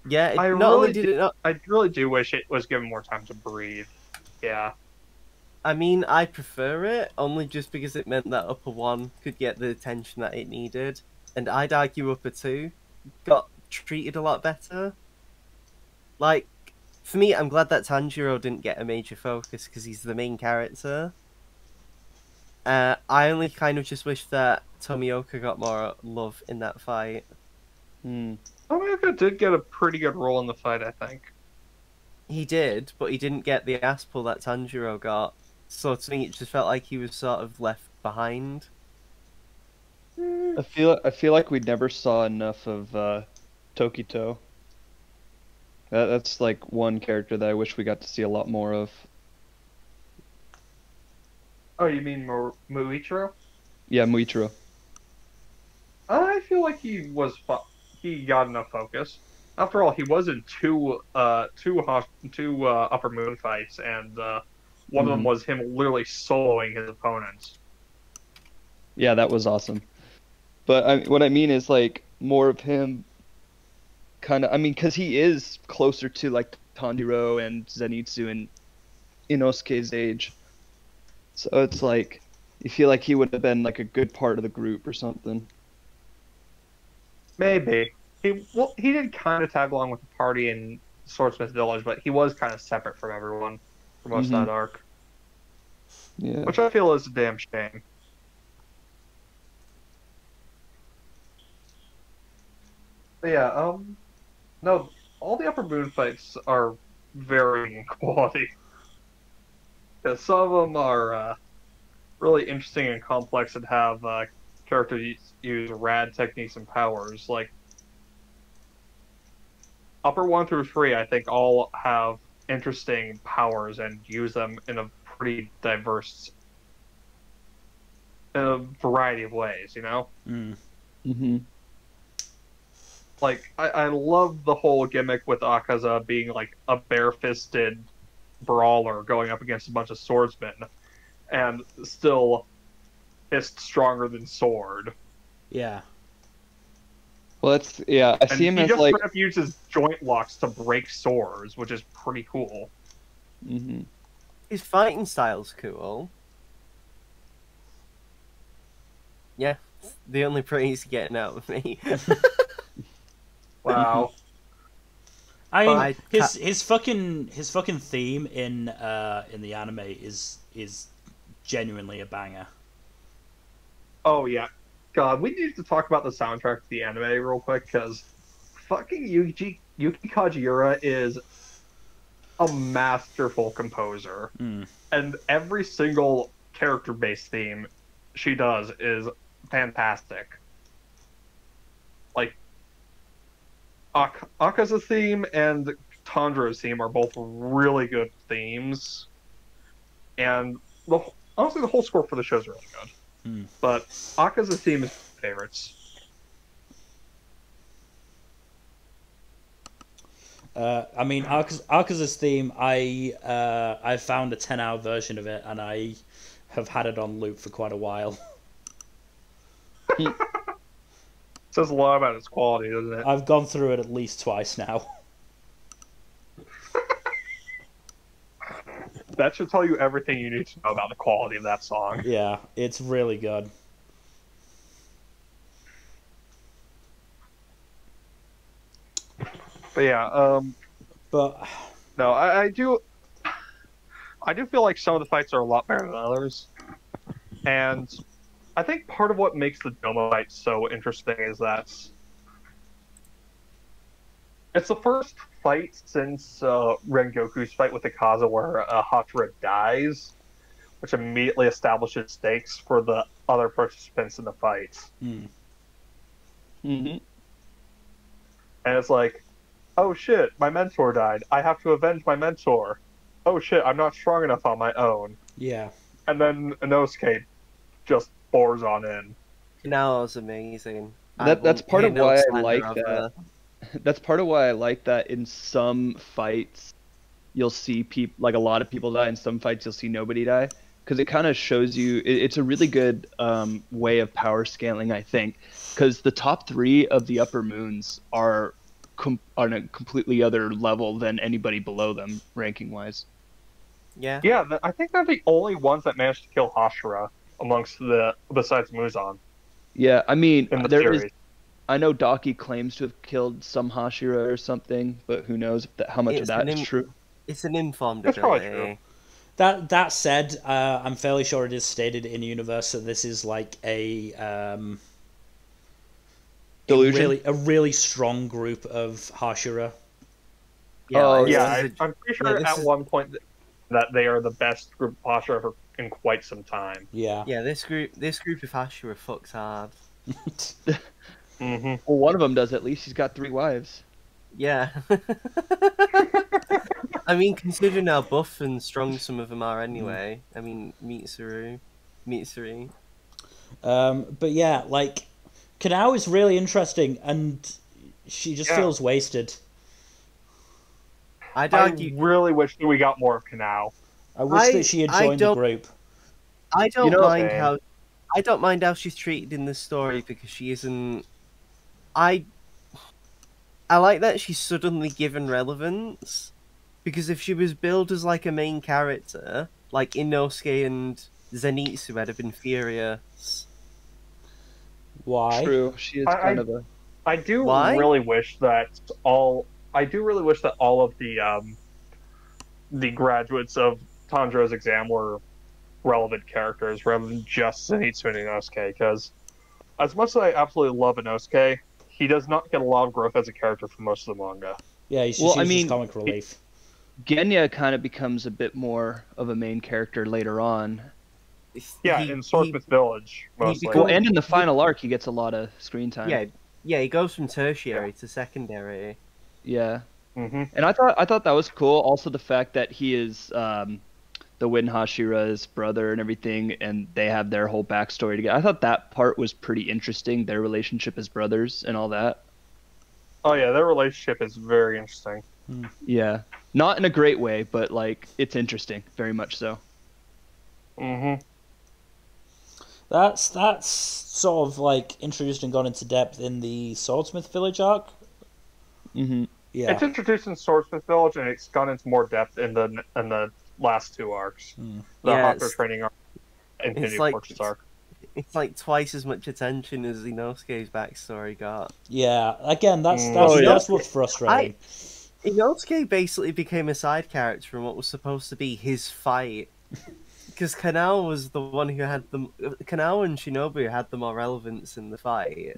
Speaker 3: Yeah,
Speaker 2: I
Speaker 3: not only
Speaker 2: really
Speaker 3: did it not.
Speaker 2: I really do wish it was given more time to breathe. Yeah.
Speaker 3: I mean, I prefer it only just because it meant that upper one could get the attention that it needed, and I'd argue upper two got treated a lot better. Like, for me, I'm glad that Tanjiro didn't get a major focus because he's the main character. I only kind of just wish that Tomioka got more love in that fight.
Speaker 2: Tomioka did get a pretty good role in the fight, I think.
Speaker 3: He did, but he didn't get the ass pull that Tanjiro got. So to me, it just felt like he was sort of left behind.
Speaker 5: I feel like we never saw enough of Tokito. That's like one character that I wish we got to see a lot more of.
Speaker 2: Oh, you mean Muichiro?
Speaker 5: Yeah, Muichiro.
Speaker 2: I feel like he got enough focus. After all, he was in two Upper Moon fights, and one of them
Speaker 5: Mhm.
Speaker 2: was him literally soloing his opponents.
Speaker 5: Yeah, that was awesome. But what I mean is like more of him kind of, I mean, because he is closer to like Tanjiro and Zenitsu and Inosuke's age. So it's like you feel like he would have been like a good part of the group or something.
Speaker 2: Maybe he did kind of tag along with the party in Swordsmith Village, but he was kind of separate from everyone for most of
Speaker 5: Hmm.
Speaker 2: that arc,
Speaker 5: Yeah.
Speaker 2: which I feel is a damn shame. But yeah, no, all the Upper Moon fights are varying in quality. Because some of them are really interesting and complex and have characters use rad techniques and powers. Like Upper 1 through 3, I think all have interesting powers and use them in a pretty diverse, in a variety of ways, you know?
Speaker 1: Mm.
Speaker 5: Hmm.
Speaker 2: Like, I love the whole gimmick with Akaza being like a bare-fisted brawler going up against a bunch of swordsmen and still fist stronger than sword.
Speaker 1: Yeah.
Speaker 5: Well, that's yeah. I see
Speaker 2: And
Speaker 5: him
Speaker 2: he
Speaker 5: as
Speaker 2: just
Speaker 5: like.
Speaker 2: straight up uses joint locks to break swords, which is pretty cool.
Speaker 5: Hmm.
Speaker 3: His fighting style's cool. Yeah, the only praise you're getting out of me.
Speaker 2: Wow.
Speaker 1: I mean,
Speaker 3: I
Speaker 1: his fucking theme in the anime is genuinely a banger.
Speaker 2: Oh yeah. God, we need to talk about the soundtrack to the anime real quick because fucking Yuki Kajiura is a masterful composer,
Speaker 1: Mm.
Speaker 2: and every single character-based theme she does is fantastic. Like Akaza's theme and Tanjiro's theme are both really good themes, and honestly, the whole score for the show is really good.
Speaker 1: Mm.
Speaker 2: But Akaza's theme is my favorites.
Speaker 1: I mean, Arkaza's theme. I found a 10-hour version of it, and I have had it on loop for quite a while.
Speaker 2: Says a lot about its quality, doesn't it?
Speaker 1: I've gone through it at least twice now.
Speaker 2: That should tell you everything you need to know about the quality of that song.
Speaker 1: Yeah, it's really good.
Speaker 2: But yeah,
Speaker 1: But
Speaker 2: no, I do feel like some of the fights are a lot better than others, and I think part of what makes the Doma fight so interesting is that it's the first fight since Rengoku's fight with Akaza where Hachira dies, which immediately establishes stakes for the other participants in the fight.
Speaker 1: mm,
Speaker 5: Hmm.
Speaker 2: And it's like, oh shit, my mentor died. I have to avenge my mentor. Oh shit, I'm not strong enough on my own.
Speaker 1: yeah,
Speaker 2: And then Inosuke just pours on in.
Speaker 3: Now was amazing.
Speaker 5: That's part of why I like
Speaker 3: of
Speaker 5: that. That's part of why I like that in some fights you'll see people like a lot of people die, in some fights you'll see nobody die, because it kind of shows you it's a really good way of power scaling, I think, because the top three of the Upper Moons are on a completely other level than anybody below them ranking wise.
Speaker 3: Yeah.
Speaker 2: Yeah, I think they're the only ones that managed to kill Hashira besides Muzan
Speaker 5: Yeah, I mean
Speaker 2: in the
Speaker 5: there is.
Speaker 2: series.
Speaker 5: I know Daki claims to have killed some Hashira or something, but who knows how much of
Speaker 3: It's
Speaker 5: that is true.
Speaker 3: It's an informed
Speaker 2: That's probably
Speaker 3: ability.
Speaker 1: That said, I'm fairly sure it is stated in universe that this is like
Speaker 5: Delusion?
Speaker 1: a really strong group of Hashira.
Speaker 3: Yeah,
Speaker 5: Oh,
Speaker 3: like,
Speaker 2: Yeah,
Speaker 3: this is
Speaker 2: I'm pretty
Speaker 3: yeah,
Speaker 2: sure
Speaker 3: this
Speaker 2: at
Speaker 3: is-
Speaker 2: one point that they are the best group of Hashira ever in quite some time.
Speaker 1: Yeah.
Speaker 3: yeah, this group of Ashura fucks hard.
Speaker 2: Mm-hmm.
Speaker 5: Well, one of them does at least. He's got 3 wives.
Speaker 3: Yeah. I mean, considering how buff and strong some of them are anyway. I mean, Mitsuru. Mitsuri.
Speaker 1: But yeah, like Kanao is really interesting, and she just feels wasted.
Speaker 3: I'd
Speaker 2: I
Speaker 3: argue.
Speaker 2: really wish that we got more of Kanao.
Speaker 1: I wish that she had joined the group.
Speaker 3: I don't
Speaker 5: know,
Speaker 3: mind
Speaker 2: same.
Speaker 3: how. I don't mind how she's treated in this story because she isn't. I like that she's suddenly given relevance. Because if she was billed as like a main character, like Inosuke and Zenitsu would have been furious.
Speaker 1: Why?
Speaker 5: True, she is kind of a.
Speaker 2: I do
Speaker 3: Why?
Speaker 2: really wish that all of the graduates of Tanjiro's exam were relevant characters rather than just Zenitsu and Inosuke, because as much as I absolutely love Inosuke, he does not get a lot of growth as a character for most of the manga.
Speaker 1: Yeah, he's just used as comic relief.
Speaker 5: Genya kind of becomes a bit more of a main character later on.
Speaker 2: Yeah, in Swordsmith Village, mostly.
Speaker 5: Well, and in the final arc, he gets a lot of screen time.
Speaker 3: Yeah, he goes from tertiary to secondary.
Speaker 5: Yeah.
Speaker 2: Mm-hmm.
Speaker 5: And I thought that was cool. Also, the fact that he is the Win Hashira's brother and everything, and they have their whole backstory together. I thought that part was pretty interesting. Their relationship as brothers and all that.
Speaker 2: Oh yeah, their relationship is very interesting.
Speaker 5: Yeah, not in a great way, but like it's interesting, very much so.
Speaker 2: Mm-hmm.
Speaker 1: That's sort of like introduced and gone into depth in the Swordsmith Village arc.
Speaker 5: Mm-hmm.
Speaker 1: Yeah,
Speaker 2: It's introduced in Swordsmith Village, and it's gone into more depth in the last two arcs. The Hopper training arc, Infinity Fortress arc.
Speaker 3: It's like twice as much attention as Inosuke's backstory got.
Speaker 1: Yeah, again, that's what's frustrating.
Speaker 3: Inosuke basically became a side character from what was supposed to be his fight. Because Kanao was the one who had them. Kanao and Shinobu had the more relevance in the fight.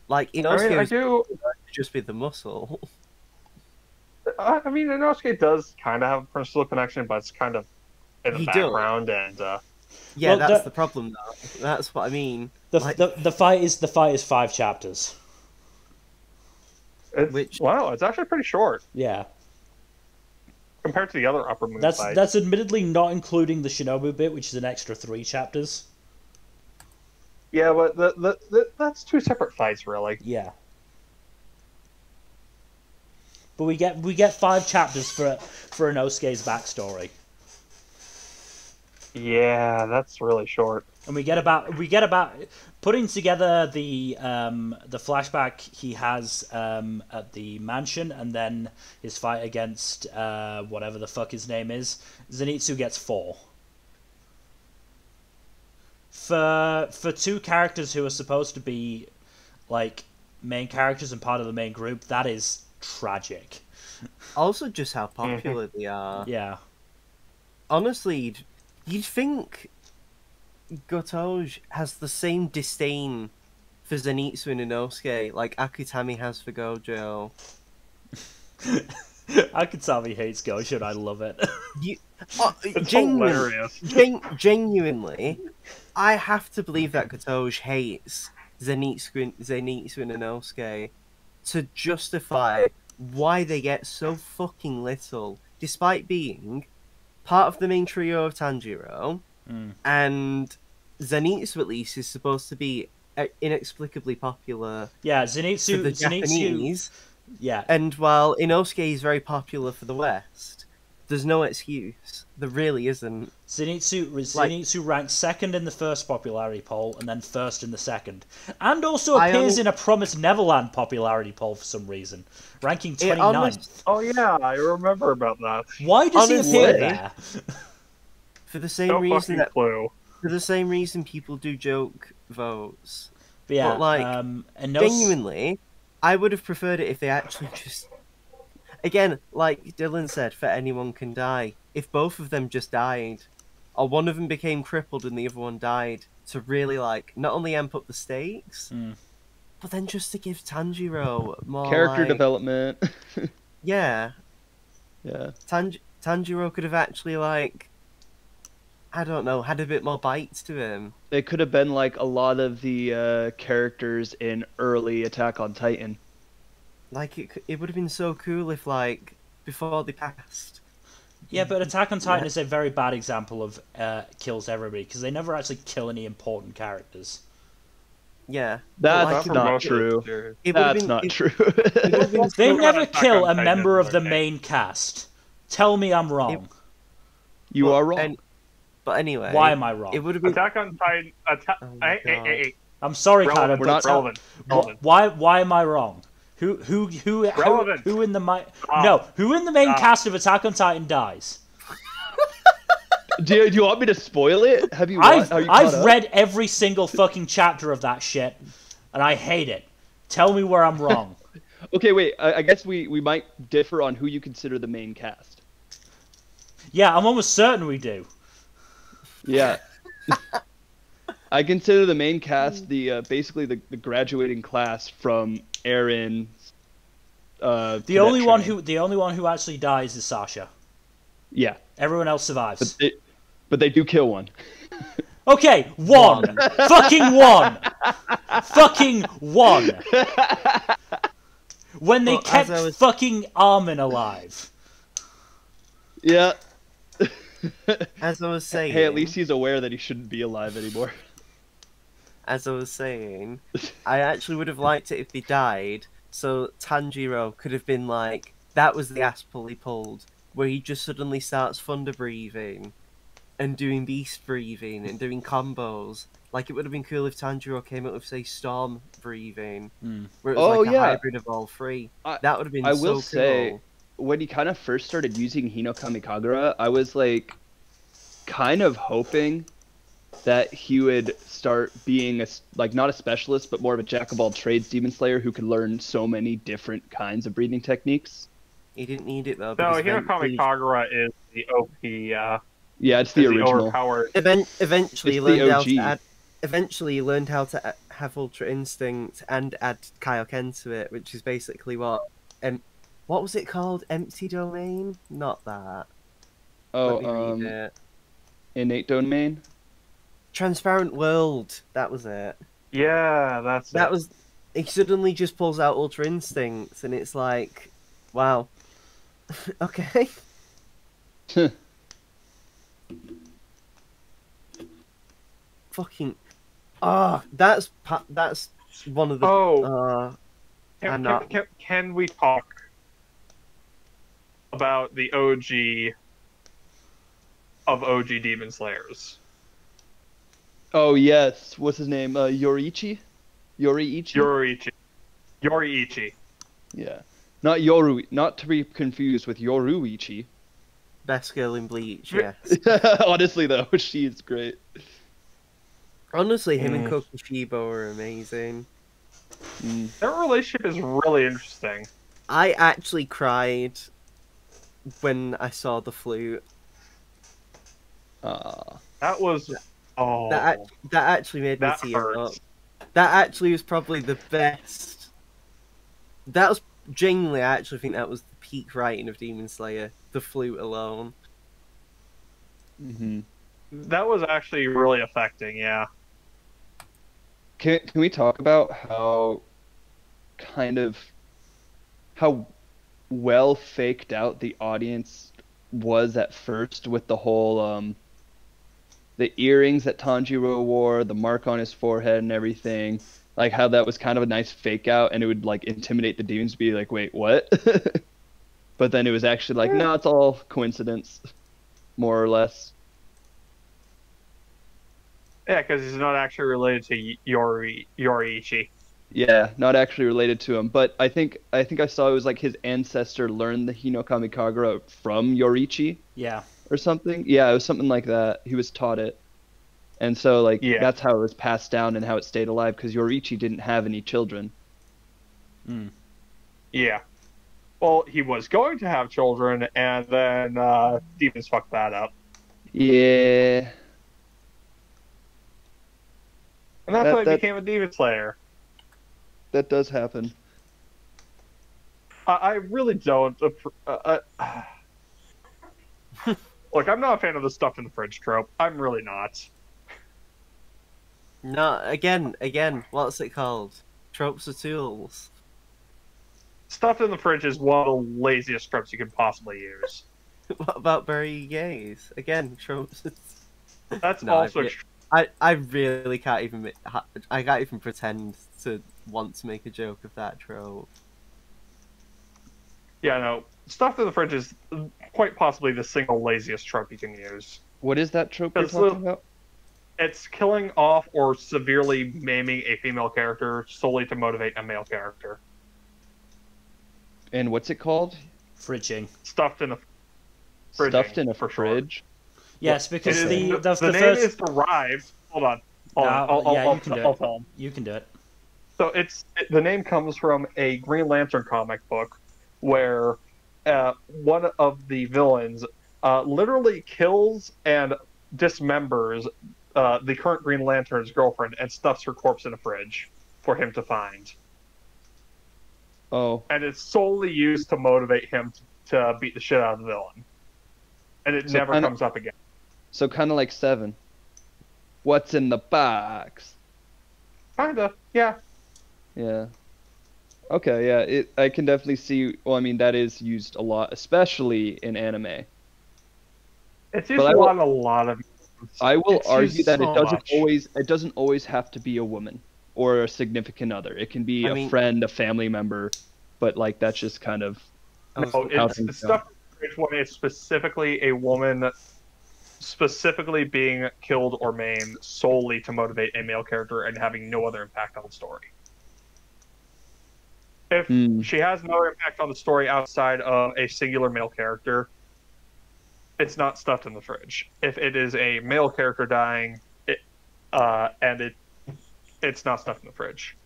Speaker 3: Like Inosuke was just be the muscle.
Speaker 2: I mean, Inosuke does kind of have a personal connection, but it's kind of in the background, and
Speaker 3: yeah, that's the problem, though. That's what I mean.
Speaker 1: The fight is 5 chapters.
Speaker 2: It's actually pretty short.
Speaker 1: Yeah.
Speaker 2: Compared to the other Upper Moon fights.
Speaker 1: That's admittedly not including the Shinobu bit, which is an extra 3 chapters.
Speaker 2: Yeah, but that's 2 separate fights, really.
Speaker 1: Yeah. But we get 5 chapters for Inosuke's backstory.
Speaker 2: Yeah, that's really short.
Speaker 1: And we get about putting together the flashback he has at the mansion, and then his fight against whatever the fuck his name is. Zenitsu gets 4. For 2 characters who are supposed to be like main characters and part of the main group, that is tragic.
Speaker 3: Also, just how popular they are.
Speaker 1: Yeah.
Speaker 3: Honestly, you'd think Gotouge has the same disdain for Zenitsu and Inosuke like Akutami has for Gojo.
Speaker 1: Akutami hates Gojo, and I love it.
Speaker 2: It's hilarious.
Speaker 3: Genuinely, I have to believe that Gotouge hates Zenitsu and Inosuke to justify why they get so fucking little, despite being part of the main trio of Tanjiro, and Zenitsu at least is supposed to be inexplicably popular.
Speaker 1: Yeah,
Speaker 3: for the
Speaker 1: Zenitsu.
Speaker 3: Japanese.
Speaker 1: Yeah,
Speaker 3: And while Inosuke is very popular for the West, there's no excuse. There really isn't.
Speaker 1: Zenitsu ranks 2nd in the first popularity poll, and then 1st in the second, and also appears in a Promised Neverland popularity poll for some reason, ranking 29th.
Speaker 2: Oh yeah, I remember about that.
Speaker 1: Why does he appear there?
Speaker 3: For the same reason that
Speaker 2: clue.
Speaker 3: For the same reason people do joke votes.
Speaker 1: But yeah,
Speaker 3: but like genuinely, I would have preferred it if they actually just. Again, like Dylan said, for anyone can die. If both of them just died, or one of them became crippled and the other one died, to really like not only amp up the stakes, but then just to give Tanjiro more
Speaker 5: character development.
Speaker 3: Yeah.
Speaker 5: Yeah.
Speaker 3: Tanjiro could have actually like, I don't know, had a bit more bites to him.
Speaker 5: It could have been like a lot of the characters in early Attack on Titan.
Speaker 3: Like it would have been so cool if like before they passed,
Speaker 1: Yeah, but Attack on Titan is a very bad example of kills everybody, because they never actually kill any important characters.
Speaker 3: Yeah.
Speaker 5: That's
Speaker 2: for
Speaker 5: not
Speaker 2: most of the
Speaker 5: true.
Speaker 2: series.
Speaker 3: It would've
Speaker 5: That's
Speaker 3: been-
Speaker 5: not
Speaker 3: it-
Speaker 5: true.
Speaker 3: It would've been
Speaker 1: They
Speaker 3: so-
Speaker 1: never
Speaker 2: Attack
Speaker 1: kill
Speaker 2: on
Speaker 1: a
Speaker 2: Titan
Speaker 1: member
Speaker 2: is
Speaker 1: of the
Speaker 2: okay.
Speaker 1: main cast. Tell me I'm wrong.
Speaker 5: You are wrong.
Speaker 3: But anyway,
Speaker 1: Why am I wrong?
Speaker 3: It would have been.
Speaker 2: Attack on Titan.
Speaker 3: Oh my God.
Speaker 1: I'm sorry, Kyle,
Speaker 2: Relevant.
Speaker 5: We're
Speaker 1: but
Speaker 5: not-
Speaker 2: relevant. Relevant.
Speaker 1: why am I wrong? Who
Speaker 2: Relevant.
Speaker 1: who in the
Speaker 2: Stop.
Speaker 1: no who in the main
Speaker 2: Stop.
Speaker 1: cast of Attack on Titan dies?
Speaker 5: Do you want me to spoil it? Have you?
Speaker 1: I've
Speaker 5: are you caught up?
Speaker 1: read every single fucking chapter of that shit, and I hate it. Tell me where I'm wrong.
Speaker 5: Okay, wait. I guess we might differ on who you consider the main cast.
Speaker 1: Yeah, I'm almost certain we do.
Speaker 5: Yeah. I consider the main cast the basically the graduating class from Eren.
Speaker 1: The only one who actually dies is Sasha.
Speaker 5: Yeah,
Speaker 1: Everyone else survives.
Speaker 5: but they do kill one.
Speaker 1: Okay, one. Fucking one. Fucking one. When they
Speaker 3: Well,
Speaker 1: kept
Speaker 3: as I was-
Speaker 1: fucking Armin alive.
Speaker 5: Yeah.
Speaker 3: As I was saying.
Speaker 5: Hey, at least he's aware that he shouldn't be alive anymore.
Speaker 3: As I was saying, I actually would have liked it if they died, so Tanjiro could have been like, that was the ass pull he pulled, where he just suddenly starts thunder breathing, and doing beast breathing, and doing combos. Like, it would have been cool if Tanjiro came up with, say, storm breathing, where it was
Speaker 5: Oh,
Speaker 3: like a
Speaker 5: yeah.
Speaker 3: hybrid of all three. That would have been
Speaker 5: I
Speaker 3: so
Speaker 5: will
Speaker 3: cool.
Speaker 5: say, when he kind of first started using Hino Kamikagura, I was like, kind of hoping that he would start being not a specialist, but more of a jack of all trades Demon Slayer who could learn so many different kinds of breathing techniques.
Speaker 3: He didn't need it, though.
Speaker 2: No,
Speaker 3: because
Speaker 2: Hinokami Kagura is the OP.
Speaker 5: Yeah, it's the
Speaker 2: is
Speaker 5: original.
Speaker 2: overpowered.
Speaker 3: Eventually, he
Speaker 5: It's the
Speaker 3: learned how
Speaker 5: OG.
Speaker 3: to add. Eventually, he learned how to have Ultra Instinct and add Kaioken to it, which is basically what was it called? Empty Domain? Not that. Let me read it.
Speaker 5: Innate domain.
Speaker 3: Transparent World. That was it.
Speaker 2: Yeah, that's
Speaker 3: That
Speaker 2: it.
Speaker 3: was. He suddenly just pulls out Ultra Instincts, and it's like, wow. Okay. Fucking. That's one of the.
Speaker 2: Oh.
Speaker 3: I'm not-
Speaker 2: Can we talk about the OG of OG Demon Slayers?
Speaker 5: Oh yes, what's his name? Yoriichi.
Speaker 2: Yoriichi.
Speaker 5: Yeah, not Yoru. Not to be confused with Yoruichi.
Speaker 3: Best girl in Bleach, yes.
Speaker 5: Honestly, though, she is great.
Speaker 3: Honestly, him and Kokishibo are amazing.
Speaker 2: Their relationship is really interesting.
Speaker 3: I actually cried when I saw the flute.
Speaker 2: That was
Speaker 3: That actually made me
Speaker 2: that
Speaker 3: tear up.
Speaker 2: hurts.
Speaker 3: That actually was probably the best. That was genuinely, I actually think that was the peak writing of Demon Slayer. The flute alone.
Speaker 2: That was actually really affecting. Yeah.
Speaker 5: Can we talk about how well faked out the audience was at first with the whole the earrings that Tanjiro wore, the mark on his forehead and everything, like how that was kind of a nice fake out and it would like intimidate the demons to be like, wait, what? But then it was actually like, no, it's all coincidence, more or less.
Speaker 2: Yeah, because he's not actually related to Yoriichi.
Speaker 5: Yeah, not actually related to him, but I think I saw it was like his ancestor learned the Hino Kamikagura from Yoriichi.
Speaker 1: Yeah.
Speaker 5: Or something. Yeah, it was something like that. He was taught it. And so, like, that's how it was passed down and how it stayed alive, because Yoriichi didn't have any children.
Speaker 2: Yeah. Well, he was going to have children, and then demons fucked that up.
Speaker 5: Yeah.
Speaker 2: And that's why he became a demon slayer.
Speaker 5: That does happen.
Speaker 2: I really don't... Look, I'm not a fan of the stuff in the fridge trope. I'm really not.
Speaker 3: No, again, what's it called? Tropes are tools.
Speaker 2: Stuff in the fridge is one of the laziest tropes you can possibly use.
Speaker 3: What about Bury Gaze? Again, tropes.
Speaker 2: That's
Speaker 3: No,
Speaker 2: also
Speaker 3: I really can't even I can't even pretend to want to make a joke of that trope.
Speaker 2: yeah, no. Stuffed in the fridge is quite possibly the single laziest trope you can use.
Speaker 5: What is that trope you're
Speaker 2: Because
Speaker 5: talking about?
Speaker 2: it's killing off or severely maiming a female character solely to motivate a male character.
Speaker 5: And what's it called?
Speaker 1: Fridging.
Speaker 2: Stuffed in a fridging,
Speaker 5: Stuffed in a
Speaker 2: for sure.
Speaker 5: fridge.
Speaker 1: Yes, because the
Speaker 2: name
Speaker 1: first.
Speaker 2: is derived. Hold on.
Speaker 1: You can do
Speaker 2: I'll
Speaker 1: it.
Speaker 2: tell him.
Speaker 1: You can do it.
Speaker 2: So the name comes from a Green Lantern comic book where one of the villains literally kills and dismembers the current Green Lantern's girlfriend and stuffs her corpse in a fridge for him to find.
Speaker 5: Oh.
Speaker 2: And it's solely used to motivate him to beat the shit out of the villain. And it never comes up again.
Speaker 5: So kind of like Seven. What's in the box?
Speaker 2: Kinda, yeah.
Speaker 5: Yeah. Okay, yeah. I can definitely see. Well, I mean, that is used a lot, especially in anime.
Speaker 2: It's used a lot of.
Speaker 5: I will
Speaker 2: It's
Speaker 5: argue
Speaker 2: used
Speaker 5: that
Speaker 2: so
Speaker 5: it doesn't always have to be a woman or a significant other. It can be a friend, a family member, but like that's just kind of.
Speaker 2: No, it's stuff when it's specifically a woman specifically being killed or maimed solely to motivate a male character and having no other impact on the story. If she has no impact on the story outside of a singular male character, it's not stuffed in the fridge. If it is a male character dying, it's not stuffed in the fridge.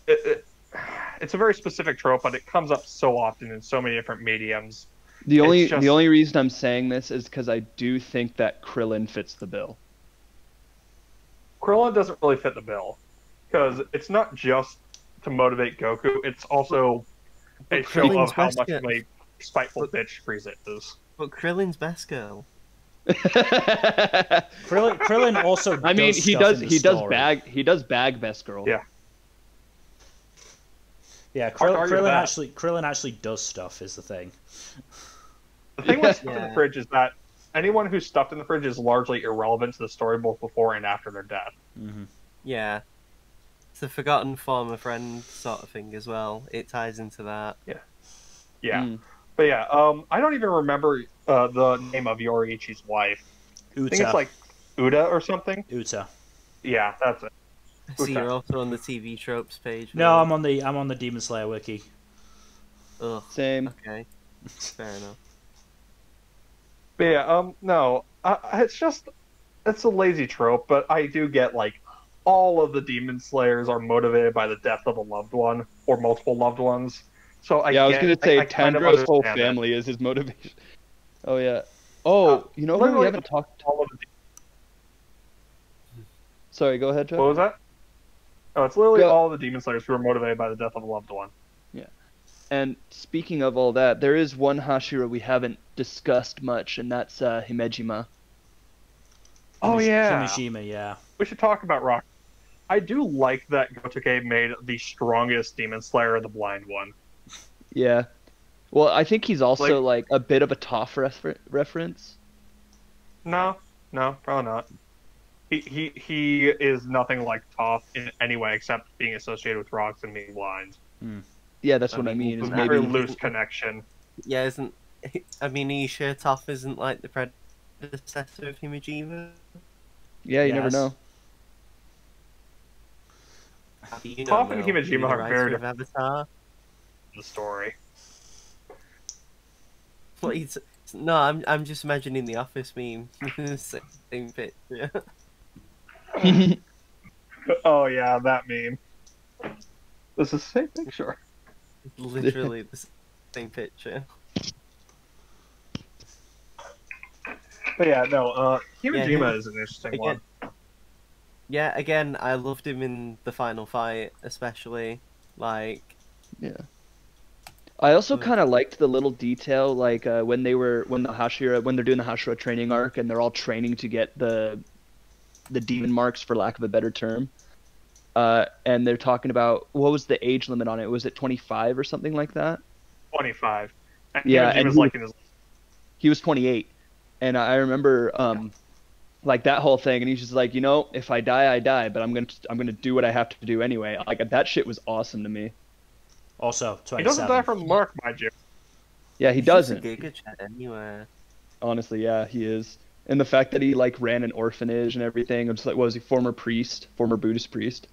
Speaker 2: It's a very specific trope, but it comes up so often in so many different mediums.
Speaker 5: The only reason I'm saying this is because I do think that Krillin fits the bill.
Speaker 2: Krillin doesn't really fit the bill because it's not just to motivate Goku; it's also a show of how much of a spiteful bitch Frieza is.
Speaker 3: But Krillin's best girl.
Speaker 1: Krillin also.
Speaker 5: I mean, he does bag best girl.
Speaker 2: Yeah.
Speaker 1: Yeah, Krillin actually does stuff. Is the thing.
Speaker 2: The thing with stuff in the fridge is that anyone who's stuffed in the fridge is largely irrelevant to the story both before and after their death.
Speaker 1: Mm-hmm.
Speaker 3: Yeah. It's a forgotten former friend sort of thing as well. It ties into that.
Speaker 2: Yeah. Yeah. But yeah, I don't even remember the name of Yoriichi's wife.
Speaker 1: Uta.
Speaker 2: I think it's like Uda or something.
Speaker 1: Uta.
Speaker 2: Yeah, that's it.
Speaker 3: So you're also on the TV tropes page.
Speaker 1: No, I'm on the Demon Slayer wiki.
Speaker 3: Ugh.
Speaker 5: Same.
Speaker 3: Okay. Fair enough.
Speaker 2: But yeah, no, it's a lazy trope, but I do get like all of the Demon Slayers are motivated by the death of a loved one or multiple loved ones. So I was
Speaker 5: gonna say Tanjiro's whole family is his motivation. Oh yeah. Oh, you know who we haven't talked. Sorry, go ahead, Jeff.
Speaker 2: What was that? Oh, it's literally all the Demon Slayers who are motivated by the death of a loved one.
Speaker 5: Yeah. And speaking of all that, there is one Hashira we haven't discussed much, and that's Himejima.
Speaker 2: Oh yeah.
Speaker 1: Himejima, yeah.
Speaker 2: We should talk about Rock. I do like that Gotoke made the strongest Demon Slayer the blind one.
Speaker 5: Yeah. Well, I think he's also like a bit of a Toph reference.
Speaker 2: No, probably not. He is nothing like Toph in any way except being associated with rocks and being blind.
Speaker 5: Yeah, that's what I mean.
Speaker 2: It's a very loose connection.
Speaker 3: Yeah, are you sure Toph isn't like the predecessor of Himejima?
Speaker 5: Yeah, you never know.
Speaker 2: Toph and Himejima are very different.
Speaker 3: Avatar.
Speaker 2: The story.
Speaker 3: No, I'm just imagining the Office meme. Same picture.
Speaker 2: Oh yeah, that meme. This is the same picture.
Speaker 3: Literally the same picture.
Speaker 2: But yeah, no, Himejima is an interesting one.
Speaker 3: Yeah, again, I loved him in the final fight, especially. Yeah.
Speaker 5: I also kind of liked the little detail, like when they're doing the Hashira training arc, and they're all training to get the demon marks, for lack of a better term. And they're talking about what was the age limit on it? Was it 25 or something like that?
Speaker 2: 25. And
Speaker 5: yeah,
Speaker 2: and
Speaker 5: he was 28, and I remember like that whole thing, and he's just like, if I die, I die, but I'm gonna do what I have to do anyway. Like that shit was awesome to me.
Speaker 1: Also,
Speaker 2: He doesn't
Speaker 1: 27.
Speaker 2: die from the mark, mind you.
Speaker 5: Yeah, he
Speaker 3: He's just a
Speaker 5: doesn't.
Speaker 3: Giga Chad anywhere.
Speaker 5: Honestly, yeah, he is. And the fact that he like ran an orphanage and everything, I'm just like, what was he, former Buddhist priest?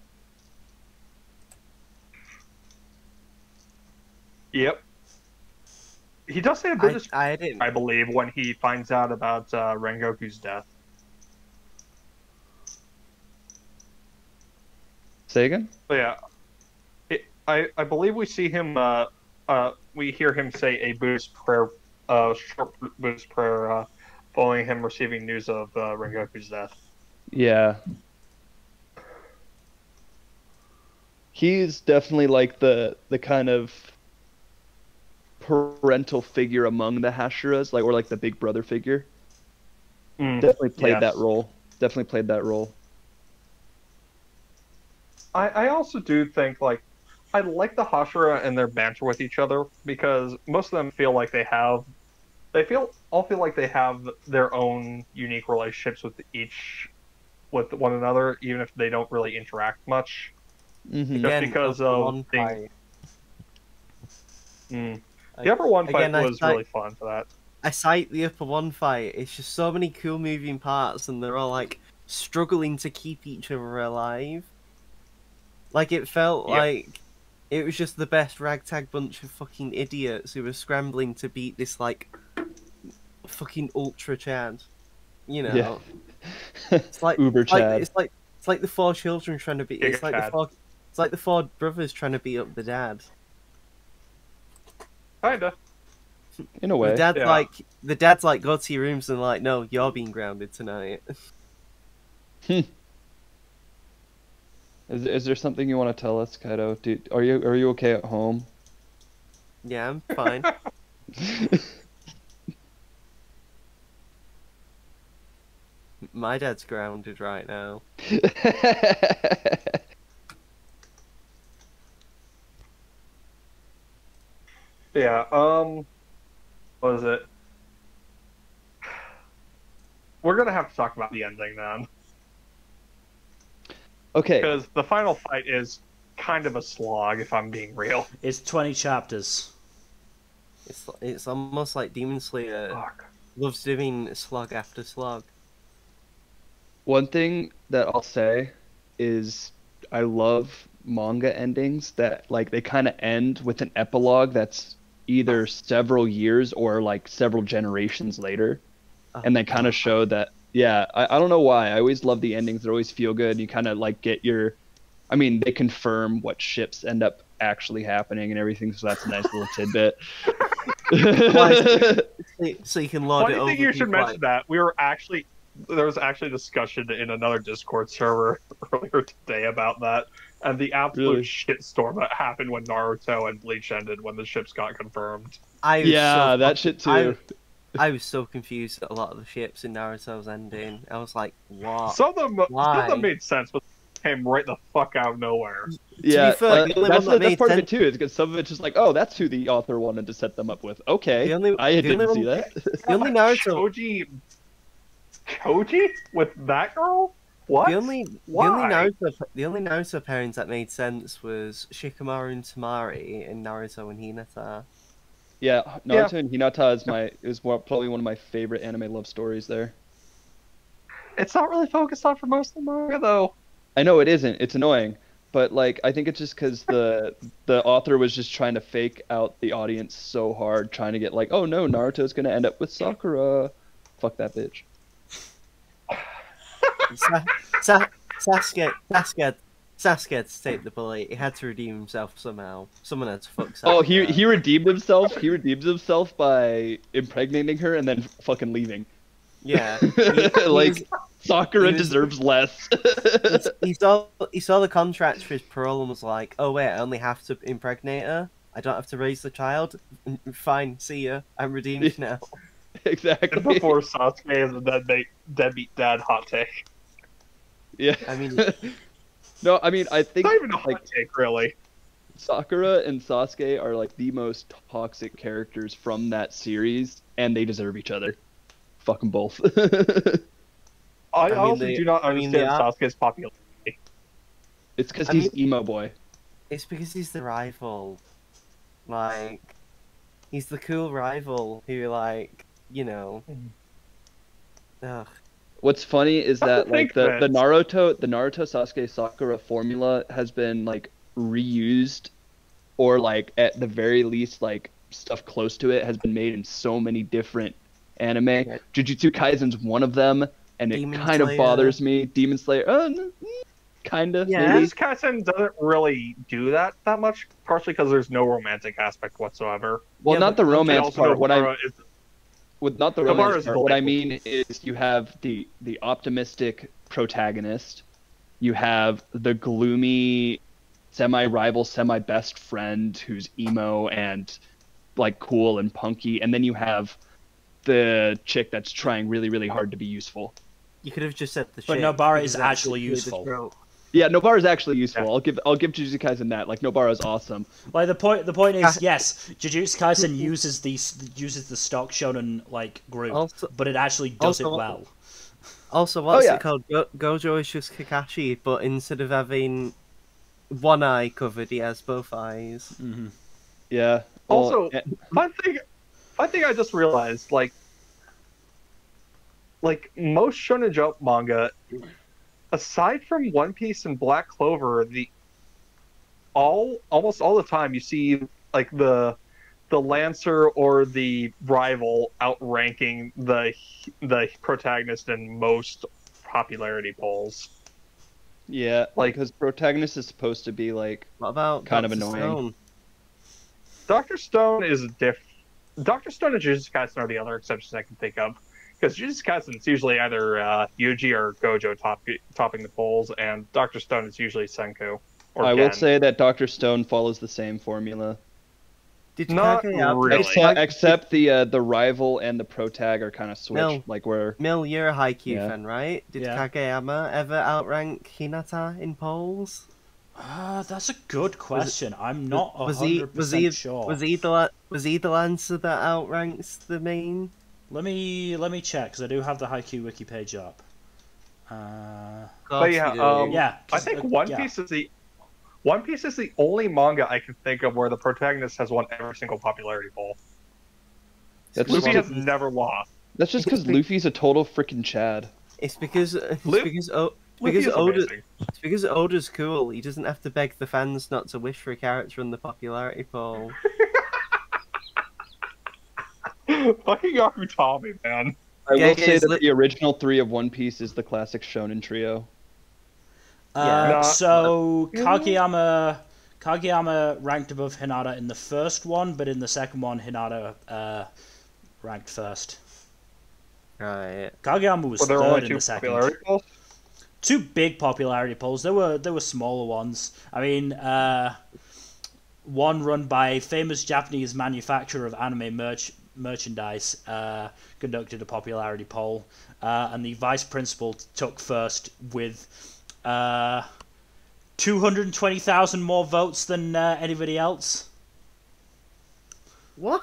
Speaker 2: Yep. He does say a Buddhist,
Speaker 3: I didn't.
Speaker 2: I believe, when he finds out about Rengoku's death.
Speaker 5: Say again?
Speaker 2: So yeah, I believe we see him. We hear him say a Buddhist prayer, short Buddhist prayer, following him receiving news of Rengoku's death.
Speaker 5: Yeah. He's definitely like the kind of parental figure among the Hashiras, like, or like the big brother figure. Definitely played that role. Definitely played that role.
Speaker 2: I also do think, like, I like the Hashira and their banter with each other, because most of them feel like all feel like they have their own unique relationships with one another, even if they don't really interact much.
Speaker 5: Mm-hmm.
Speaker 2: Just because of the upper one fight was really fun for that.
Speaker 3: I cite the upper one fight. It's just so many cool moving parts, and they're all like struggling to keep each other alive. Like it felt like it was just the best ragtag bunch of fucking idiots who were scrambling to beat this like fucking ultra Chad. You know,
Speaker 5: Yeah.
Speaker 3: it's like
Speaker 5: Uber Chad.
Speaker 3: It's like the four children trying to beat. It's like
Speaker 2: Chad.
Speaker 3: the four brothers trying to beat up the dad.
Speaker 2: Kinda.
Speaker 5: In a way.
Speaker 3: The dad's like, go to your rooms, and like, no, you're being grounded tonight.
Speaker 5: Is there something you want to tell us, Kaido? Are you okay at home?
Speaker 3: Yeah, I'm fine. My dad's grounded right now.
Speaker 2: Yeah, what is it? We're gonna have to talk about the ending then.
Speaker 5: Okay.
Speaker 2: Because the final fight is kind of a slog, if I'm being real.
Speaker 1: It's 20 chapters.
Speaker 3: It's almost like Demon Slayer loves doing slog after slog.
Speaker 5: One thing that I'll say is I love manga endings that like they kind of end with an epilogue that's either several years or like several generations later, and they kind of show that. Yeah, I don't know why. I always love the endings. They always feel good. You kind of like get your, I mean, they confirm what ships end up actually happening and everything, so that's a nice little tidbit.
Speaker 3: So you can lord it over.
Speaker 2: Funny thing you should mention that there was actually discussion in another Discord server earlier today about that, and the absolute shitstorm that happened when Naruto and Bleach ended when the ships got confirmed.
Speaker 5: That shit too.
Speaker 3: I was so confused at a lot of the ships in Naruto's ending. I was like, what?
Speaker 2: Some of them made sense, but came right the fuck out of nowhere.
Speaker 5: Yeah,
Speaker 3: fair,
Speaker 5: that's part of it too, is because some of it's just like, oh, that's who the author wanted to set them up with. Okay, I didn't see that.
Speaker 3: The only Naruto...
Speaker 2: Koji? With that girl? What?
Speaker 3: The only Naruto pairings that made sense was Shikamaru and Tamari and Naruto and Hinata.
Speaker 5: Yeah, Naruto and Hinata is probably one of my favorite anime love stories there.
Speaker 2: It's not really focused on for most of the manga, though.
Speaker 5: I know it isn't. It's annoying. But, like, I think it's just because the author was just trying to fake out the audience so hard, trying to get, like, oh no, Naruto's going to end up with Sakura. Fuck that bitch.
Speaker 3: Sasuke had to take the bullet. He had to redeem himself somehow. Someone had to fuck Sasuke.
Speaker 5: Oh, he redeemed himself? He redeems himself by impregnating her and then fucking leaving.
Speaker 3: Yeah.
Speaker 5: Sakura deserves less.
Speaker 3: he saw the contract for his parole and was like, oh wait, I only have to impregnate her? I don't have to raise the child? Fine, see ya. I'm redeemed now.
Speaker 5: Exactly.
Speaker 2: Before Sasuke is a deadbeat dad hot take.
Speaker 5: Yeah.
Speaker 3: I mean...
Speaker 5: No, I mean, I think...
Speaker 2: It's not even a hot take, really.
Speaker 5: Sakura and Sasuke are like the most toxic characters from that series, and they deserve each other. Fuck them both.
Speaker 2: I
Speaker 3: mean,
Speaker 2: also
Speaker 3: they-
Speaker 2: do not
Speaker 3: I mean,
Speaker 2: understand
Speaker 3: they are-
Speaker 2: Sasuke's popularity.
Speaker 5: It's because
Speaker 3: I
Speaker 5: he's
Speaker 3: mean-
Speaker 5: emo boy.
Speaker 3: It's because he's the rival. Like, he's the cool rival who, like, you know. Ugh.
Speaker 5: What's funny is
Speaker 2: That's
Speaker 5: that
Speaker 2: the
Speaker 5: like
Speaker 2: thing,
Speaker 5: the
Speaker 2: Vince.
Speaker 5: Naruto Sasuke Sakura formula has been like reused, or like at the very least like stuff close to it has been made in so many different anime.
Speaker 3: Yeah.
Speaker 5: Jujutsu Kaisen's one of them, and it
Speaker 3: Demon
Speaker 5: kind of
Speaker 3: Slayer.
Speaker 5: bothers me. Demon Slayer, kind of.
Speaker 3: Yeah.
Speaker 5: Maybe.
Speaker 2: Jujutsu Kaisen doesn't really do that much, partially because there's no romantic aspect whatsoever.
Speaker 5: Well,
Speaker 3: Yeah,
Speaker 5: not the
Speaker 3: but-
Speaker 5: romance
Speaker 2: Also,
Speaker 5: part. What I
Speaker 2: Nobara is
Speaker 5: with not the
Speaker 2: Nobara
Speaker 5: romance
Speaker 2: is
Speaker 5: part. What I
Speaker 2: delightful.
Speaker 5: mean is you have the optimistic protagonist, you have the gloomy semi-rival, semi-best friend who's emo and like cool and punky, and then you have the chick that's trying really, really hard to be useful.
Speaker 3: You could have just said the
Speaker 1: But
Speaker 3: chick,
Speaker 1: Nobara
Speaker 3: because
Speaker 1: is
Speaker 3: that's
Speaker 1: actually
Speaker 3: literally the
Speaker 1: useful.
Speaker 3: trope.
Speaker 5: Yeah, Nobara's actually useful.
Speaker 2: Yeah.
Speaker 5: I'll give Jujutsu Kaisen that. Like Nobara's awesome.
Speaker 1: Like the point is, yes, Jujutsu Kaisen uses the stock shonen like group,
Speaker 3: Also-
Speaker 1: but it actually does it
Speaker 3: also-
Speaker 1: well.
Speaker 3: Also, what's
Speaker 5: yeah.
Speaker 3: it called? Gojo is just Kakashi, but instead of having one eye covered, he has both eyes.
Speaker 1: Hmm.
Speaker 5: Yeah.
Speaker 2: Also,
Speaker 5: eh,
Speaker 2: one thing I just realized, like most Shonen Jump manga, aside from One Piece and Black Clover, almost all the time you see like the Lancer or the rival outranking the protagonist in most popularity polls.
Speaker 5: yeah,
Speaker 2: Like-
Speaker 5: because protagonist is supposed to be like
Speaker 3: What about
Speaker 5: Kind of
Speaker 3: Dr.
Speaker 5: annoying.
Speaker 3: Stone?
Speaker 2: Dr. Stone is Dr. Stone and Jujutsu Kaisen are the other exceptions I can think of. Because Jujutsu Kaisen is usually either Yuji or Gojo topping the polls, and Dr. Stone is usually Senku. Or
Speaker 5: I will
Speaker 2: Gen.
Speaker 5: say that Dr. Stone follows the same formula.
Speaker 3: Did
Speaker 2: Not
Speaker 3: Kage
Speaker 2: really.
Speaker 5: Except the rival and the protag are kind of switched.
Speaker 3: No.
Speaker 5: Like where
Speaker 3: Mil, you're a Haikyuu
Speaker 5: Yeah.
Speaker 3: fan, right? Did
Speaker 1: Yeah.
Speaker 3: Kageyama ever outrank Hinata in polls?
Speaker 1: That's a good question. I'm not
Speaker 3: Was he
Speaker 1: 100% sure.
Speaker 3: was he the Lancer that outranks the main?
Speaker 1: Let me check because I do have the Haikyuu wiki page up.
Speaker 3: Of
Speaker 2: But
Speaker 3: course
Speaker 2: yeah,
Speaker 3: you do.
Speaker 1: Yeah,
Speaker 2: I
Speaker 1: 'cause,
Speaker 2: think
Speaker 1: yeah.
Speaker 2: One Piece is the only manga I can think of where the protagonist has won every single popularity poll.
Speaker 5: that's
Speaker 2: Luffy
Speaker 5: just,
Speaker 2: has never lost.
Speaker 5: that's just because Luffy's a total freaking Chad.
Speaker 3: It's because
Speaker 2: Luffy is
Speaker 3: Oda,
Speaker 2: amazing.
Speaker 3: it's because Oda's cool. He doesn't have to beg the fans not to wish for a character in the popularity poll.
Speaker 2: Fucking Akutami, man.
Speaker 5: I will
Speaker 3: Gege
Speaker 5: say
Speaker 3: is
Speaker 5: that
Speaker 3: li-
Speaker 5: the original 3 of One Piece is the classic shonen trio.
Speaker 3: Yeah.
Speaker 2: Nah.
Speaker 1: So Kageyama ranked above Hinata in the first one, but in the second one, Hinata ranked first.
Speaker 3: Right.
Speaker 1: Kageyama was
Speaker 2: Well, there were
Speaker 1: third
Speaker 2: only
Speaker 1: in
Speaker 2: two
Speaker 1: the second.
Speaker 2: popularity polls.
Speaker 1: Two big popularity polls. There were smaller ones. I mean, one run by a famous Japanese manufacturer of anime merchandise conducted a popularity poll, and the vice principal took first with 220,000 more votes than anybody else.
Speaker 3: What?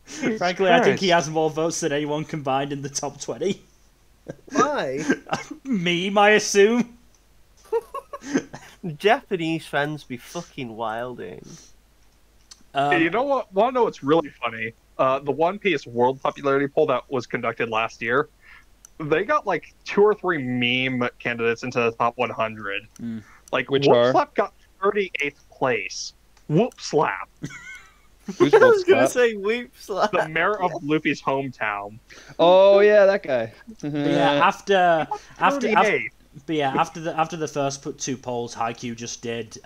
Speaker 1: Frankly, I think he has more votes than anyone combined in the top 20.
Speaker 3: Why?
Speaker 1: Meme, I assume.
Speaker 3: Japanese fans be fucking wilding.
Speaker 2: Hey, you know what? Want to know what's really funny? The One Piece World Popularity Poll that was conducted last year, they got like 2 or 3 meme candidates into the top 100.
Speaker 1: Mm.
Speaker 2: Like
Speaker 5: Which
Speaker 2: Whoop
Speaker 5: are?
Speaker 2: Slap got 38th place. Whoop Slap,
Speaker 5: Who's
Speaker 3: I was
Speaker 5: Wolf
Speaker 3: gonna
Speaker 5: Slap?
Speaker 3: say whoops. Like...
Speaker 2: the mayor of Luffy's hometown.
Speaker 5: Oh yeah, that guy.
Speaker 1: But yeah, after
Speaker 2: 38th.
Speaker 1: But yeah, after the first two polls, Haikyuu just did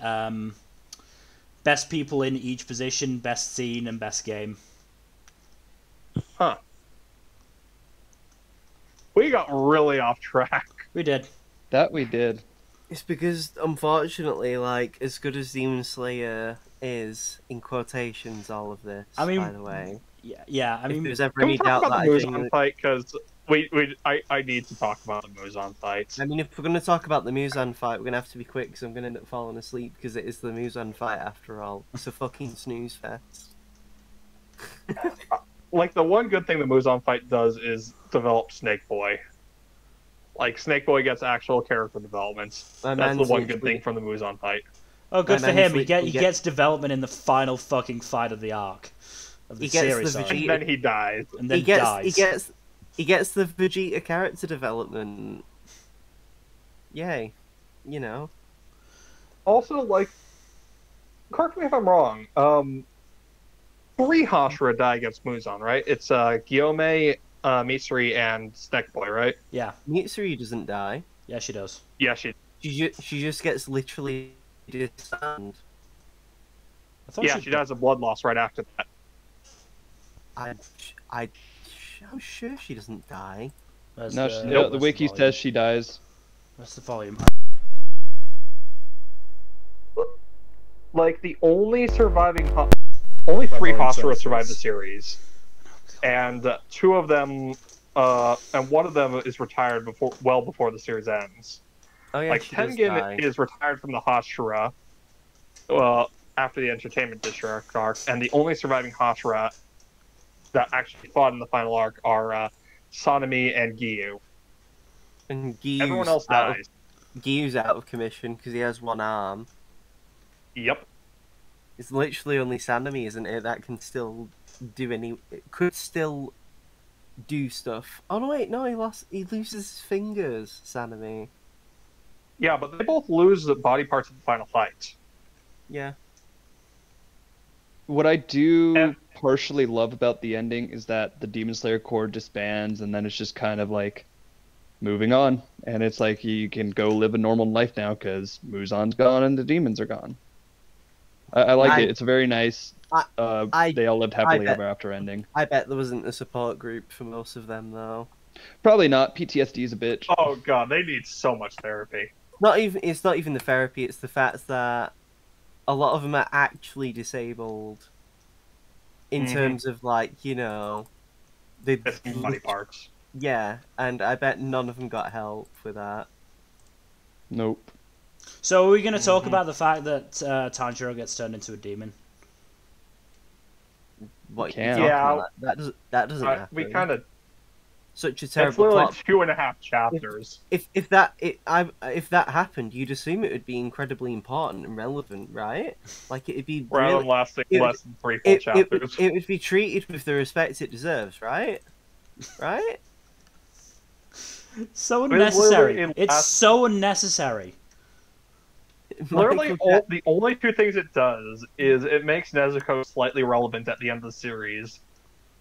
Speaker 1: best people in each position, best scene, and best game.
Speaker 2: Huh. We got really off track.
Speaker 1: We did.
Speaker 5: That we did.
Speaker 3: It's because, unfortunately, like, as good as Demon Slayer is, in quotations, all of this,
Speaker 1: I mean,
Speaker 3: by the way,
Speaker 1: Yeah. I
Speaker 3: if
Speaker 1: mean,
Speaker 3: there's ever
Speaker 2: Can we
Speaker 3: any
Speaker 2: talk
Speaker 3: doubt
Speaker 2: about
Speaker 3: that
Speaker 2: the
Speaker 3: I
Speaker 2: Muzan
Speaker 3: think...
Speaker 2: fight? Because I need to talk about the Muzan fight.
Speaker 3: I mean, if we're going to talk about the Muzan fight, we're going to have to be quick because I'm going to end up falling asleep because it is the Muzan fight after all. It's a fucking snooze fest.
Speaker 2: Like, the one good thing the Muzan fight does is develop Snake Boy. Like, Snake Boy gets actual character development.
Speaker 3: My
Speaker 2: That's the
Speaker 3: man's
Speaker 2: one good
Speaker 3: literally-
Speaker 2: thing from the Muzan fight.
Speaker 1: Oh, good
Speaker 3: My
Speaker 1: for
Speaker 3: man
Speaker 1: him. He
Speaker 3: literally
Speaker 1: gets development in the final fucking fight of the arc of the
Speaker 3: He gets
Speaker 1: series.
Speaker 3: the
Speaker 1: sorry.
Speaker 3: Vegeta-
Speaker 2: And then he dies.
Speaker 1: And then
Speaker 3: he gets
Speaker 1: dies.
Speaker 3: he gets the Vegeta character development. Yay, you know.
Speaker 2: Also, like, correct me if I'm wrong. 3 Hashira die against Muzan, right? It's Gyome, Mitsuri, and Snake Boy, right?
Speaker 1: Yeah,
Speaker 3: Mitsuri doesn't die.
Speaker 1: yeah, she does.
Speaker 2: Yeah,
Speaker 3: She just gets literally disarmed.
Speaker 1: I thought
Speaker 2: she dies of blood loss right after that.
Speaker 3: I'm sure she doesn't die.
Speaker 1: Where's
Speaker 5: No,
Speaker 1: the,
Speaker 5: no, the
Speaker 1: where's
Speaker 5: wiki
Speaker 1: volume?
Speaker 5: says she dies.
Speaker 1: Where's the volume?
Speaker 2: Like, the only surviving... only 3
Speaker 1: volume
Speaker 2: Hashira
Speaker 1: says
Speaker 2: survived the
Speaker 1: this.
Speaker 2: series. And 2 of them... and one of them is retired well before the series ends.
Speaker 3: Oh yeah,
Speaker 2: Like,
Speaker 3: she does
Speaker 2: Tengen
Speaker 3: die.
Speaker 2: is retired from the Hashira after the Entertainment District arc, and the only surviving Hashira that actually fought in the final arc are Sanemi and Giyu.
Speaker 3: And Gyu's
Speaker 2: Everyone else dies.
Speaker 3: Gyu's out of commission because he has one arm.
Speaker 2: Yep.
Speaker 3: It's literally only Sanemi, isn't it, that can still do any... It could still do stuff. Oh no, wait, no, he loses his fingers, Sanemi.
Speaker 2: Yeah, but they both lose the body parts in the final fight.
Speaker 3: Yeah.
Speaker 5: What I do
Speaker 2: And-
Speaker 5: partially love about the ending is that the Demon Slayer Corps disbands, and then it's just kind of like moving on, and it's like you can go live a normal life now because Muzan's gone and the demons are gone. I like it. It's a very nice. They all lived happily
Speaker 3: bet-
Speaker 5: ever after ending.
Speaker 3: I bet there wasn't a support group for most of them, though.
Speaker 5: Probably not. PTSD is a bitch.
Speaker 2: Oh god, they need so much therapy.
Speaker 3: It's not even the therapy, it's the fact that a lot of them are actually disabled in
Speaker 2: Mhm.
Speaker 3: terms of, like, you know, they
Speaker 2: Missing body parts.
Speaker 3: yeah, and I bet none of them got help with that.
Speaker 5: Nope.
Speaker 1: So are we going to talk about the fact that Tanjiro gets turned into a demon?
Speaker 3: What you
Speaker 5: Can.
Speaker 3: talking
Speaker 2: Yeah.
Speaker 3: about? That doesn't happen.
Speaker 2: We kind of...
Speaker 3: Such a
Speaker 2: It's
Speaker 3: terrible
Speaker 2: literally
Speaker 3: plot.
Speaker 2: 2.5 chapters.
Speaker 3: If that happened, you'd assume it would be incredibly important and relevant, right? Like it'd be
Speaker 2: Rather
Speaker 3: really,
Speaker 2: than lasting
Speaker 3: it-
Speaker 2: less than 3 full chapters.
Speaker 3: it would be treated with the respect it deserves, right? Right?
Speaker 1: So
Speaker 2: It's
Speaker 1: unnecessary.
Speaker 2: literally
Speaker 1: It's so unnecessary.
Speaker 2: Literally,
Speaker 3: Michael Jack-
Speaker 2: the only 2 things it does is it makes Nezuko slightly relevant at the end of the series,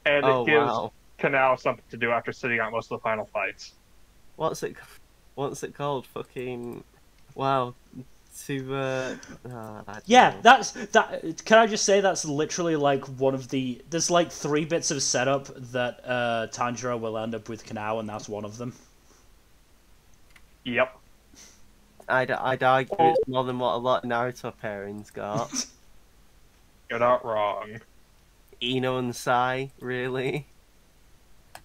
Speaker 2: and
Speaker 3: Oh
Speaker 2: it gives
Speaker 3: wow!
Speaker 2: Kanao something to do after sitting out most of the final fights.
Speaker 3: What's it called? Fucking wow! To I don't
Speaker 1: Yeah,
Speaker 3: know.
Speaker 1: that. Can I just say that's literally like one of the. There's like 3 bits of setup that Tanjiro will end up with Kanao, and that's one of them.
Speaker 2: Yep.
Speaker 3: I'd argue it's more than what a lot of Naruto pairings got.
Speaker 2: You're not wrong.
Speaker 3: Ino and Sai, really?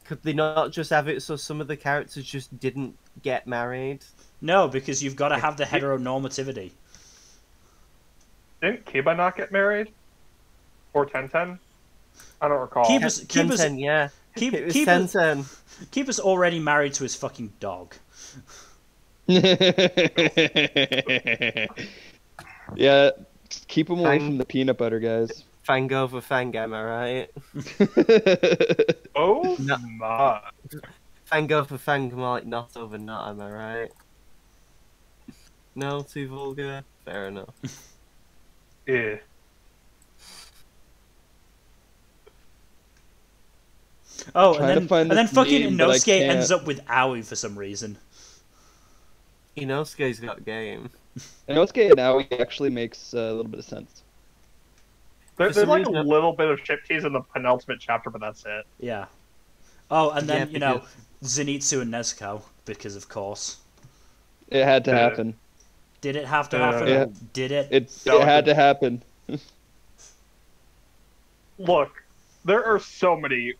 Speaker 3: Could they not just have it so some of the characters just didn't get married?
Speaker 1: No, because you've got to have the heteronormativity.
Speaker 2: Didn't Kiba not get married? Or Tenten? I don't recall.
Speaker 1: Kiba's- Kiba's-
Speaker 3: Tenten, yeah.
Speaker 1: Keep
Speaker 3: It was
Speaker 1: keep
Speaker 3: Tenten.
Speaker 1: keep us already married to his fucking dog.
Speaker 5: Yeah, keep them away
Speaker 3: Fang-
Speaker 5: from the peanut butter, guys.
Speaker 3: Fang over Fang, am I right?
Speaker 2: Oh
Speaker 3: No.
Speaker 2: my.
Speaker 3: Fang over Fang, more like not over not, am I right? No, too vulgar? Fair enough.
Speaker 2: Yeah.
Speaker 1: Oh,
Speaker 5: Trying to
Speaker 1: and then
Speaker 5: find this
Speaker 1: fucking
Speaker 5: name, but I
Speaker 1: Inosuke ends
Speaker 5: can't.
Speaker 1: up with Aoi for some reason.
Speaker 3: Inosuke's got game.
Speaker 5: Inosuke and Aoi actually makes a little bit of sense.
Speaker 2: There's
Speaker 3: some
Speaker 2: like a
Speaker 3: reason-
Speaker 2: little bit of ship tease in the penultimate chapter, but that's it.
Speaker 1: Yeah. Oh, and then,
Speaker 3: Yeah,
Speaker 1: you know,
Speaker 3: because-
Speaker 1: Zenitsu and Nezuko, because of course.
Speaker 5: It had to
Speaker 2: Yeah.
Speaker 5: happen.
Speaker 1: Did it have to
Speaker 2: Yeah.
Speaker 1: happen?
Speaker 5: Yeah.
Speaker 1: Did it?
Speaker 5: It
Speaker 2: No,
Speaker 5: had to happen.
Speaker 2: Look, there are so many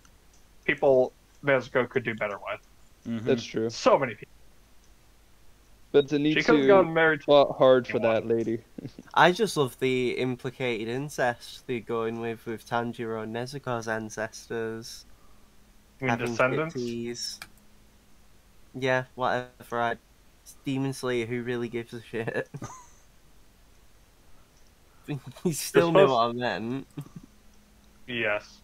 Speaker 2: people Nezuko could do better with.
Speaker 5: That's true.
Speaker 2: So many people.
Speaker 5: But
Speaker 2: She could have gotten
Speaker 5: Zenitsu
Speaker 2: married to
Speaker 5: fought hard for
Speaker 2: anyone.
Speaker 5: that lady.
Speaker 3: I just love the implicated incest they're going with Tanjiro and Nezuko's ancestors.
Speaker 2: You mean
Speaker 3: Having
Speaker 2: descendants?
Speaker 3: kitties. Yeah, whatever. Demon Slayer, who really gives a shit? You still knew what I meant.
Speaker 2: Yes.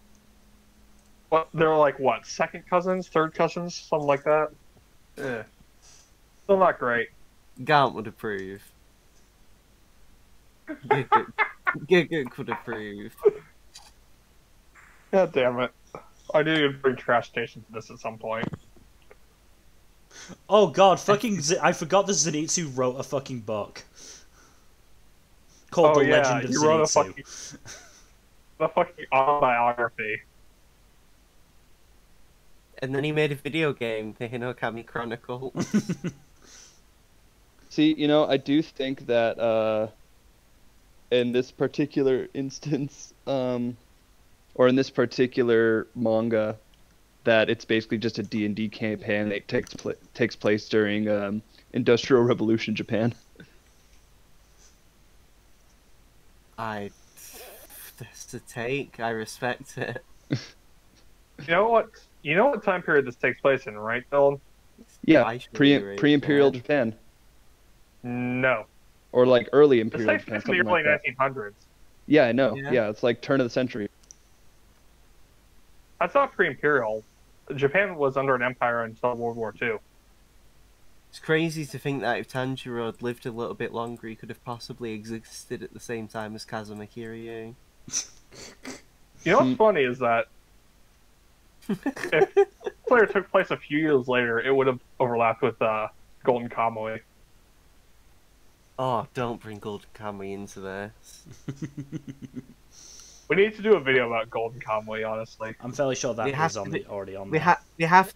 Speaker 2: What? They're like what? Second cousins? Third cousins? Something like that? Still not great.
Speaker 3: Gant would approve. Giguk could approve.
Speaker 2: God damn it. I knew you'd bring Trash Station to this at some point.
Speaker 1: Oh god, fucking I forgot that Zenitsu wrote a fucking book called The Legend of
Speaker 2: you wrote
Speaker 1: Zenitsu.
Speaker 2: a fucking autobiography.
Speaker 3: And then he made a video game, the Hinokami Chronicle.
Speaker 5: See, you know, I do think that in this particular instance, or in this particular manga, that it's basically just a D&D campaign that takes place during Industrial Revolution Japan.
Speaker 3: That's the take. I respect it.
Speaker 2: You know what? You know what time period this takes place in, right, Dylan?
Speaker 5: Yeah,
Speaker 3: I should agree,
Speaker 5: pre-Imperial
Speaker 3: yeah.
Speaker 5: Japan.
Speaker 2: No.
Speaker 5: Or like early
Speaker 2: This
Speaker 5: Imperial
Speaker 2: takes
Speaker 5: Japan,
Speaker 2: place in the
Speaker 5: something
Speaker 2: early
Speaker 5: like that.
Speaker 2: 1900s.
Speaker 5: Yeah, I know.
Speaker 3: Yeah.
Speaker 5: Yeah, it's like turn of the century.
Speaker 2: That's not pre-Imperial. Japan was under an empire until World War II.
Speaker 3: It's crazy to think that if Tanjiro had lived a little bit longer, he could have possibly existed at the same time as Kazuma Kiryu.
Speaker 2: You know what's funny is that if Slayer took place a few years later, it would have overlapped with Golden Kamuy.
Speaker 3: Oh, don't bring Golden Kamuy into this.
Speaker 2: We need to do a video about Golden Kamuy, honestly.
Speaker 1: I'm fairly sure that
Speaker 3: We have
Speaker 1: is on
Speaker 3: to-
Speaker 1: already on
Speaker 3: We
Speaker 1: there.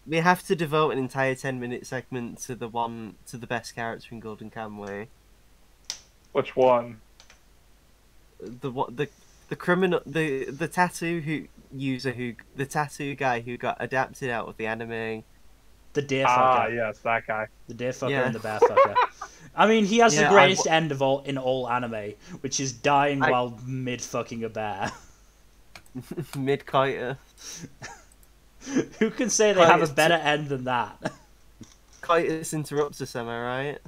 Speaker 3: we have to devote an entire 10-minute segment to the best character in Golden Kamuy.
Speaker 2: Which one?
Speaker 3: The criminal the tattoo the tattoo guy who got adapted out of the anime.
Speaker 1: The deer
Speaker 2: Ah,
Speaker 1: fucker.
Speaker 2: yes, that guy.
Speaker 1: The deer fucker
Speaker 3: Yeah.
Speaker 1: and the bear fucker. I mean, he has the
Speaker 3: Yeah,
Speaker 1: greatest end of all in all anime, which is dying
Speaker 3: I-
Speaker 1: while mid fucking a bear.
Speaker 3: Mid coitus.
Speaker 1: Who can say they have a
Speaker 3: Coitus-
Speaker 1: better end than that?
Speaker 3: Coitus interrupts us, am I right?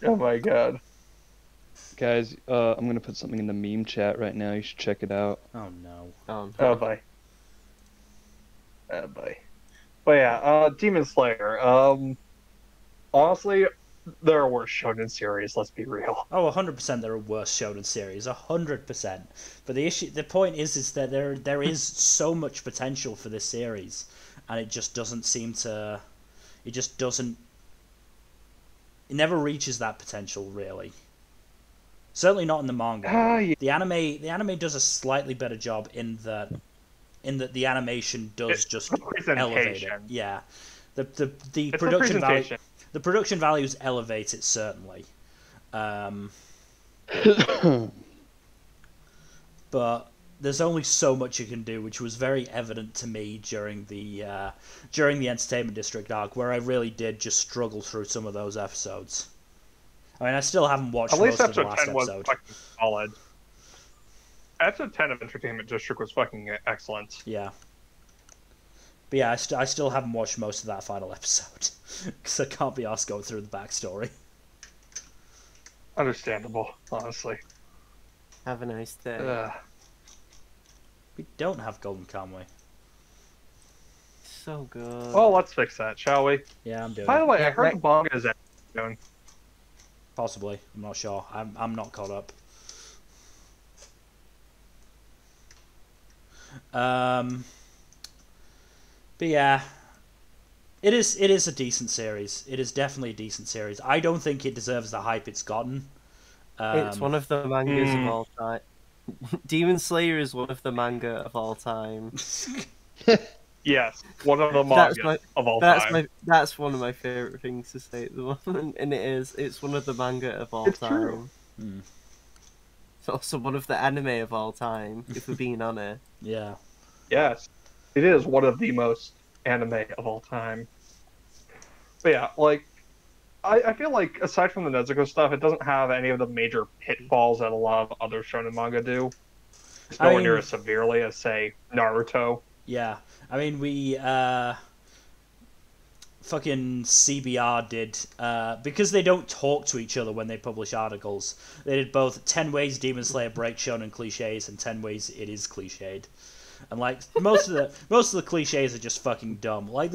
Speaker 2: Oh my god.
Speaker 5: Guys, I'm gonna put something in the meme chat right now. You should check it out.
Speaker 1: Oh no.
Speaker 3: Oh,
Speaker 2: Oh boy. Oh boy. But yeah, Demon Slayer. Honestly, there are worse shonen series, let's be real.
Speaker 1: Oh, 100% there are worse shonen series, 100%. But the point is that there is so much potential for this series, and it just doesn't seem to, it never reaches that potential really. Certainly not in the manga.
Speaker 2: Yeah.
Speaker 1: The anime does a slightly better job in that the animation does just elevate it.
Speaker 2: Presentation.
Speaker 1: Yeah, the
Speaker 2: It's the
Speaker 1: production value.
Speaker 2: presentation.
Speaker 1: The production values elevate it certainly, but there's only so much you can do, which was very evident to me during the Entertainment District arc, where I really did just struggle through some of those episodes. I mean, I still haven't watched
Speaker 2: At least
Speaker 1: most of the
Speaker 2: episode
Speaker 1: last
Speaker 2: 10 was
Speaker 1: episode.
Speaker 2: fucking solid. Episode 10 of Entertainment District was fucking excellent.
Speaker 1: Yeah. But yeah, I still haven't watched most of that final episode, because I can't be asked going through the backstory.
Speaker 2: Understandable, honestly.
Speaker 3: have a nice day.
Speaker 2: Ugh.
Speaker 1: We don't have Golden Kamuy.
Speaker 3: So good.
Speaker 2: Well, let's fix that, shall we?
Speaker 1: Yeah, I'm doing
Speaker 2: By the
Speaker 1: it.
Speaker 2: way, I
Speaker 3: Yeah,
Speaker 2: heard the manga is soon.
Speaker 1: Possibly. I'm not sure. I'm not caught up. But yeah, it is a decent series. It is definitely a decent series. I don't think it deserves the hype it's gotten.
Speaker 3: It's one of the mangas of all time. Demon Slayer is one of the manga of all time.
Speaker 2: Yes, one of the manga of all time.
Speaker 3: That's one of my favorite things to say at the moment, and it's one of the manga of all
Speaker 2: It's
Speaker 3: time.
Speaker 2: true.
Speaker 3: It's also one of the anime of all time, if we're being honest.
Speaker 1: Yeah.
Speaker 2: Yes, it is one of the most anime of all time. But yeah, like I feel like aside from the Nezuko stuff, it doesn't have any of the major pitfalls that a lot of other shonen manga do. It's
Speaker 1: I
Speaker 2: nowhere near
Speaker 1: mean,
Speaker 2: as severely as, say, Naruto.
Speaker 1: yeah. I mean, we fucking CBR did because they don't talk to each other when they publish articles. They did both 10 ways Demon Slayer breaks shonen cliches and 10 ways it is cliched. And like most of the cliches are just fucking dumb. Like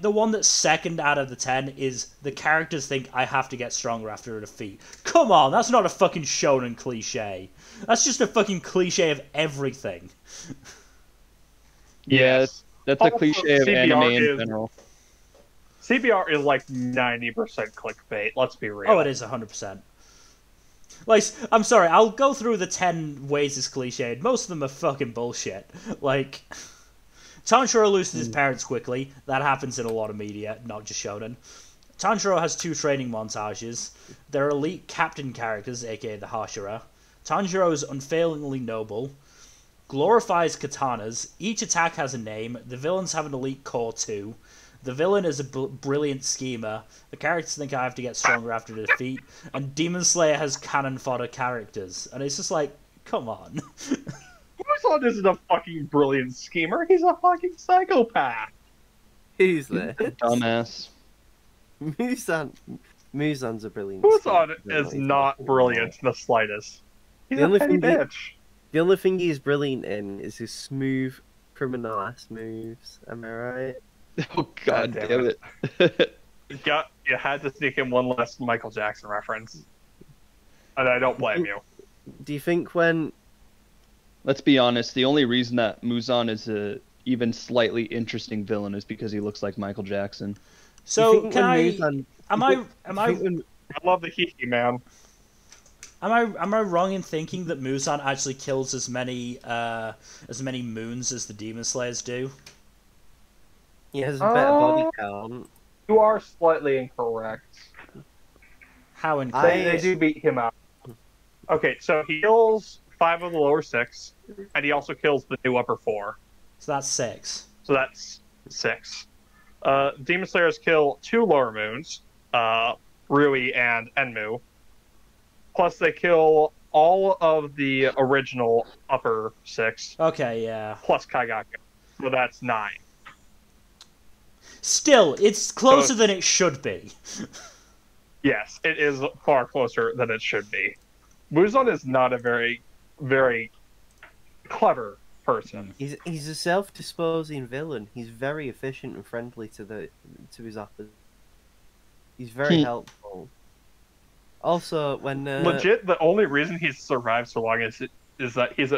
Speaker 1: the one that's second out of the 10 is the characters think I have to get stronger after a defeat. Come on, that's not a fucking shonen cliche. That's just a fucking cliche of everything.
Speaker 5: Yeah, that's a
Speaker 2: Also,
Speaker 5: cliche of anime in general.
Speaker 2: CBR is like 90% clickbait, let's be real.
Speaker 1: Oh, it is 100%. Like, I'm sorry, I'll go through the 10 ways it's cliched. Most of them are fucking bullshit. Like, Tanjiro loses his parents quickly. That happens in a lot of media, not just shonen. Tanjiro has 2 training montages. They're elite captain characters, aka the Hashira. Tanjiro is unfailingly noble. Glorifies katanas. Each attack has a name. The villains have an elite core too. The villain is a brilliant schemer. The characters think I have to get stronger after the defeat. And Demon Slayer has cannon fodder characters. And it's just like, come on.
Speaker 2: Muzan isn't a fucking brilliant schemer. He's a fucking psychopath.
Speaker 3: Who's this?
Speaker 5: Dumbass.
Speaker 3: Muzan's a brilliant.
Speaker 2: Muzan is not brilliant in the slightest. He's
Speaker 3: The
Speaker 2: a
Speaker 3: only
Speaker 2: petty
Speaker 3: thing
Speaker 2: bitch.
Speaker 3: The only thing he's brilliant in is his smooth criminal ass moves. Am I right?
Speaker 5: Oh god
Speaker 2: God
Speaker 5: damn
Speaker 2: damn
Speaker 5: it.
Speaker 2: You had to sneak in one less Michael Jackson reference. And I don't blame you.
Speaker 3: Do you think when
Speaker 5: Let's be honest, the only reason that Muzan is a even slightly interesting villain is because he looks like Michael Jackson.
Speaker 1: So
Speaker 3: think
Speaker 1: can
Speaker 3: when
Speaker 1: I?
Speaker 3: Muzan-
Speaker 1: Am I?
Speaker 2: I love the Hiki, man.
Speaker 1: Am I wrong in thinking that Muzan actually kills as many moons as the Demon Slayers do?
Speaker 3: he has a better body count?
Speaker 2: You are slightly incorrect.
Speaker 1: How
Speaker 2: They
Speaker 1: incorrect?
Speaker 2: do beat him out. Okay, so he kills 5 of the lower 6, and he also kills the new upper 4.
Speaker 1: So that's 6.
Speaker 2: So that's 6. Demon Slayers kill 2 lower moons, Rui and Enmu. Plus they kill all of the original upper 6,
Speaker 1: Okay, yeah.
Speaker 2: plus Kaigaku. So that's 9.
Speaker 1: Still, it's closer
Speaker 2: So-
Speaker 1: than it should be.
Speaker 2: Yes, it is far closer than it should be. Muzan is not a very, very clever person.
Speaker 3: He's a self-disposing villain. He's very efficient and friendly to his opposite. He's very helpful. Also, when
Speaker 2: Legit, the only reason he's survived so long is that he's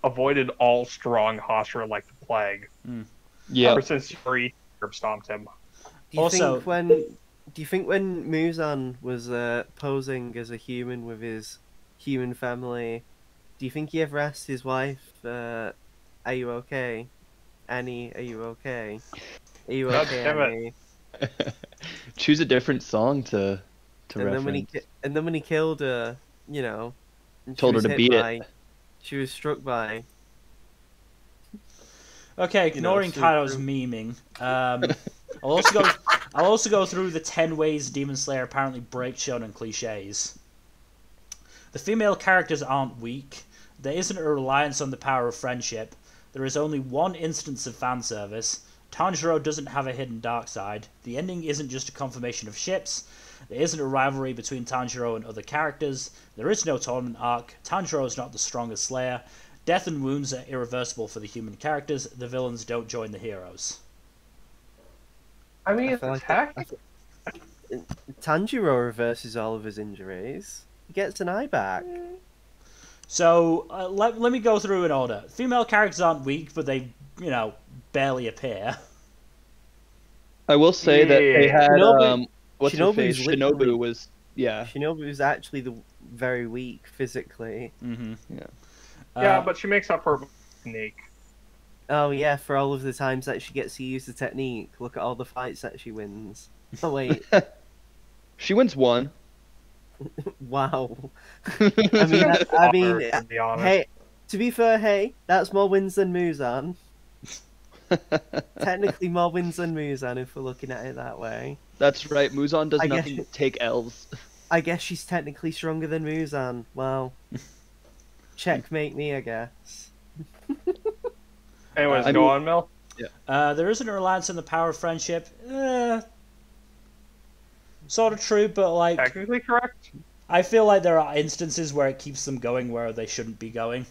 Speaker 2: avoided all strong Hashira like the plague.
Speaker 5: Yeah.
Speaker 2: Ever since Yuri stomped him.
Speaker 3: do
Speaker 1: also-
Speaker 3: you think when Muzan was posing as a human with his human family, do you think he ever asked his wife, "Are you okay, Annie? Are you okay? Are you
Speaker 2: God
Speaker 3: okay,
Speaker 2: damn it.
Speaker 3: Annie?"
Speaker 5: Choose a different song to
Speaker 3: And then when he killed her, you know, and she
Speaker 5: Told her
Speaker 3: was
Speaker 5: to
Speaker 3: hit
Speaker 5: beat it.
Speaker 3: by- She was struck by.
Speaker 1: Okay,
Speaker 3: You know,
Speaker 1: ignoring
Speaker 3: so-
Speaker 1: Kaido's memeing. I'll also go through the 10 ways Demon Slayer apparently breaks shonen cliches. The female characters aren't weak. There isn't a reliance on the power of friendship. There is only one instance of fan service. Tanjiro doesn't have a hidden dark side. The ending isn't just a confirmation of ships. There isn't a rivalry between Tanjiro and other characters. There is no tournament arc. Tanjiro is not the strongest slayer. Death and wounds are irreversible for the human characters. The villains don't join the heroes.
Speaker 2: I mean,
Speaker 3: I
Speaker 2: it's
Speaker 3: feel like
Speaker 2: technically
Speaker 3: Tanjiro reverses all of his injuries. He gets an eye back.
Speaker 1: So, let me go through in order. Female characters aren't weak, but they, barely appear.
Speaker 5: I will say that they had
Speaker 3: Shinobu-
Speaker 5: what's her
Speaker 3: Shinobu's
Speaker 5: face?
Speaker 3: literally-
Speaker 5: Shinobu was
Speaker 3: Shinobu is actually very weak physically.
Speaker 1: Mm-hmm.
Speaker 2: yeah, but she makes up for technique.
Speaker 3: Oh yeah, for all of the times that she gets to use the technique. Look at all the fights that she wins. Oh wait,
Speaker 5: she wins one.
Speaker 3: wow. I mean,
Speaker 2: To be honest.
Speaker 3: hey, to be fair, hey, that's more wins than Muzan. Technically more wins than Muzan if we're looking at it that way.
Speaker 5: That's right. Muzan does
Speaker 3: I guess-
Speaker 5: nothing but take L's.
Speaker 3: I guess she's technically stronger than Muzan. Well, checkmate me, I guess.
Speaker 2: Anyways,
Speaker 1: I
Speaker 2: go
Speaker 5: mean-
Speaker 2: on, Mel.
Speaker 1: There isn't a reliance on the power of friendship. Sort of true, but like
Speaker 2: Technically correct.
Speaker 1: I feel like there are instances where it keeps them going where they shouldn't be going.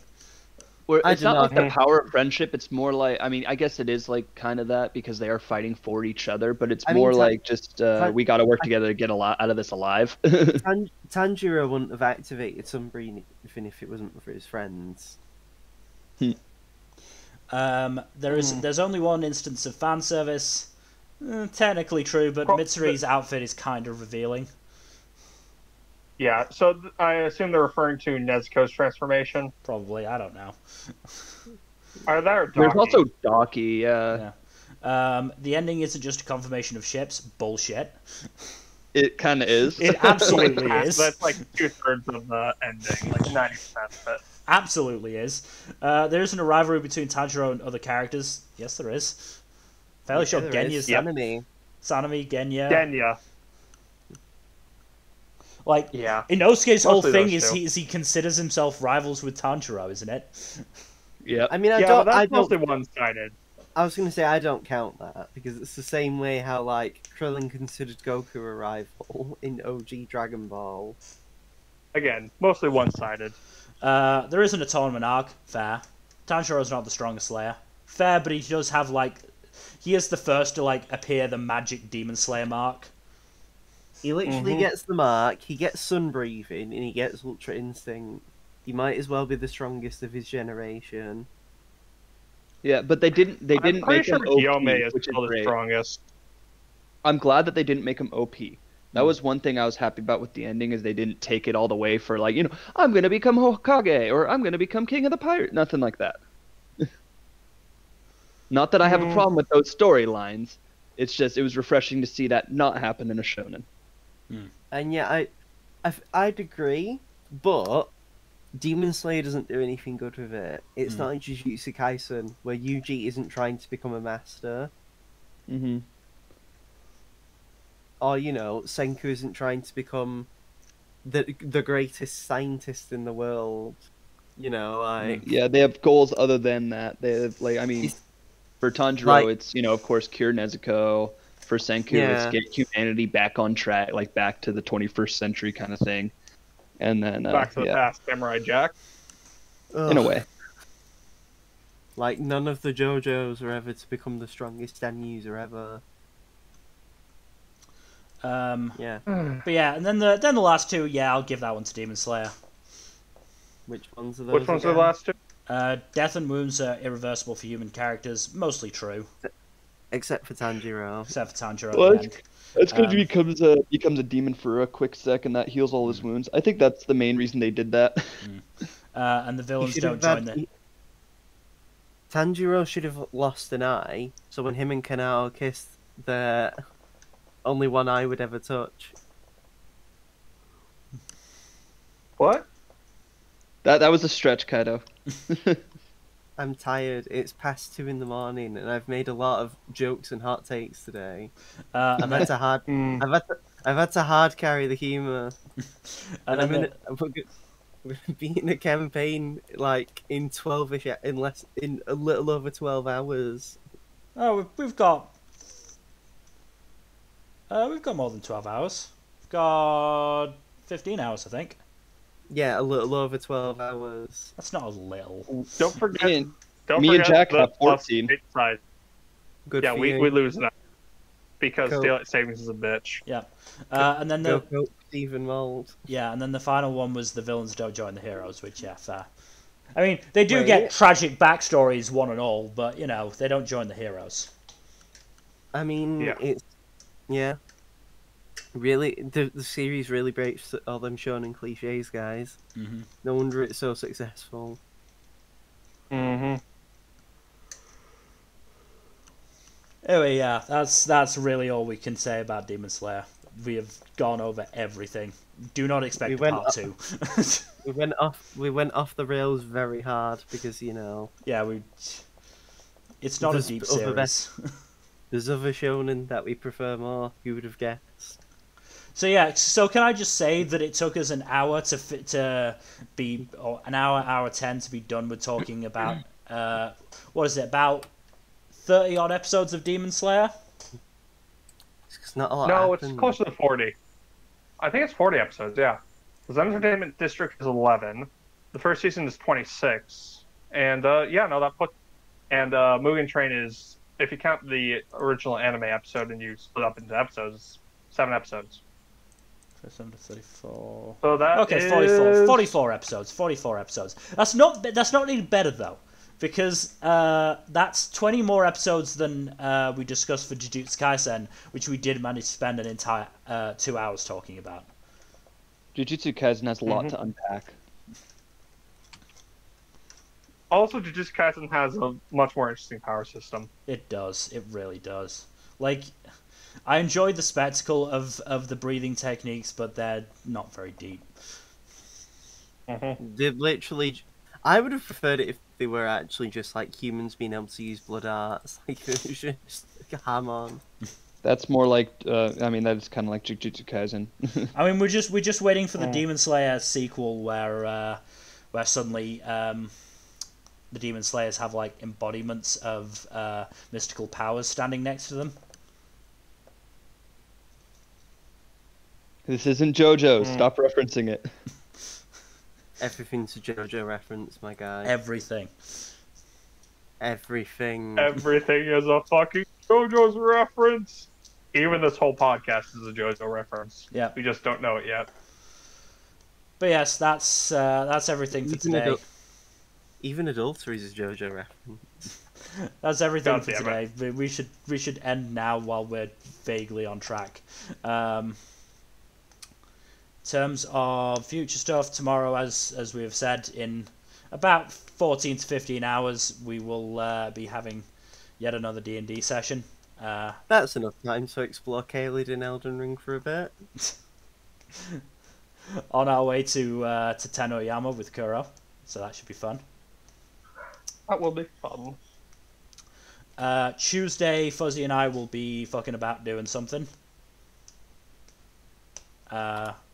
Speaker 5: Where
Speaker 3: I
Speaker 5: it's
Speaker 3: do
Speaker 5: not
Speaker 3: not
Speaker 5: like the
Speaker 3: hate-
Speaker 5: power of friendship. It's more like, I mean, I guess it is like kind of that because they are fighting for each other. But it's
Speaker 3: I mean,
Speaker 5: more
Speaker 3: Tan-
Speaker 5: like just we got to work together to get a lot out of this alive.
Speaker 3: Tanjiro wouldn't have activated Sunbreeze even if it wasn't for his friends.
Speaker 1: There's only one instance of fan service. Technically true, but
Speaker 2: Well,
Speaker 1: Mitsuri's outfit is kind of revealing.
Speaker 2: Yeah, so I assume they're referring to Nezuko's transformation.
Speaker 1: Probably, I don't know.
Speaker 2: Either that or
Speaker 5: There's
Speaker 2: Daki.
Speaker 5: also Daki. Yeah,
Speaker 1: The ending isn't just a confirmation of ships. Bullshit.
Speaker 5: it kind of is.
Speaker 1: It absolutely
Speaker 2: Half-
Speaker 1: is.
Speaker 2: That's like 2/3 of the ending, like 90% of it.
Speaker 1: Absolutely is. There isn't a rivalry between Tanjiro and other characters. Yes, there is. Fairly sure
Speaker 3: There
Speaker 1: Genya's
Speaker 3: is Sanemi.
Speaker 1: Sanemi, Genya.
Speaker 2: Genya.
Speaker 1: Like,
Speaker 2: Yeah.
Speaker 1: Inosuke's whole
Speaker 2: Mostly
Speaker 1: thing
Speaker 2: those
Speaker 1: is
Speaker 2: two.
Speaker 1: he considers himself rivals with Tanjiro, isn't it?
Speaker 5: Yeah.
Speaker 3: I mean, I
Speaker 2: Yeah, but
Speaker 3: don't.
Speaker 2: that's
Speaker 3: I don't.
Speaker 2: mostly one-sided.
Speaker 3: I was going to say I don't count that because it's the same way how like Krillin considered Goku a rival in OG Dragon Ball.
Speaker 2: Again, mostly one-sided.
Speaker 1: There isn't a tournament arc. Fair. Tanjiro's not the strongest Slayer. Fair, but he does have, like... He is the first to, like, appear the magic Demon Slayer mark.
Speaker 3: He literally
Speaker 2: Mhm.
Speaker 3: gets the mark. He gets sun breathing, and he gets Ultra Instinct. He might as well be the strongest of his generation.
Speaker 5: Yeah, but they didn't
Speaker 2: I'm
Speaker 5: make
Speaker 2: pretty
Speaker 5: him
Speaker 2: sure
Speaker 5: OP,
Speaker 2: Gyome is
Speaker 5: which is
Speaker 2: still the
Speaker 5: great.
Speaker 2: strongest.
Speaker 5: I'm glad that they didn't make him OP. That was one thing I was happy about with the ending is they didn't take it all the way for like, I'm gonna become Hokage or I'm gonna become King of the Pirate. Nothing like that. Not that I have a problem with those storylines. It's just it was refreshing to see that not happen in a shonen.
Speaker 3: And yeah, I'd agree, but Demon Slayer doesn't do anything good with it. It's not like Jujutsu Kaisen, where Yuji isn't trying to become a master,
Speaker 5: Mm-hmm.
Speaker 3: or Senku isn't trying to become the greatest scientist in the world. Like
Speaker 5: Yeah, they have goals other than that. They have, like, I mean,
Speaker 3: It's-
Speaker 5: for Tanjiro,
Speaker 3: like-
Speaker 5: it's of course cure Nezuko. For Senku,
Speaker 3: Yeah.
Speaker 5: it's get humanity back on track, like back to the 21st century kind of thing. And then
Speaker 2: Back to the
Speaker 5: yeah,
Speaker 2: past, Samurai Jack.
Speaker 5: in a way.
Speaker 3: Like none of the JoJos are ever to become the strongest Danyus are ever. Yeah,
Speaker 1: But yeah, and then the last two, yeah, I'll give that one to Demon Slayer.
Speaker 3: which ones are those?
Speaker 2: Which ones are the
Speaker 3: again?
Speaker 2: last two?
Speaker 1: Death and wounds are irreversible for human characters. Mostly true,
Speaker 3: Except for Tanjiro.
Speaker 1: except for Tanjiro
Speaker 5: Well,
Speaker 1: at the end.
Speaker 5: That's because he
Speaker 1: Um,
Speaker 5: becomes a demon for a quick second that heals all his wounds. I think that's the main reason they did that.
Speaker 1: And the
Speaker 3: He
Speaker 1: villains
Speaker 3: should
Speaker 1: don't
Speaker 3: have
Speaker 1: join
Speaker 3: had-
Speaker 1: the...
Speaker 3: Tanjiro should have lost an eye, so when him and Kanao kissed, the only one eye would ever touch.
Speaker 2: What?
Speaker 5: That was a stretch, Kaido.
Speaker 3: I'm tired. It's past 2 in the morning, and I've made a lot of jokes and hot takes today.
Speaker 1: and
Speaker 3: I've
Speaker 1: then,
Speaker 3: had to hard. I've had to hard carry the humor,
Speaker 1: and
Speaker 3: and
Speaker 1: then
Speaker 3: I'm we're beating a campaign like in 12ish, in a little over 12 hours.
Speaker 1: we've got more than 12 hours. We've got 15 hours, I think.
Speaker 3: Yeah, a little over 12 hours.
Speaker 1: That's not a little.
Speaker 2: Don't forget.
Speaker 5: Me and-
Speaker 2: don't
Speaker 5: me and
Speaker 2: forget
Speaker 5: Jack
Speaker 2: the
Speaker 5: have
Speaker 2: plus
Speaker 5: 14.
Speaker 2: 8 side.
Speaker 3: Good
Speaker 2: Yeah,
Speaker 3: for
Speaker 2: we
Speaker 3: you.
Speaker 2: lose that because
Speaker 3: Cool.
Speaker 2: daylight savings is a bitch.
Speaker 1: Yeah. And then
Speaker 3: Go,
Speaker 1: the
Speaker 3: go, Stephen Mold.
Speaker 1: and then the final one was the villains don't join the heroes, which yeah, fair. I mean, they do
Speaker 3: Wait.
Speaker 1: get tragic backstories, one and all, but they don't join the heroes.
Speaker 3: I mean,
Speaker 2: Yeah.
Speaker 3: it's really the series really breaks all them shonen cliches, guys.
Speaker 1: Mm-hmm.
Speaker 3: No wonder it's so successful.
Speaker 2: Mm-hmm.
Speaker 1: Anyway, yeah, that's really all we can say about Demon Slayer. We have gone over everything. Do not expect
Speaker 3: We
Speaker 1: a
Speaker 3: went
Speaker 1: part
Speaker 3: up-
Speaker 1: 2.
Speaker 3: We went off the rails very hard because
Speaker 1: Yeah, It's not a deep series.
Speaker 3: There's other shonen that we prefer more. Who would have guessed?
Speaker 1: So yeah, so can I just say that it took us an hour to be, or an hour 10 to be done with talking about what is it, about 30 odd episodes of Demon Slayer?
Speaker 3: It's not a lot.
Speaker 2: No,
Speaker 3: happened.
Speaker 2: it's closer to 40. I think it's 40 episodes. Yeah, because Entertainment District is 11. The first season is 26, and Mugen Train is, if you count the original anime episode and you split up into episodes, 7 episodes.
Speaker 1: 7 to 34.
Speaker 2: So that
Speaker 1: okay,
Speaker 2: is...
Speaker 1: 44 episodes. 44 episodes. That's not any better though, because that's 20 more episodes than we discussed for Jujutsu Kaisen, which we did manage to spend an entire 2 hours talking about.
Speaker 5: Jujutsu Kaisen has a lot to unpack.
Speaker 2: Also, Jujutsu Kaisen has a much more interesting power system.
Speaker 1: It does. It really does. Like, I enjoyed the spectacle of the breathing techniques, but they're not very deep.
Speaker 3: They're literally... I would have preferred it if they were actually just like humans being able to use blood arts. Like, it was just like a ham-on.
Speaker 5: That's more like, I mean, that is kind of like Jujutsu Kaisen.
Speaker 1: I mean, we're just waiting for the Demon Slayer sequel where suddenly the Demon Slayers have like embodiments of mystical powers standing next to them.
Speaker 5: This isn't JoJo. Stop referencing it.
Speaker 3: Everything's a JoJo reference, my guy.
Speaker 1: Everything.
Speaker 3: Everything.
Speaker 2: Everything is a fucking JoJo's reference. Even this whole podcast is a JoJo reference.
Speaker 1: Yeah.
Speaker 2: We just don't know it yet.
Speaker 1: But yes, that's everything for today.
Speaker 3: Even Adultery is a JoJo reference.
Speaker 1: That's everything
Speaker 2: God
Speaker 1: for today. We should end now while we're vaguely on track. In terms of future stuff, tomorrow, as we have said, in about 14 to 15 hours, we will be having yet another D&D session.
Speaker 3: That's enough time to explore Caelid in Elden Ring for a bit.
Speaker 1: On our way to Tenoyama with Kuro, so that should be fun.
Speaker 2: That will be fun.
Speaker 1: Tuesday, Fuzzy and I will be fucking about doing something.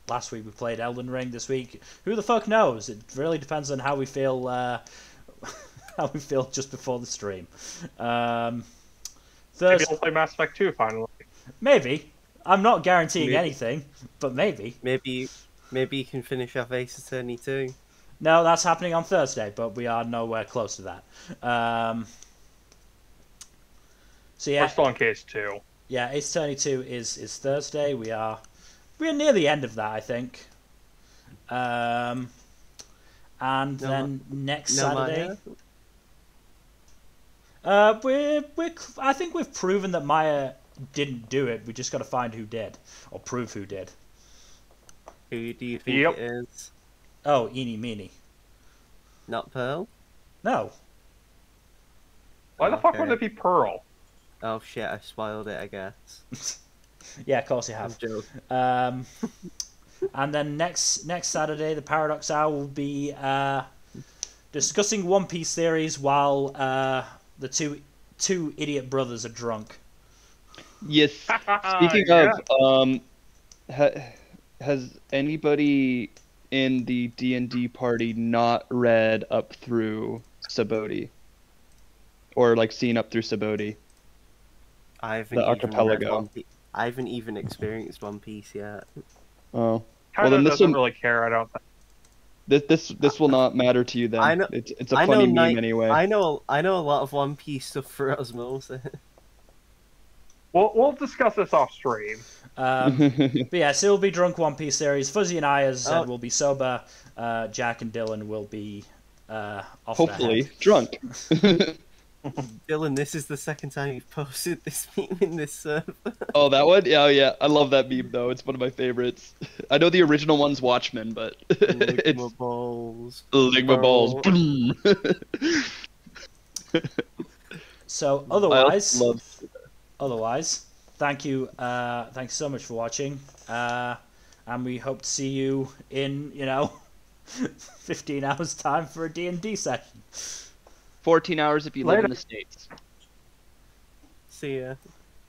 Speaker 1: Last week we played Elden Ring. This week, who the fuck knows? It really depends on how we feel. How we feel just before the stream.
Speaker 2: Maybe we'll play Mass Effect 2 finally.
Speaker 1: Maybe. I'm not guaranteeing anything, but maybe.
Speaker 3: Maybe you can finish off Ace Attorney 2.
Speaker 1: No, that's happening on Thursday, but we are nowhere close to that. So yeah,
Speaker 2: We're still on case 2.
Speaker 1: Yeah, Ace Attorney 2 is Thursday. We're near the end of that, I think. And then next Saturday. I think we've proven that Maya didn't do it. We just got to find who did, or prove who did.
Speaker 3: Who do you think it is?
Speaker 1: Oh, Eeny Meeny.
Speaker 3: Not Pearl?
Speaker 1: No.
Speaker 2: Why the fuck would it be Pearl?
Speaker 3: Oh shit, I spoiled it, I guess.
Speaker 1: Yeah, of course you have. And then next Saturday, the Paradox Hour will be discussing One Piece theories while the two idiot brothers are drunk.
Speaker 5: Yes. Speaking of, has anybody in the D&D party not read up through Saboti? Or like seen up through Saboti? The archipelago.
Speaker 3: I haven't even experienced One Piece yet.
Speaker 5: Oh.
Speaker 2: Well, then this doesn't really care, I don't think.
Speaker 5: This will not matter to you then.
Speaker 3: I know,
Speaker 5: it's a funny meme anyway.
Speaker 3: I know a lot of One Piece stuff for osmosis.
Speaker 2: We'll discuss this off stream.
Speaker 1: But yeah, so we'll be drunk One Piece series. Fuzzy and I, as said, will be sober. Jack and Dylan will be off
Speaker 5: hopefully
Speaker 1: their head.
Speaker 5: drunk.
Speaker 3: Dylan, this is the second time you've posted this meme in this server.
Speaker 5: Oh, that one? Yeah. I love that meme, though. It's one of my favorites. I know the original one's Watchmen, but it's... Ligma balls.
Speaker 1: So, otherwise, thank you thanks so much for watching. And we hope to see you in, 15 hours time for a D&D session.
Speaker 5: 14 hours if you live in the States.
Speaker 3: See ya.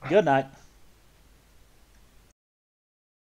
Speaker 1: Good night.